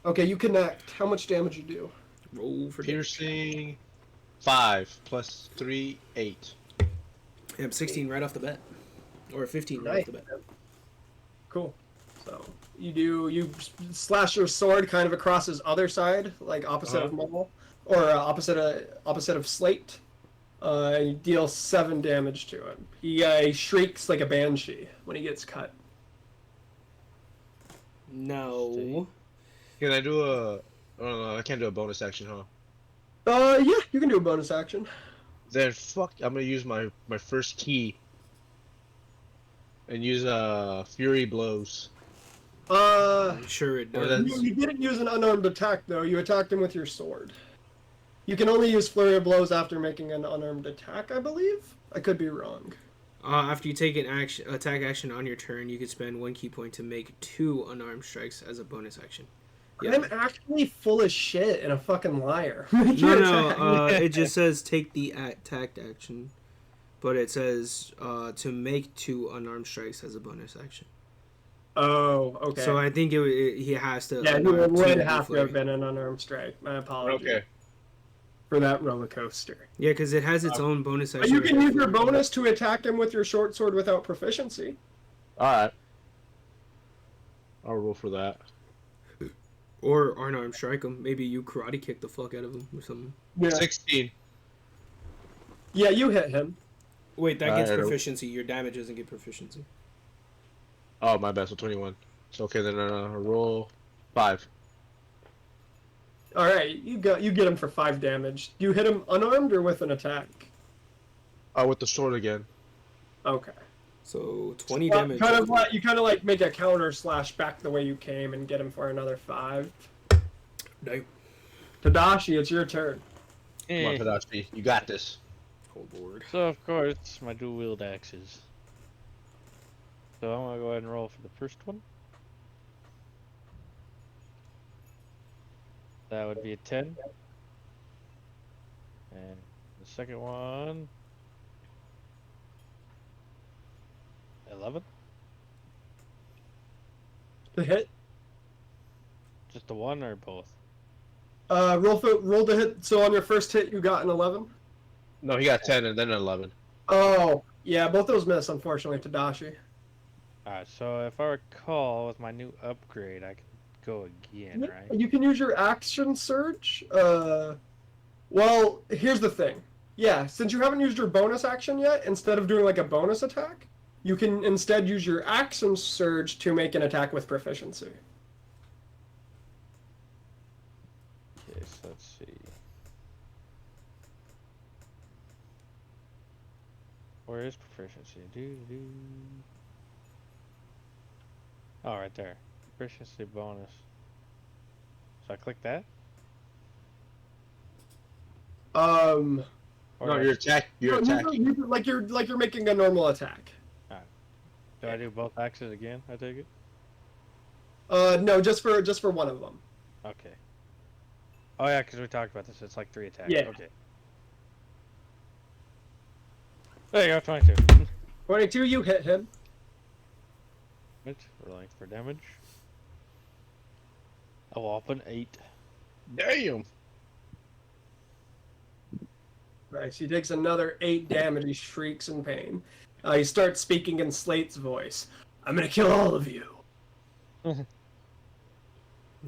Okay, you connect. How much damage you do? Roll for Piercing 5 plus 3, 8. Yep, 16 right off the bat, or 15 right Nice. off the bat. Cool. So you slash your sword kind of across his other side, like opposite of Maul, or opposite of Slate. And you deal 7 damage to him. He shrieks like a banshee when he gets cut. No. Can I do a? Oh no, I can't do a bonus action, huh? Yeah, you can do a bonus action. Then fuck, I'm gonna use my first key. And use Fury Blows. Sure it Or does. that's- You didn't use an unarmed attack though. You attacked him with your sword. You can only use flurry of blows after making an unarmed attack, I believe. I could be wrong. After you take an attack action on your turn, you can spend 1 key point to make 2 unarmed strikes as a bonus action. Yeah. I'm actually full of shit and a fucking liar. No, it just says take the attack action, but it says to make 2 unarmed strikes as a bonus action. Oh, okay. So I think he has to. Yeah, it unarm would 2 have to flurry. have been an unarmed strike. My apologies Okay. for that roller coaster. Yeah, because it has its own bonus action. You can right use your there. bonus to attack him with your short sword without proficiency. Alright. I'll roll for that. Or unarmed strike him. Maybe you karate kick the fuck out of him or something. Yeah. 16. Yeah, you hit him. Wait, that gets Alright. proficiency. Your damage doesn't get proficiency. Oh, my bad, so 21. So, okay, then roll 5. All right, you get him for 5 damage. Do you hit him unarmed or with an attack? With the sword again. Okay. So 20 Well, damage. you kind of like make a counter slash back the way you came and get him for another 5. No. Tadashi, it's your turn. Come on, Eh. Tadashi, you got this. Oh lord. So of course my dual wield axes. So I'm gonna go ahead and roll for the first one. That would be a 10. And the second one, 11. To hit. Just the one or both? Roll to hit. So on your first hit, you got an 11. No, he got 10 and then an 11. Oh, yeah, both those miss, unfortunately, Tadashi. Alright, so if I recall, with my new upgrade, I can go again, right? You can use your action surge. Well, here's the thing. Yeah, since you haven't used your bonus action yet, instead of doing like a bonus attack, you can instead use your action surge to make an attack with proficiency. Okay, so let's see. Where is proficiency? Oh, right there. Proficiency bonus. So I click that? Or No, do I- you're attacking. like you're making a normal attack. Do I do both axes again, I take it? No, just for one of them. Okay. Oh yeah, because we talked about this. It's like 3 attacks. Yeah. Okay. There you go, 22. 22, you hit him. Which, rolling for damage. A whopping 8. Damn. Right, so he takes another 8 damage. He shrieks in pain. He starts speaking in Slate's voice. I'm gonna kill all of you.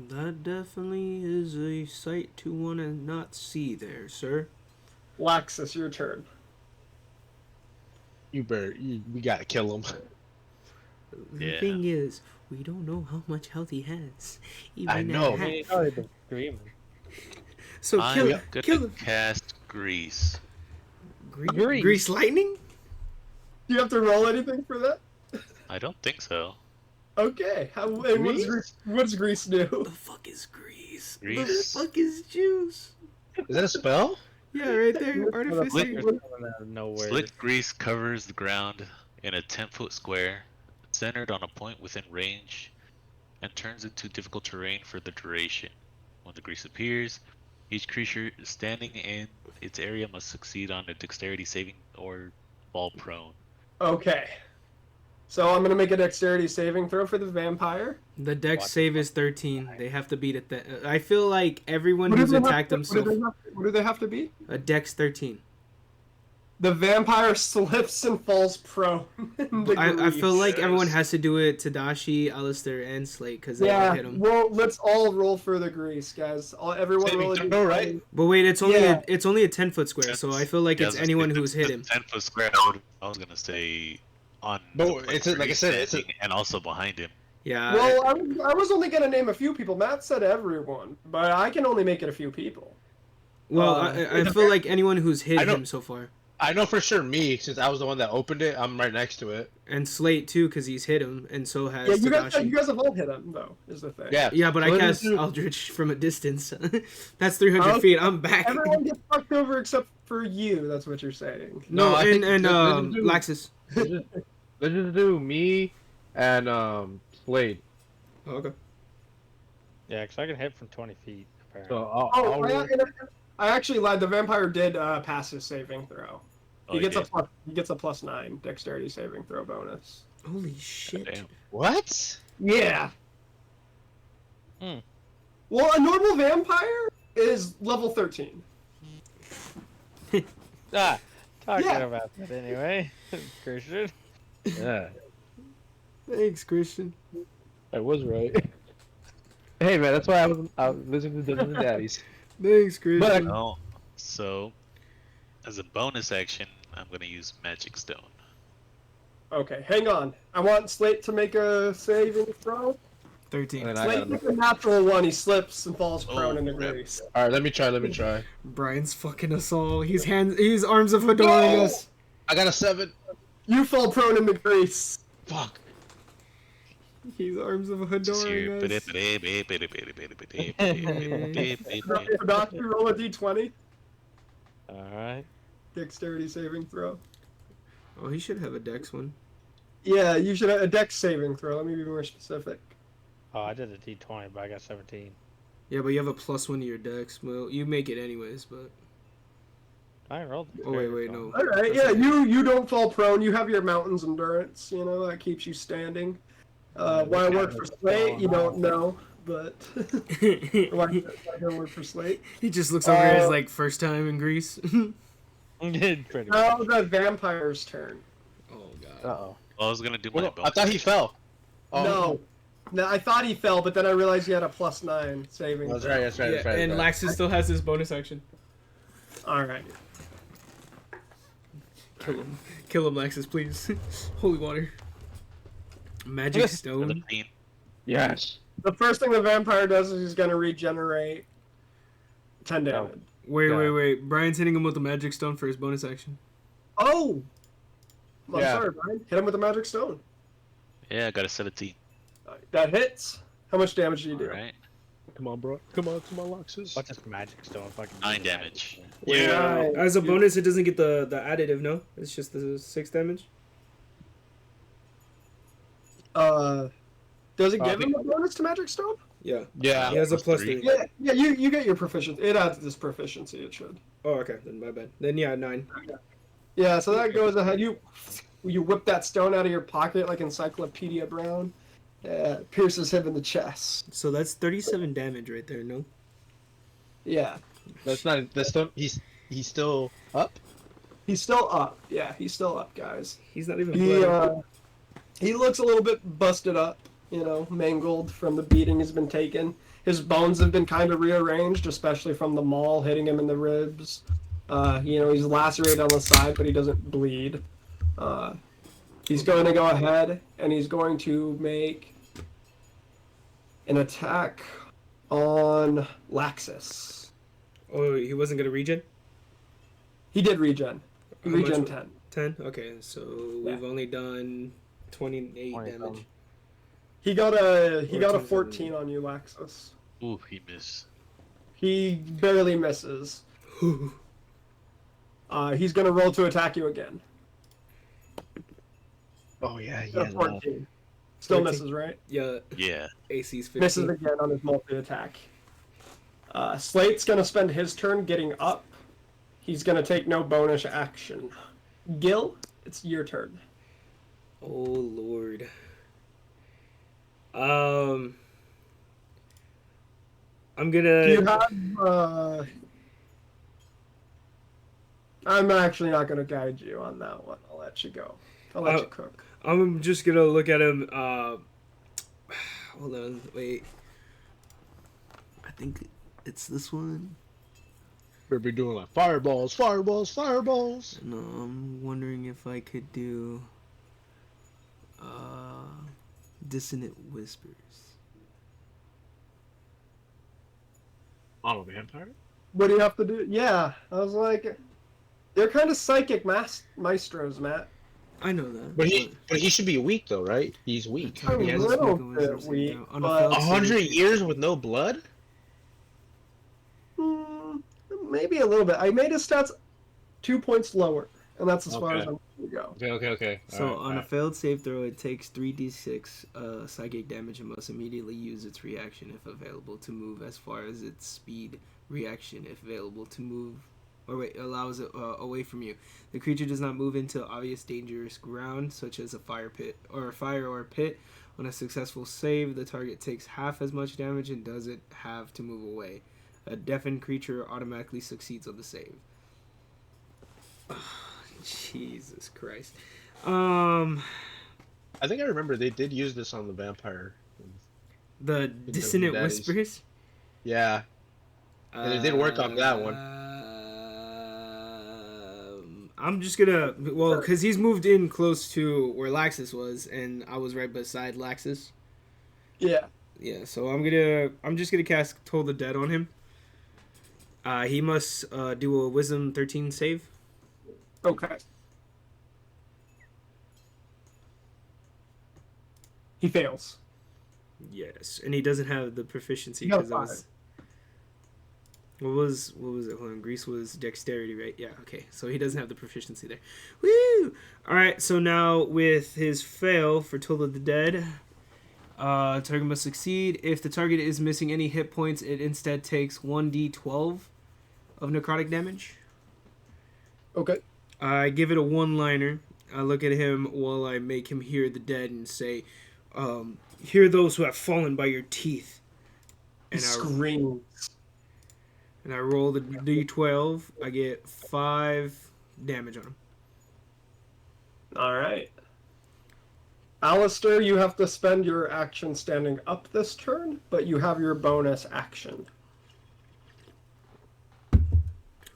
That definitely is a sight to want to not see there, sir. Laxus, your turn. We gotta kill him. The Yeah. thing is, we don't know how much health he has. Even I know. at half. He's already been screaming. So I'm kill gonna him. cast Grease. Grease. Grease lightning? Do you have to roll anything for that? I don't think so. Okay. What's Grease do? The fuck is grease? Grease? The fuck is juice? Is that a spell? Yeah, right there. Artificer. Coming out of nowhere. Slick grease covers the ground in a 10-foot square, centered on a point within range, and turns into difficult terrain for the duration. When the grease appears, each creature standing in its area must succeed on a dexterity saving or fall prone. Okay. So I'm gonna make a dexterity saving throw for the vampire. The dex Watch save it. is 13. They have to beat it. I feel like everyone What do who's they have attacked to- them what do they have to be? a dex 13. The vampire slips and falls prone. in the I feel grease. like everyone Yes. has to do it. Tadashi, Alistair, and Slate because they all Yeah, hit him. well, let's all roll for the grease, guys. Everyone Saving roll a throw, d20. right? But wait, it's only Yeah. it's only a 10-foot square, so I feel like Yeah, it's I was anyone gonna who's say, hit it's him. a 10-foot square. I was gonna say on. But the place it's a- where like I he's said, it's a- standing and also behind him. Yeah. Well, I was only gonna name a few people. Matt said everyone, but I can only make it a few people. well, it's I feel like anyone who's hit I know- him so far, I know for sure me, since I was the one that opened it, I'm right next to it. and Slate too because he's hit him, and so has Yeah, Tadashi. you guys have all hit him though. Is the thing. Yeah. Yeah, but I So cast let's do- Eldritch from a distance. That's 300 Okay. feet. I'm back. Everyone gets fucked over except for you. That's what you're saying. No, No, I think and let's do- Laxus. Let's just do me and Slade. Oh, okay. Yeah, because I can hit from 20 feet, apparently. So I'll Oh, roll. I actually lied. The vampire did pass his saving throw. Oh, He gets yeah. he gets a +9 dexterity saving throw bonus. Holy shit. Damn. What? Yeah. Hmm. Well, a normal vampire is level 13. Talking Yeah. about that anyway, Christian. Yeah, Thanks, Christian. I was right. Hey man, that's why I was listening to Dungeons and Daddies. Thanks, Christian. No. So, as a bonus action, I'm gonna use Magic Stone. Okay, hang on. I want Slate to make a saving throw. 13. And then I Slate got gets a natural one. He slips and falls prone Oh, into crap. grease. All right, let me try. Brian's fucking us all. He's arms of Fedoring No! us. I got a 7. You fall prone into grease. Fuck. He's arms of Just here. Fedoring us. Doctor, roll a d20. Alright. Dexterity saving throw. Oh, he should have a dex one. Yeah, you should have a dex saving throw. Let me be more specific. Oh, I did a D20, but I got 17. Yeah, but you have a +1 to your dex. Well, you make it anyways, but... I rolled. Oh, wait, no. All right, yeah, you don't fall prone. You have your mountain's endurance. You know that keeps you standing. Why I work for Slate, you don't know, but why I don't work for Slate. He just looks over his, like, first time in Greece. Pretty much. Now the vampire's turn. Oh, God. Uh-oh. Well, I was gonna do my Well, bonus. I thought he fell. Oh. No, I thought he fell, but then I realized he had a +9 saving. That's throw. right, that's right, that's right. and that's right. Laxus still has his bonus action. All right. Kill him, Laxus, please. Holy water. Magic Yes. stone. 17. Yes. The first thing the vampire does is he's gonna regenerate 10 damage. Wait. Brian's hitting him with the magic stone for his bonus action. Oh! I'm Yeah. sorry, Brian. Hit him with the magic stone. Yeah, I got a 17. That hits. How much damage do you do? Alright. Come on, bro. Come on, Loxus. What's this magic stone? Fucking 9 damage. Yeah. Nice. As a bonus, it doesn't get the additive, no? It's just the 6 damage? Does it I give him a bonus to magic stone? Yeah. Yeah. He has a plus +3. 3. Yeah, you get your proficiency. It adds this proficiency, it should. Oh, okay. Then my bad. Then, yeah, 9. Yeah, so that goes ahead. You whip that stone out of your pocket like Encyclopedia Brown. Pierces him in the chest. So that's 37 damage right there, no? Yeah. That's not. That's still. He's still up. He's still up. Yeah, he's still up, guys. He's not even He bloody. he looks a little bit busted up, you know, mangled from the beating he's been taken. His bones have been kind of rearranged, especially from the maul hitting him in the ribs. He's lacerated on the side, but he doesn't bleed. He's going to go ahead and he's going to make an attack on Laxus. Oh, he wasn't going to regen? He did regen. He How much regen was- 10. 10? Okay, so we've only done 28 20 damage. something. He got a 14. 14 on you, Laxus. Ooh, he missed. He barely misses. He's going to roll to attack you again. Oh yeah. A 14. Still 14. misses, right? Yeah, Yeah. AC's 15. Misses again on his multi-attack. Slate's going to spend his turn getting up. He's going to take no bonus action. Gil, it's your turn. Oh, Lord. I'm gonna... Do you have... I'm actually not going to guide you on that one. I'll let you go. I'll let you cook. I'm just gonna look at him. Hold on, wait. I think it's this one. We'll be doing like fireballs. No, I'm wondering if I could do Dissonant Whispers. On a vampire. What do you have to do? Yeah, I was like... They're kind of psychic maestros, Matt. I know that. But he should be weak though, right? He's weak. A He has little bit weak, On a but- failed 100 save. years with no blood. Maybe a little bit. I made his stats 2 points lower, and that's as far Okay. as I'm going to go. Okay. So on a failed save throw, it takes 3d6 psychic damage and must immediately use its reaction if available to move as far as its speed reaction if available to move, allows it away from you. The creature does not move into obvious dangerous ground, such as a fire or pit. On a successful save, the target takes half as much damage and doesn't have to move away. A deafened creature automatically succeeds on the save. Jesus Christ. I think I remember they did use this on the vampire. The Dissonant Daddies. Whispers? Yeah. And it did work on that one. I'm just gonna, because he's moved in close to where Laxus was, and I was right beside Laxus. Yeah. Yeah, so I'm just gonna cast Toll the Dead on him. He must do a Wisdom 13 save. Okay. He fails. Yes, and he doesn't have the proficiency He got because that was. What was it? Hold on, Grease was dexterity, right? Yeah, okay. So he doesn't have the proficiency there. Woo! Alright, so now with his fail for Toll of the Dead, target must succeed. If the target is missing any hit points, it instead takes 1d12 of necrotic damage. Okay. I give it a one-liner. I look at him while I make him hear the dead and say, hear those who have fallen by your teeth. He screams. And I roll the d12. I get 5 damage on him. All right. Alistair, you have to spend your action standing up this turn, but you have your bonus action.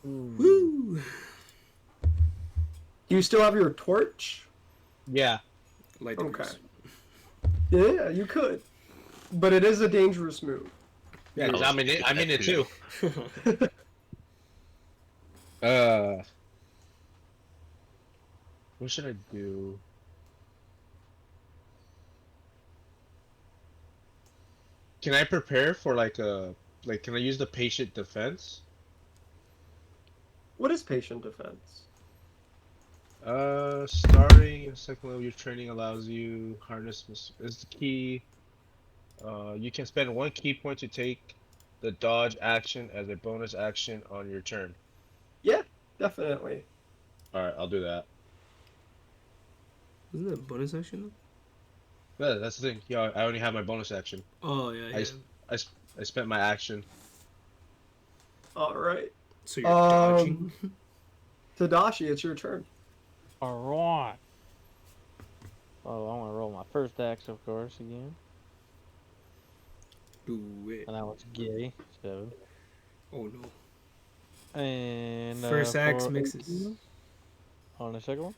Woo! Do you still have your torch? Yeah. Light the Okay. grease. Yeah, you could. But it is a dangerous move. Yeah, 'cause I'm in it. I'm in it too. What should I do? Can I prepare for can I use the patient defense? What is patient defense? Starting a second level, your training allows you is the key. You can spend 1 key point to take the dodge action as a bonus action on your turn. Yeah, definitely. Alright, I'll do that. Isn't that a bonus action? Yeah, that's the thing. Yeah, I only have my bonus action. Oh, yeah, yeah. I spent my action. All right. So you're dodging. Tadashi, it's your turn. Alright. Oh, I'm gonna roll my first axe, of course, again. Do it. And that was gay, so. Oh, no. And. First axe for mixes. 18 on the second one.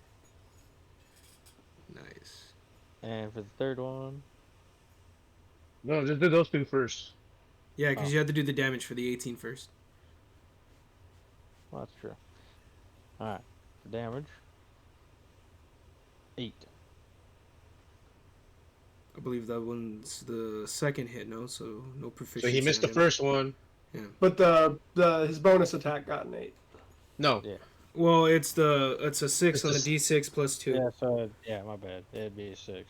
Nice. And for the third one. No, just do those 2 first. Yeah, because you have to do the damage for the 18 first. Well, that's true. Alright. For damage. 8. I believe that one's the second hit, no? So no So proficiency. he missed the on him. first one. But his bonus attack got an 8. No. Yeah. Well, it's a 6 It's on the a d6 plus 2. Yeah, so. Yeah, my bad. It'd be a 6.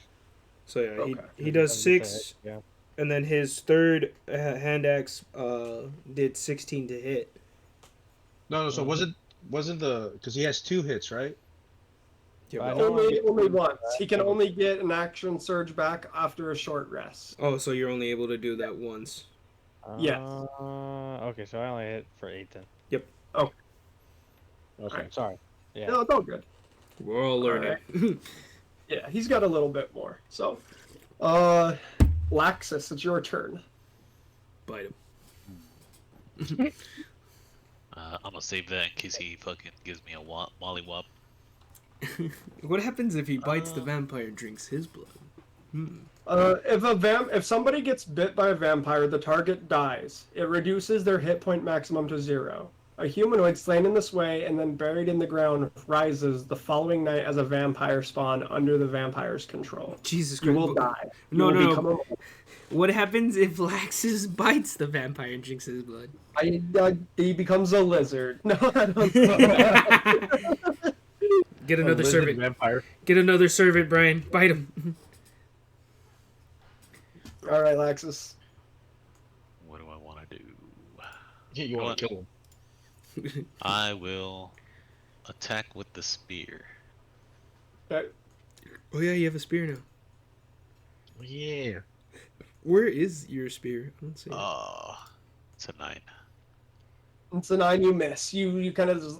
So yeah, Okay. he does 6, Yeah. and then his third hand axe did 16 to hit. No, so wasn't the because he has 2 hits, right? Yeah, I but- know. Only once. He can only get an action surge back after a short rest. Oh, so you're only able to do that once. Yes. Okay, so I only hit for 8 then. Okay. Alright. Sorry. Yeah. No, it's all good. We're all learning. Yeah, he's got a little bit more. So, Laxus, it's your turn. Bite him. I'm gonna save that in case he fucking gives me a mollywop. What happens if he bites the vampire and drinks his blood? If somebody gets bit by a vampire, the target dies. It reduces their hit point maximum to 0. A humanoid slain in this way and then buried in the ground rises the following night as a vampire spawn under the vampire's control. Jesus You Christ. will die. You No, will no, become no. What happens if Laxus bites the vampire and drinks his blood? he becomes a lizard. No, I don't know. Get another lizard servant. vampire. Get another servant, Brian. Bite him. All right, Laxus. What do I want to do? Yeah, you want to kill him. I will attack with the spear. Okay. Oh yeah, you have a spear now. Yeah. Where is your spear? I don't see it. It's a 9. It's a 9, you miss. You kind of just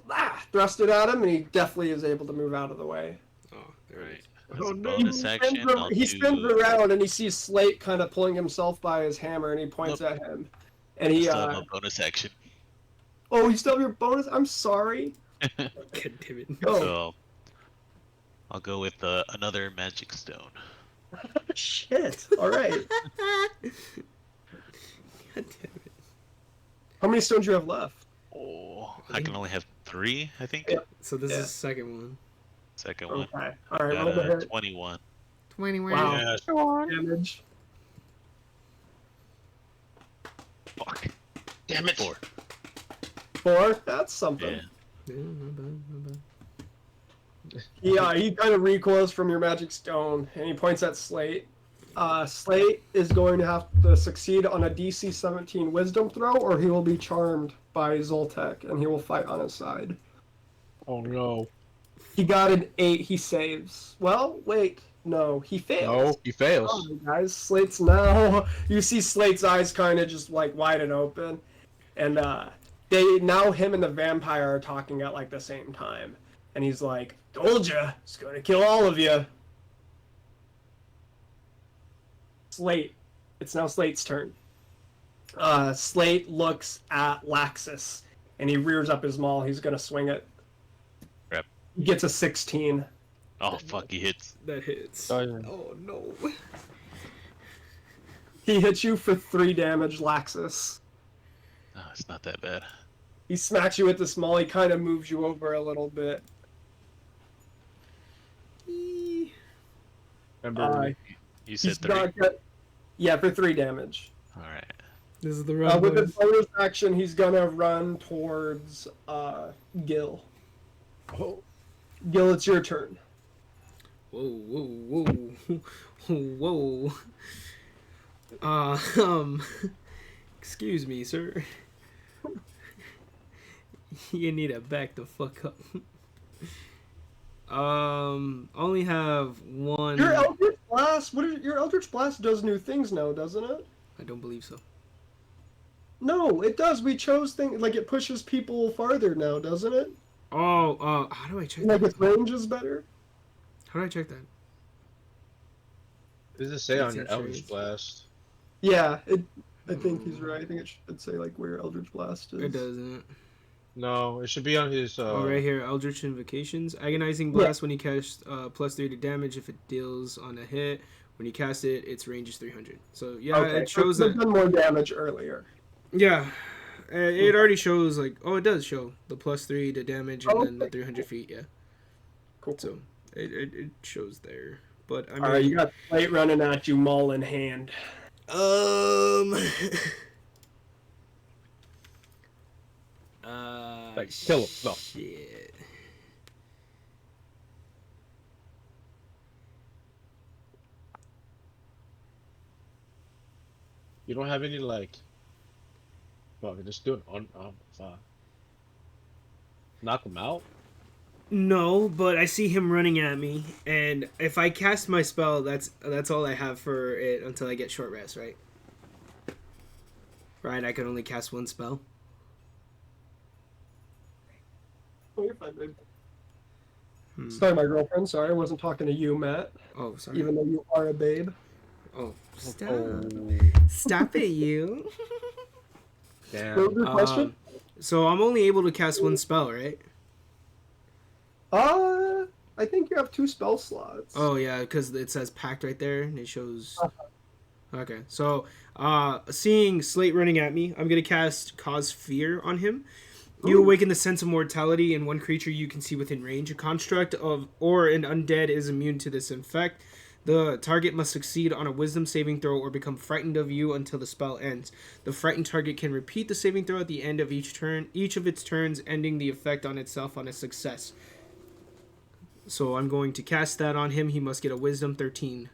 thrust it at him, and he definitely is able to move out of the way. Oh, there it Right. is. As Oh, a no. bonus action, He spins around, and he sees Slate kind of pulling himself by his hammer, and he points at him. And he, still have a bonus action. oh, you still have your bonus? I'm sorry. God damn it. Go. So I'll go with another magic stone. Shit. All right. God damn it. How many stones do you have left? Oh, I can only have 3, I think. Yeah. So this Yeah. is the second one. Second one. Okay. All right. Got Roll the a hit. 21. 21. Wow. Yes. Damage. Fuck. Damn it. 4. 4. That's something. Yeah. Yeah, not bad, not bad. He kind of recoils from your magic stone, and he points at Slate. Slate is going to have to succeed on a DC 17 Wisdom throw, or he will be charmed by Zoltek, and he will fight on his side. Oh no. He got an 8. He saves. Well, wait. No, he fails. No, he fails. Oh, guys, Slate's now. You see Slate's eyes kind of just like wide and open, and him and the vampire are talking at like the same time, and he's like, "Told ya, it's gonna kill all of you." Slate, it's now Slate's turn. Slate looks at Laxus, and he rears up his maul. He's gonna swing it. Crap. He gets a 16. Oh, fuck, he hits. That hits. Oh, yeah. Oh no. He hits you for 3 damage, Laxus. Oh, it's not that bad. He smacks you with the small. He kind of moves you over a little bit. Remember, You said He's 3. not got- Yeah, for 3 damage. Alright. This is the round, With his boys. bonus action, he's gonna run towards Gil. oh, Gil, it's your turn. Whoa, whoa, whoa. Excuse me, sir. You need to back the fuck up. Only have one. Your Eldritch Blast. Your Eldritch Blast does new things now, doesn't it? I don't believe so. No, it does. We chose things like it pushes people farther now, doesn't it? Oh, how do I check Like that? its range is better. How do I check that? what does it say on It's your in Eldritch trades. Blast? Yeah, I think he's right. I think it should say like where Eldritch Blast is. It doesn't. No, it should be on his. Oh, right here, Eldritch Invocations. Agonizing Blast when you cast +3 to damage if it deals on a hit. When you cast it, its range is 300. So, yeah, Okay, it shows so that. it's done more damage earlier. Yeah. It already shows, like, oh, it does show the +3 to damage and then the Okay. 300 feet, yeah. Cool. So, it shows there. But, I mean. Alright, you got Slate running at you, maul in hand. Like, kill him. No. Shit. You don't have any like. Fuck, just do it on. Knock him out. No, but I see him running at me, and if I cast my spell, that's all I have for it until I get short rest, right? Right, I can only cast one spell. Oh, you're fine, babe. Hmm. Sorry, my girlfriend. Sorry, I wasn't talking to you, Matt. Oh, sorry. Even though you are a babe. Oh, stop! Oh, Stop it, you. What damn. was your question? So I'm only able to cast one spell, right? I think you have 2 spell slots. Oh yeah, because it says packed right there, and it shows. Okay, so seeing Slate running at me, I'm gonna cast Cause Fear on him. You awaken the sense of mortality in one creature you can see within range. A construct of or an undead is immune to this effect. The target must succeed on a wisdom saving throw or become frightened of you until the spell ends. The frightened target can repeat the saving throw at the end of each turn, each of its turns, ending the effect on itself on a success. So I'm going to cast that on him. He must get a wisdom 13.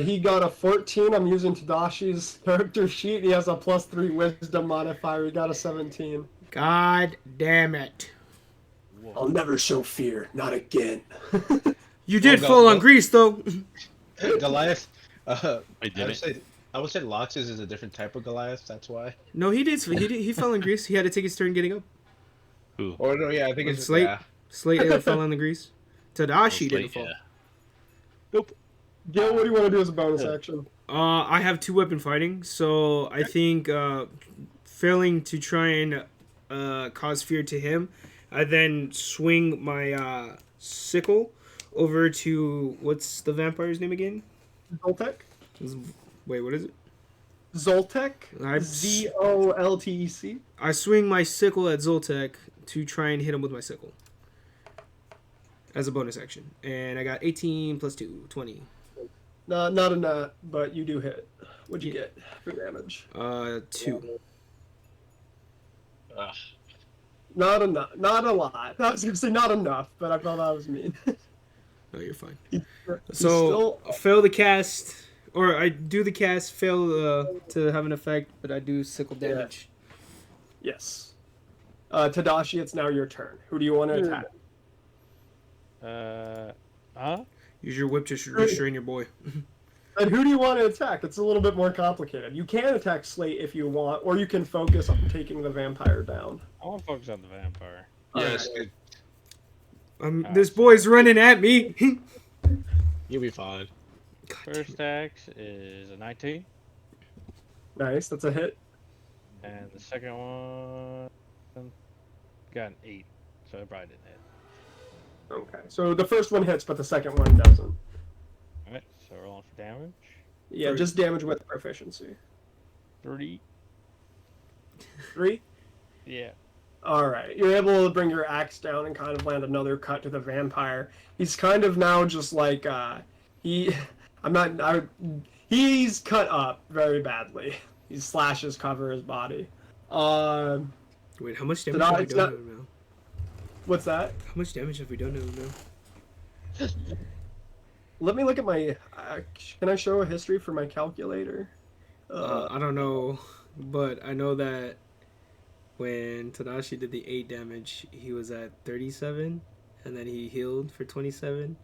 He got a 14. I'm using Tadashi's character sheet. He has a +3 wisdom modifier. He got a 17. God damn it. I'll never show fear. Not again. You did Well, fall go- on grease, though. Goliath. I I did would it. say Loxus is a different type of Goliath. That's why. No, he did. He fell on grease. He had to take his turn getting up. Who? Or no, yeah, I think it's Slate? yeah. Slate fell on the grease. Tadashi didn't fall. Yeah. Gil, what do you want to do as a bonus action? I have 2 weapon fighting, so I think failing to try and cause fear to him, I then swing my sickle over to what's the vampire's name again? Zoltec. Wait, what is it? Zoltec. I- Zoltec. I swing my sickle at Zoltek to try and hit him with my sickle as a bonus action, and I got 18 plus 2, 20. Not a nut, but you do hit. What'd you get for damage? 2. Not enough. Not a lot. I was gonna say not enough, but I thought that was mean. No, you're fine. He's So fail the cast, or I do the cast, fail to have an effect, but I do sickle damage. Yes. Tadashi, it's now your turn. Who do you want to attack? Use your whip to restrain your boy. And who do you want to attack? It's a little bit more complicated. You can attack Slate if you want, or you can focus on taking the vampire down. I want to focus on the vampire. Yes, This boy's running at me. you'll be fine. God damn it. First axe is a 19, Nice, that's a hit. and the second one got an 8, so it probably didn't hit. Okay, so the first one hits, but the second one doesn't. Alright, so rolling for damage. Yeah, just damage with proficiency. 3. 3? Yeah. Alright, you're able to bring your axe down and kind of land another cut to the vampire. He's kind of now just like, he's cut up very badly. These slashes cover his body. Wait, how much damage have we done to him now? What's that? How much damage have we done to him now? Let me look at my, can I show a history for my calculator? I don't know, but I know that when Tadashi did the 8 damage, he was at 37, and then he healed for 27.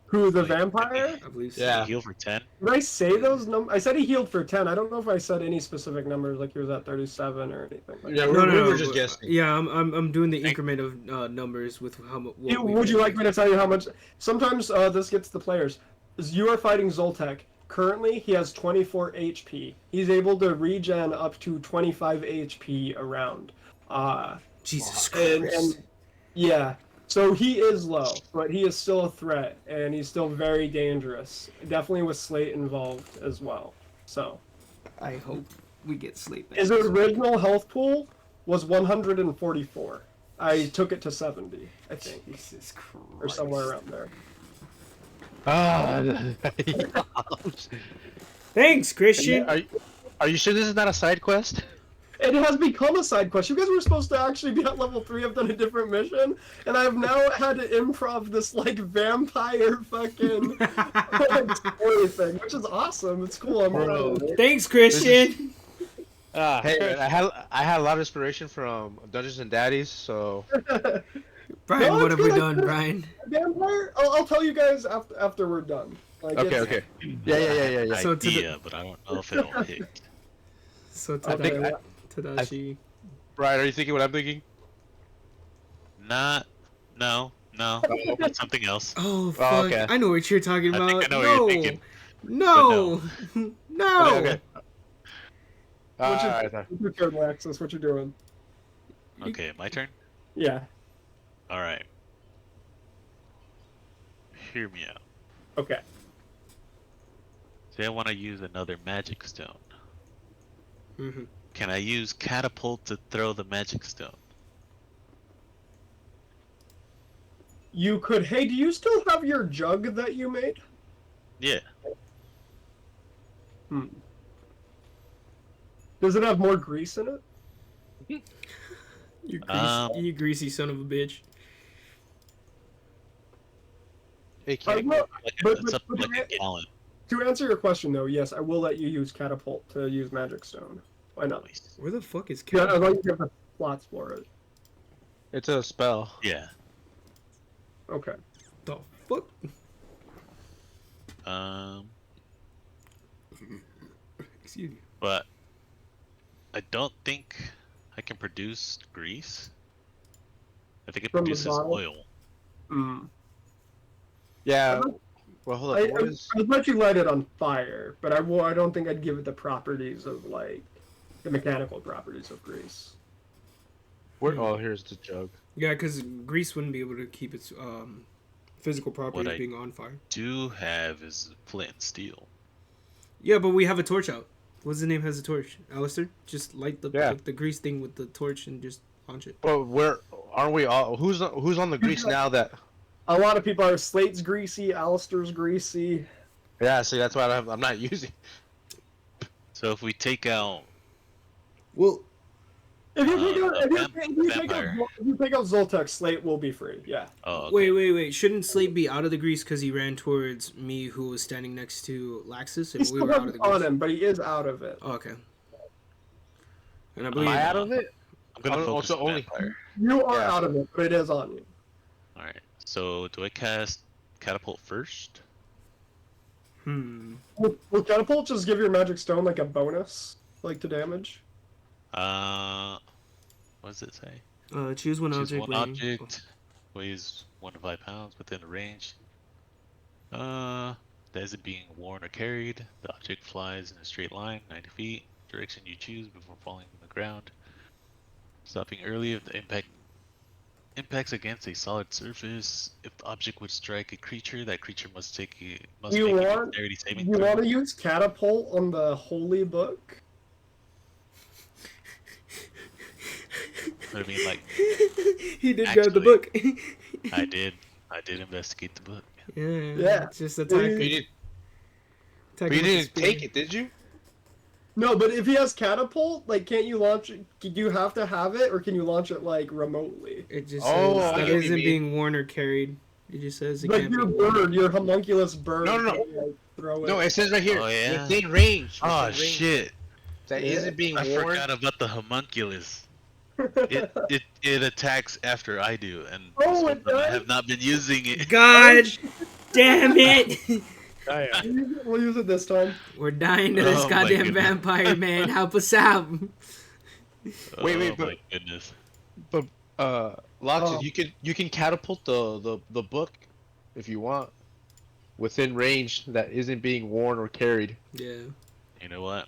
Who, the Wait, vampire? I believe so. Yeah. Heal for 10. Did I say those numbers? I said he healed for 10. I don't know if I said any specific numbers, like he was at 37 or anything. Like Yeah, that. we were just but- guessing. Yeah, I'm doing the increment of numbers with how much. Would you like me to tell you how much? Sometimes this gets the players. As you are fighting Zoltek. Currently, he has 24 HP. He's able to regen up to 25 HP around. Jesus Christ. And yeah, so he is low, but he is still a threat, and he's still very dangerous. Definitely with Slate involved as well. So I hope we get sleep. his original health pool was 144. I took it to 70, I think, Jesus Christ. or somewhere around there. Thanks, Christian. Are you sure this is not a side quest? It has become a side quest. You guys were supposed to actually be at level 3. I've done a different mission, and I've now had to improv this like vampire fucking story thing, which is awesome. It's cool. I'm proud. Thanks, Christian. Hey, I had a lot of inspiration from Dungeons and Daddies, so Brian, No, what it's have we good. done, Brian? Vampire. I'll tell you guys after we're done. Like, it's- okay. Yeah. So to the- Idea, but I don't know if it'll hit. So Okay. Tadashi. Brian, are you thinking what I'm thinking? No. It's something else. Oh fuck! okay. I know what you're talking I about. think I know no, what you're thinking. no, no. Okay. What's your, Alright. what's your turn, Alexis? What you doing? Okay, my turn? Yeah. Alright. Hear me out. Okay. Say I want to use another magic stone. Mhm. Can I use catapult to throw the magic stone? You could. Hey, do you still have your jug that you made? Yeah. Does it have more grease in it? You greasy son of a bitch. Hey, I Kenny. will- but- It's up but- like a gallon. To answer your question, though, yes, I will let you use catapult to use magic stone. Why not? Nice. Where the fuck is Yeah, Cat? as long as you have the slots for it. It's a spell. Yeah. Okay. The fuck? Excuse me. But I don't think I can produce grease. I think it From the produces bottle? oil. Yeah. Well, hold I on. What is? would let you light it on fire, but I don't think I'd give it the properties of like the mechanical properties of grease. Where? Oh, here's the jug. Yeah, because grease wouldn't be able to keep its physical properties I- being on fire. Do have is flint and steel. Yeah, but we have a torch out. What's the name has a torch? Alistair? Just light the Yeah. like, the grease thing with the torch and just launch it. But aren't we all? Who's on the grease now? That A lot of people are Slate's greasy, Alistair's greasy. yeah. See, that's why I'm not using. So if we take out, Well, If you pick out, vampire. if you pick out Zoltek, Slate will be free. Yeah. oh, okay. wait. Shouldn't Slate be out of the grease because he ran towards me, who was standing next to Laxus, and He's we still were out of the on grease? him, but he is out of it. Oh, okay. And I Am believe I out of it? I'm gonna Oh, focus so on only- vampire. You are Yeah. out of it, but it is on you. All right. So do I cast catapult first? Will catapult just give your magic stone like a bonus, like to damage? What does it say? Choose one Choose object. one weighing- object, weighs 1 to 5 pounds within the range. As it being worn or carried, the object flies in a straight line, 90 feet, direction you choose before falling on the ground. Stopping early if the impacts against a solid surface. If the object would strike a creature, that creature must You make want- a dexterity saving You throw. want to use catapult on the holy book? I mean, like, he did grab the Actually- book. I did investigate the book. Yeah. Yeah. It's just You attack. You, did, attack you with the didn't spear. take it, did you? No, but if he has catapult, like, can't you launch it? Do you have to have it, or can you launch it like remotely? It just Oh, says I that get what you isn't mean. being worn or carried. It just says it Like can't be your worn. bird, your homunculus bird. No, no, no. can, like, throw it. No, it says right here. Oh, yeah? Within range. Oh within range. shit! That Yeah. isn't being I worn. forgot about the homunculus. It attacks after I do, and Oh, this it one I does? have not been using it. God damn it! We'll use it this time. We're dying to this Oh my goddamn goodness. vampire, man. Help us out. Wait, Oh but- my goodness! Loxus, Oh. you can catapult the book if you want within range that isn't being worn or carried. Yeah. You know what?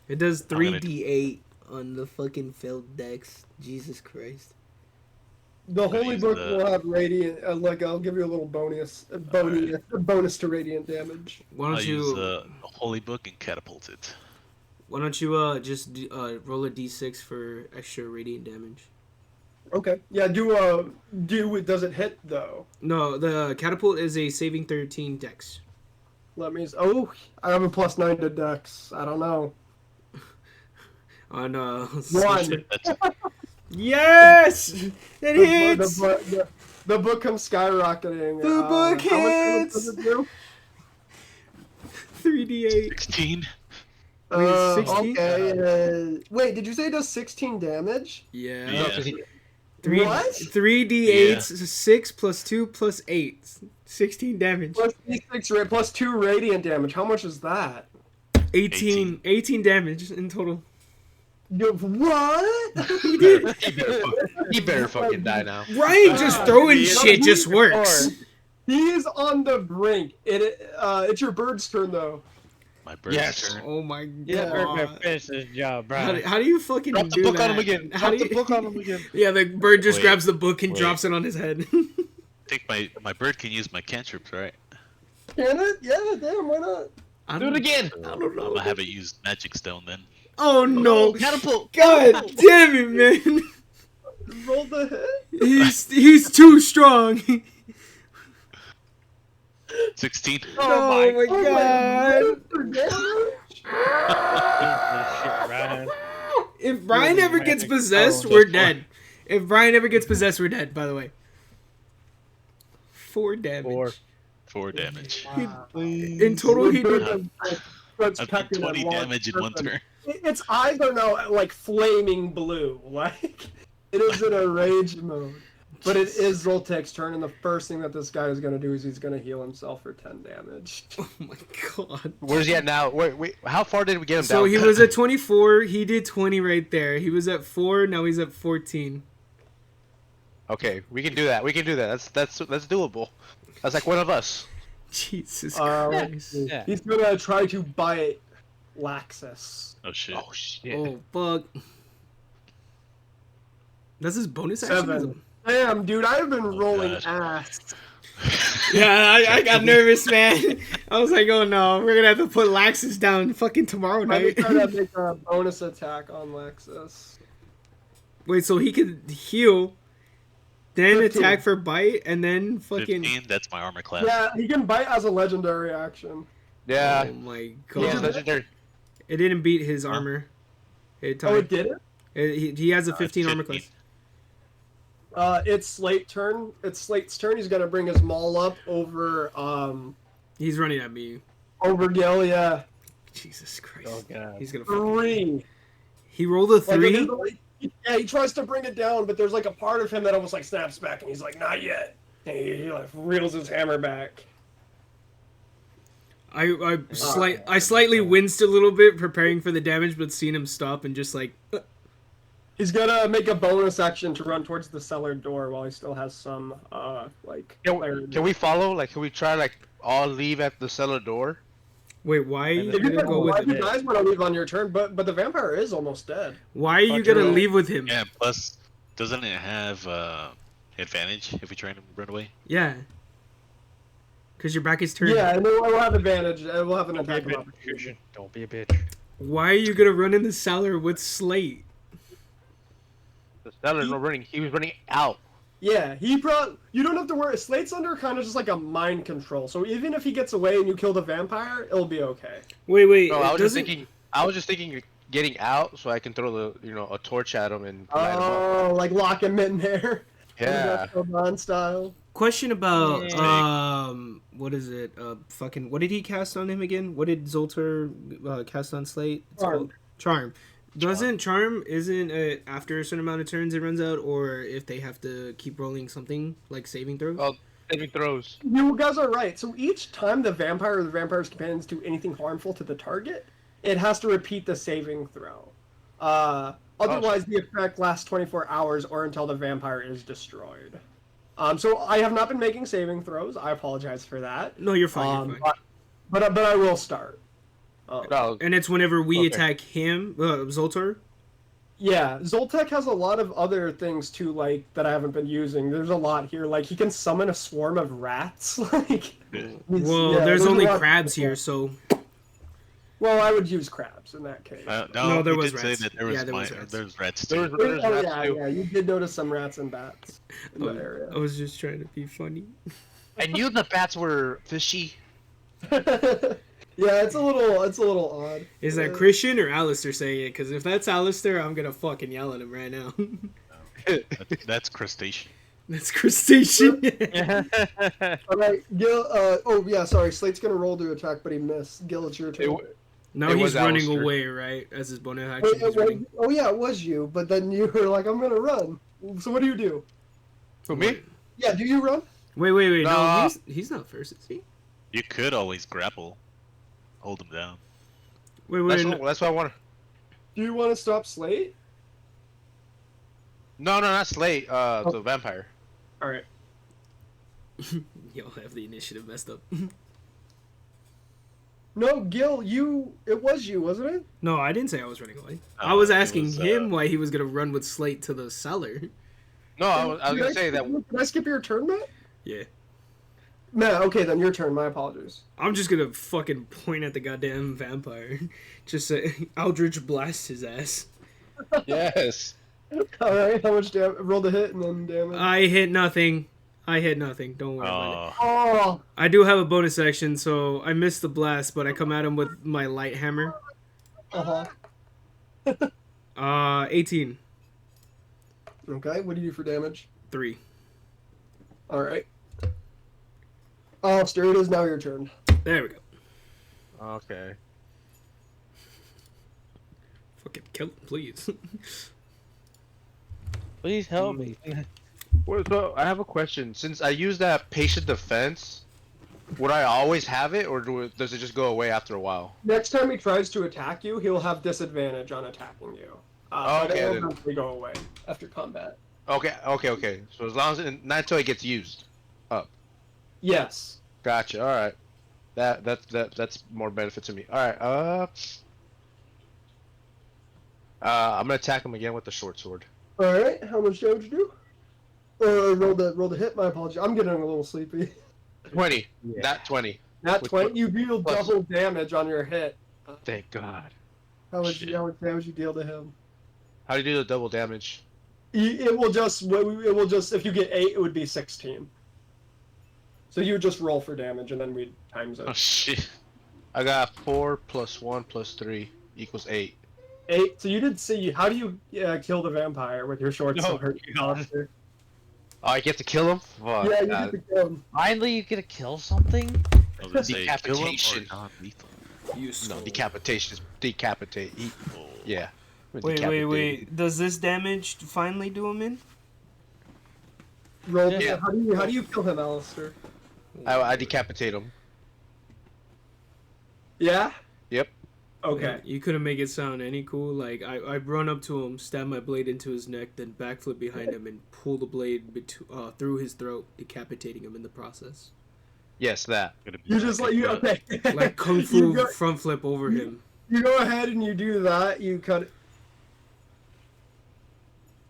It does I'm gonna- 3d8 on the fucking failed dex. Jesus Christ. The gonna holy use book the- will have radiant. Like, I'll give you a little bonus, a bonus to radiant damage. Why I'll don't use you the holy book and catapult it. why don't you roll a d6 for extra radiant damage? Okay. Yeah. Does it hit though? No, the catapult is a saving 13 dex. Let me. Oh, I have a +9 to Dex. I don't know. On 1. That's Yes! It hits! The book comes skyrocketing. The book how much damage hits! does it do? 3d8. 16. Wait, 16? Okay. Wait, did you say it does 16 damage? Yeah. Yeah. 3d8, 6 plus 2 plus 8. 16 damage. Plus D6 plus 2 radiant damage. How much is that? 18 damage in total. What? He better fucking die now. Ryan just throwing Yeah. shit just works. He is on the brink. It's your bird's turn though. My bird's Yes. turn. Oh my Yeah, we're gonna god. finish this job, bro. How do you fucking Drop the do book that? on him again. How Drop do the you... book on him again. Yeah, the bird just Wait, grabs the book and wait. drops it on his head. Take my bird can use my cantrips, right? Can it? Yeah, damn, why not? I Do it don't- again. I don't I'm know. gonna have it use magic stone then. Oh no! Catapult. God damn it, man! Roll the hit. He's too strong. 16. Oh my god! For damage? This shit, Ryan. If Brian ever gets Magic possessed, stone. we're dead. If Brian ever gets possessed, we're dead. By the way, 4 damage. 4. 4 damage. In total, he did. That's I've done pecking at 20 one damage in one person. turn. Its eyes are now like flaming blue. Like it is in a rage mode. But it is Zoltek's turn, and the first thing that this guy is gonna do is he's gonna heal himself for 10 damage. Oh my god. Where's he at now? Wait. How far did we get him So down? he was at 24. He did 20 right there. He was at 4. Now he's at 14. Okay, we can do that. That's doable. That's like one of us. Jesus Let's Christ. see. Yeah. He's gonna try to bite Laxus. Oh shit. Oh shit. Oh fuck. That's his bonus action. 7. Damn, dude, I've been rolling gosh. ass. Yeah, I got nervous, man. I was like, oh no, we're gonna have to put Laxus down fucking tomorrow Let me night. try to make a bonus attack on Lexus. Wait, so he could heal, then 15. attack for bite, and then fucking. 15, that's my armor class. Yeah, he can bite as a legendary action. Yeah. Oh my He's god! legendary. It didn't beat his armor. It, Oh, it did it? he has a Uh, 15 armor 15. class. It's Slate's turn. It's Slate's turn. He's gonna bring his maul up over He's running at me. over Gil. Yeah, Jesus Christ. Oh god. He's gonna fucking... 3. He rolled a Like, 3? yeah, he tries to bring it down, but there's like a part of him that almost like snaps back, and he's like, "Not yet." And he like reels his hammer back. I slightly winced a little bit preparing for the damage, but seeing him stop and just like... He's gonna make a bonus action to run towards the cellar door while he still has some like. Can we follow? Like, can we try like all leave at the cellar door? Wait, why are you If you, gonna go with if you him? guys want to leave on your turn, but the vampire is almost dead. Why are you Fuck gonna your own. leave with him? Yeah, plus, doesn't it have advantage if we try and run away? Yeah. Because your back is turned. Yeah, and we'll have advantage. We'll have an Don't be a attack of bitch. opportunity. Don't be a bitch. Why are you gonna run in the cellar with Slate? The cellar's not running. He was running out. Yeah, he brought. You don't have to worry. Slate's under kind of just like a mind control. So even if he gets away and you kill the vampire, it'll be okay. Wait, No, I was just doesn't... thinking. I was just thinking you're getting out so I can throw a torch at him and light him up. Oh, like lock him in there. Yeah. Industrial Bond style. Question about Yeah. what is it? Fucking what did he cast on him again? What did Zoltar cast on Slate? It's Charm. called Charm. Doesn't Charm isn't after a certain amount of turns it runs out, or if they have to keep rolling something like saving throws? Oh, saving throws. You guys are right. So each time the vampire or the vampire's companions do anything harmful to the target, it has to repeat the saving throw. Otherwise, the effect lasts 24 hours or until the vampire is destroyed. So I have not been making saving throws. I apologize for that. No, you're fine. You're fine. But I will start. No, And it's whenever we Okay. attack him, Zoltar. Yeah, Zoltek has a lot of other things too, like that I haven't been using. There's a lot here. Like he can summon a swarm of rats. Like, Well, yeah, there's those only are crabs here, so Well, I would use crabs in that case. No, there he was did rats. Say that there was, Yeah, there was mi- rats. there's rats There too. was Oh rats yeah, too. yeah, you did notice some rats and bats in that I area. was just trying to be funny. I knew the bats were fishy. Yeah, it's a little odd. Is that Christian or Alistair saying it? Because if that's Alistair, I'm gonna fucking yell at him right now. That's crustacean. That's crustacean. All right, Gil. Oh yeah, sorry. Slate's gonna roll to attack, but he missed. Gil, it's your turn. Now It he's was running Alistair. away, right? As his bonus Wait, action, he's running. oh yeah, it was you. But then you were like, "I'm gonna run." So what do you do? Who, me? Yeah, do you run? Wait. No, Nah. he's not first, is he? You could always grapple, hold him down. Wait. That's what I want. Do you want to stop Slate? No, not Slate. The vampire. All right. Y'all have the initiative messed up. No, Gil, it was you, wasn't it? No, I didn't say I was running away. I No, was it asking was, him why he was gonna run with Slate to the cellar. No, I was gonna say that. Did I skip your turn, Matt? Yeah. Matt, okay, then your turn. My apologies. I'm just gonna fucking point at the goddamn vampire. Just say, Eldritch blast his ass. Yes. All right, how much damage? Roll the hit and then damage. I hit nothing. Don't worry about it. Oh, Oh, I do have a bonus action, so I missed the blast, but I come at him with my light hammer. uh-huh. 18. Okay, what do you do for damage? 3. All right. Alistair, it is now your turn. There we go. Okay. Fucking kill him, please. Please help me. Well, so I have a question. Since I use that patient defense, would I always have it, or does it just go away after a while? Next time he tries to attack you, he'll have disadvantage on attacking you. But Okay, it will then. eventually go away after combat. Okay. So as long as not until it gets used. Yes. Gotcha. All right. That's more benefit to me. All right. I'm gonna attack him again with the short sword. All right. How much damage do? Or roll the hit. My apologies. I'm getting a little sleepy. 20. Yeah. Not 20. Not With 20. You deal plus. double damage on your hit. Thank God. How much Shit. damage you deal to him? How do you do the double damage? It will just if you get 8, it would be 16. So you would just roll for damage and then we times it. Oh shit. I got 4 plus 1 plus 3 equals 8. 8. So you did see. How do you kill the vampire with your short No, sword? God. Oh, I get to kill him? Fuck. Yeah, you God. get to kill him. Finally, you get to kill something. I was gonna say, kill him or Decapitation. non-lethal. Useful. No, decapitation is decapitate. Oh. Yeah. Wait. Does this damage finally do him in? Roll. Yeah. How do you kill him, Alistair? I decapitate him. Yeah. Yep. Okay. You couldn't make it sound any cool. Like I run up to him, stab my blade into his neck, then backflip behind him and pull the blade through his throat, decapitating him in the process. Yes, that. Gonna be You just like, okay. Like kung You fu go- front flip over him. You go ahead and you do that. You cut.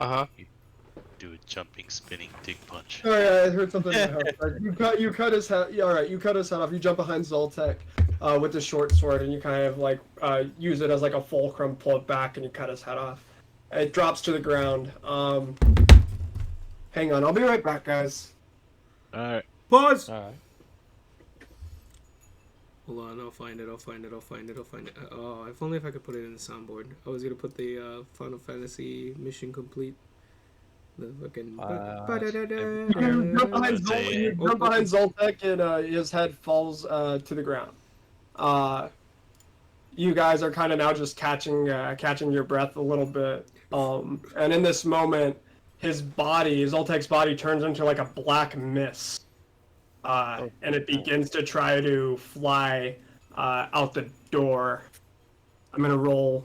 Uh-huh. do a jumping, spinning dig punch. Oh yeah, I heard something. In my head. You cut his head. Yeah, all right. You cut his head off. You jump behind Zoltek with the short sword, and you kind of like use it as like a fulcrum, pull it back, and you cut his head off. It drops to the ground. Hang on, I'll be right back, guys. Alright. Pause. Alright. Hold on, I'll find it. Oh, if only if I could put it in the soundboard. I was gonna put the Final Fantasy mission complete. The fucking. You jump behind Zoltek, and his head falls to the ground. You guys are kind of now just catching your breath a little bit. And in this moment, Zoltek's body turns into like a black mist. And it begins to try to fly out the door. I'm gonna roll.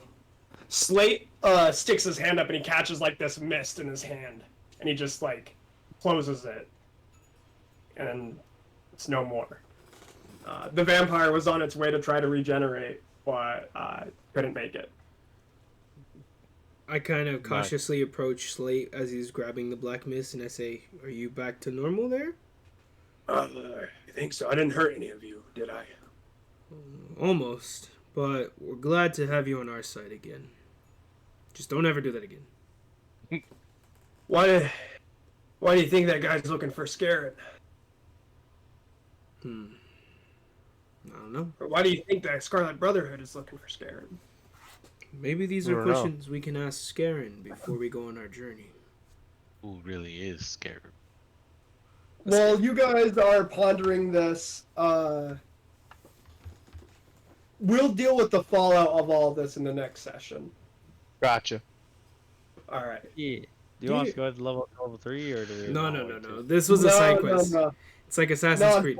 Slate sticks his hand up and he catches like this mist in his hand, and he just like closes it, and it's no more. The vampire was on its way to try to regenerate, but couldn't make it. I kind of cautiously approach Slate as he's grabbing the black mist, and I say, "Are you back to normal there?" I think so. I didn't hurt any of you, did I? Almost, but we're glad to have you on our side again. Just don't ever do that again. Why do you think that guy's looking for Scarron? I don't know. Or why do you think that Scarlet Brotherhood is looking for Scarron? Maybe these I are don't know. questions we can ask Scarron before we go on our journey. Who really is scared? Well, you guys are pondering this. We'll deal with the fallout of all this in the next session. Gotcha. All right. Yeah. Do you want us to go to level 3 or do we? No. want to? This was a side quest. No. It's like Assassin's Creed.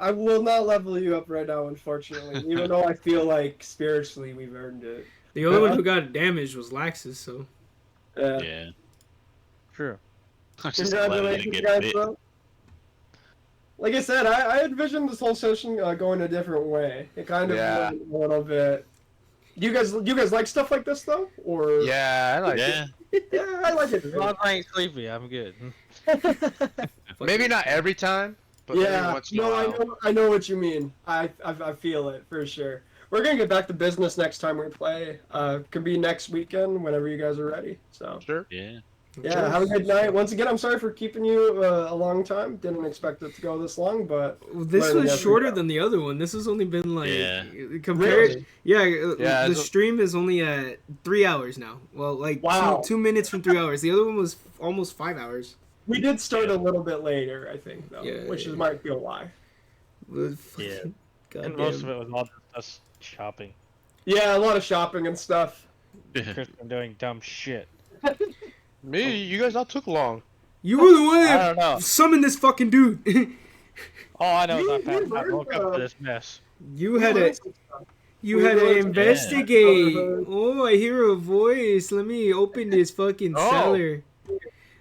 I will not level you up right now, unfortunately. Even though I feel like spiritually we've earned it. The only one who got damaged was Laxus, so. Yeah. True. I'm just glad I didn't Congratulations, get guys, bit. bro. Like I said, I envisioned this whole session going a different way. It kind of went a little bit. Do you guys like stuff like this though, or? Yeah, I like Yeah. Yeah, I like it. As long as I ain't sleepy, I'm good. it. Maybe not every time, but every Yeah, once in a no, while. I know what you mean. I feel it for sure. We're gonna get back to business next time we play. Could be next weekend, whenever you guys are ready. So Sure. Yeah. yeah, have a good night. Once again, I'm sorry for keeping you a long time. Didn't expect it to go this long, but This learning was every shorter day. than the other one. This has only been like Yeah. compared. Really? Yeah, Yeah, the it's a- stream is only at 3 hours now. Well, like Wow. 2 minutes from 3 hours. The other one was almost 5 hours. We did start a little bit later, I think, though, Yeah, which yeah. might feel why. Yeah. And most of it was all just us shopping. Yeah, a lot of shopping and stuff. Kristen doing dumb shit. Me, you guys all took long. You were the one I that don't know. summoned this fucking dude. All I know is I You passed. I learned, woke up to this mess. You had to. You We had to learned- investigate. Yeah. Oh, I hear a voice. Let me open this fucking Oh. cellar.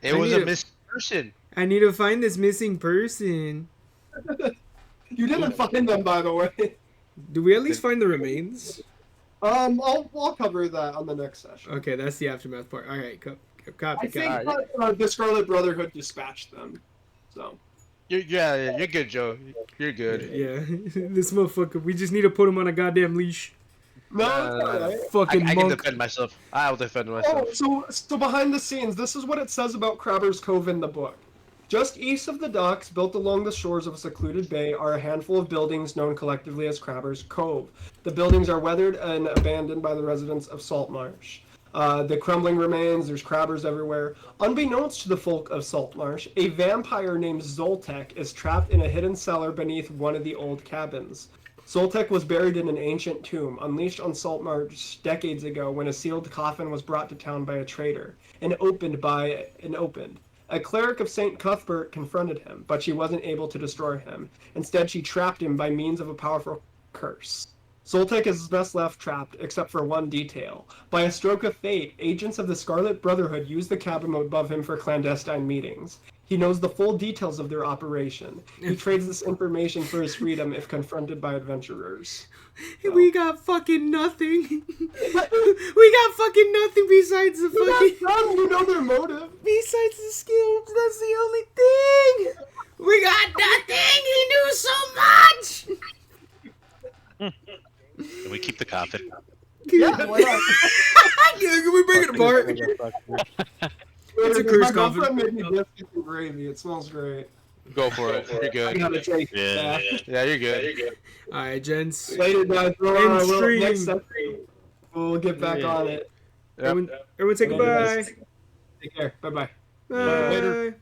It I was need a a- missing person. I need to find this missing person. You didn't find them, by the way. Do we at least find the remains? I'll cover that on the next session. Okay, that's the aftermath part. All right, Copy, I think copy. the Scarlet Brotherhood dispatched them. So. You're good, Joe. You're good. Yeah, this motherfucker. We just need to put him on a goddamn leash. No, No, it's alright. Fucking I can monk. defend myself. I'll defend myself. Oh, so behind the scenes, this is what it says about Crabber's Cove in the book. Just east of the docks, built along the shores of a secluded bay, are a handful of buildings known collectively as Crabber's Cove. The buildings are weathered and abandoned by the residents of Saltmarsh. The crumbling remains, there's crabbers everywhere. Unbeknownst to the folk of Saltmarsh, a vampire named Zoltek is trapped in a hidden cellar beneath one of the old cabins. Zoltek was buried in an ancient tomb, unleashed on Saltmarsh decades ago when a sealed coffin was brought to town by a trader, and opened. A cleric of St. Cuthbert confronted him, but she wasn't able to destroy him. Instead, she trapped him by means of a powerful curse. Zoltek is best left trapped, except for one detail. By a stroke of fate, agents of the Scarlet Brotherhood use the cabin above him for clandestine meetings. He knows the full details of their operation. He trades this information for his freedom if confronted by adventurers. We got fucking nothing. We got fucking nothing besides the fucking. You know their motive. Besides the skills, that's the only thing. We got nothing. He knew so much. Can we keep the coffin? Yeah, why not? Yeah, can we bring it apart? It's a cruise My girlfriend coffin. made me biscuits and gravy. It smells great. Go for it. You're I good. gotta taste Yeah. that. Yeah, you're good. All right, gents. Later, guys. We'll, End we'll, stream. next session, we'll get back on it. Everyone say goodbye. Take care. Bye-bye. Bye. Later.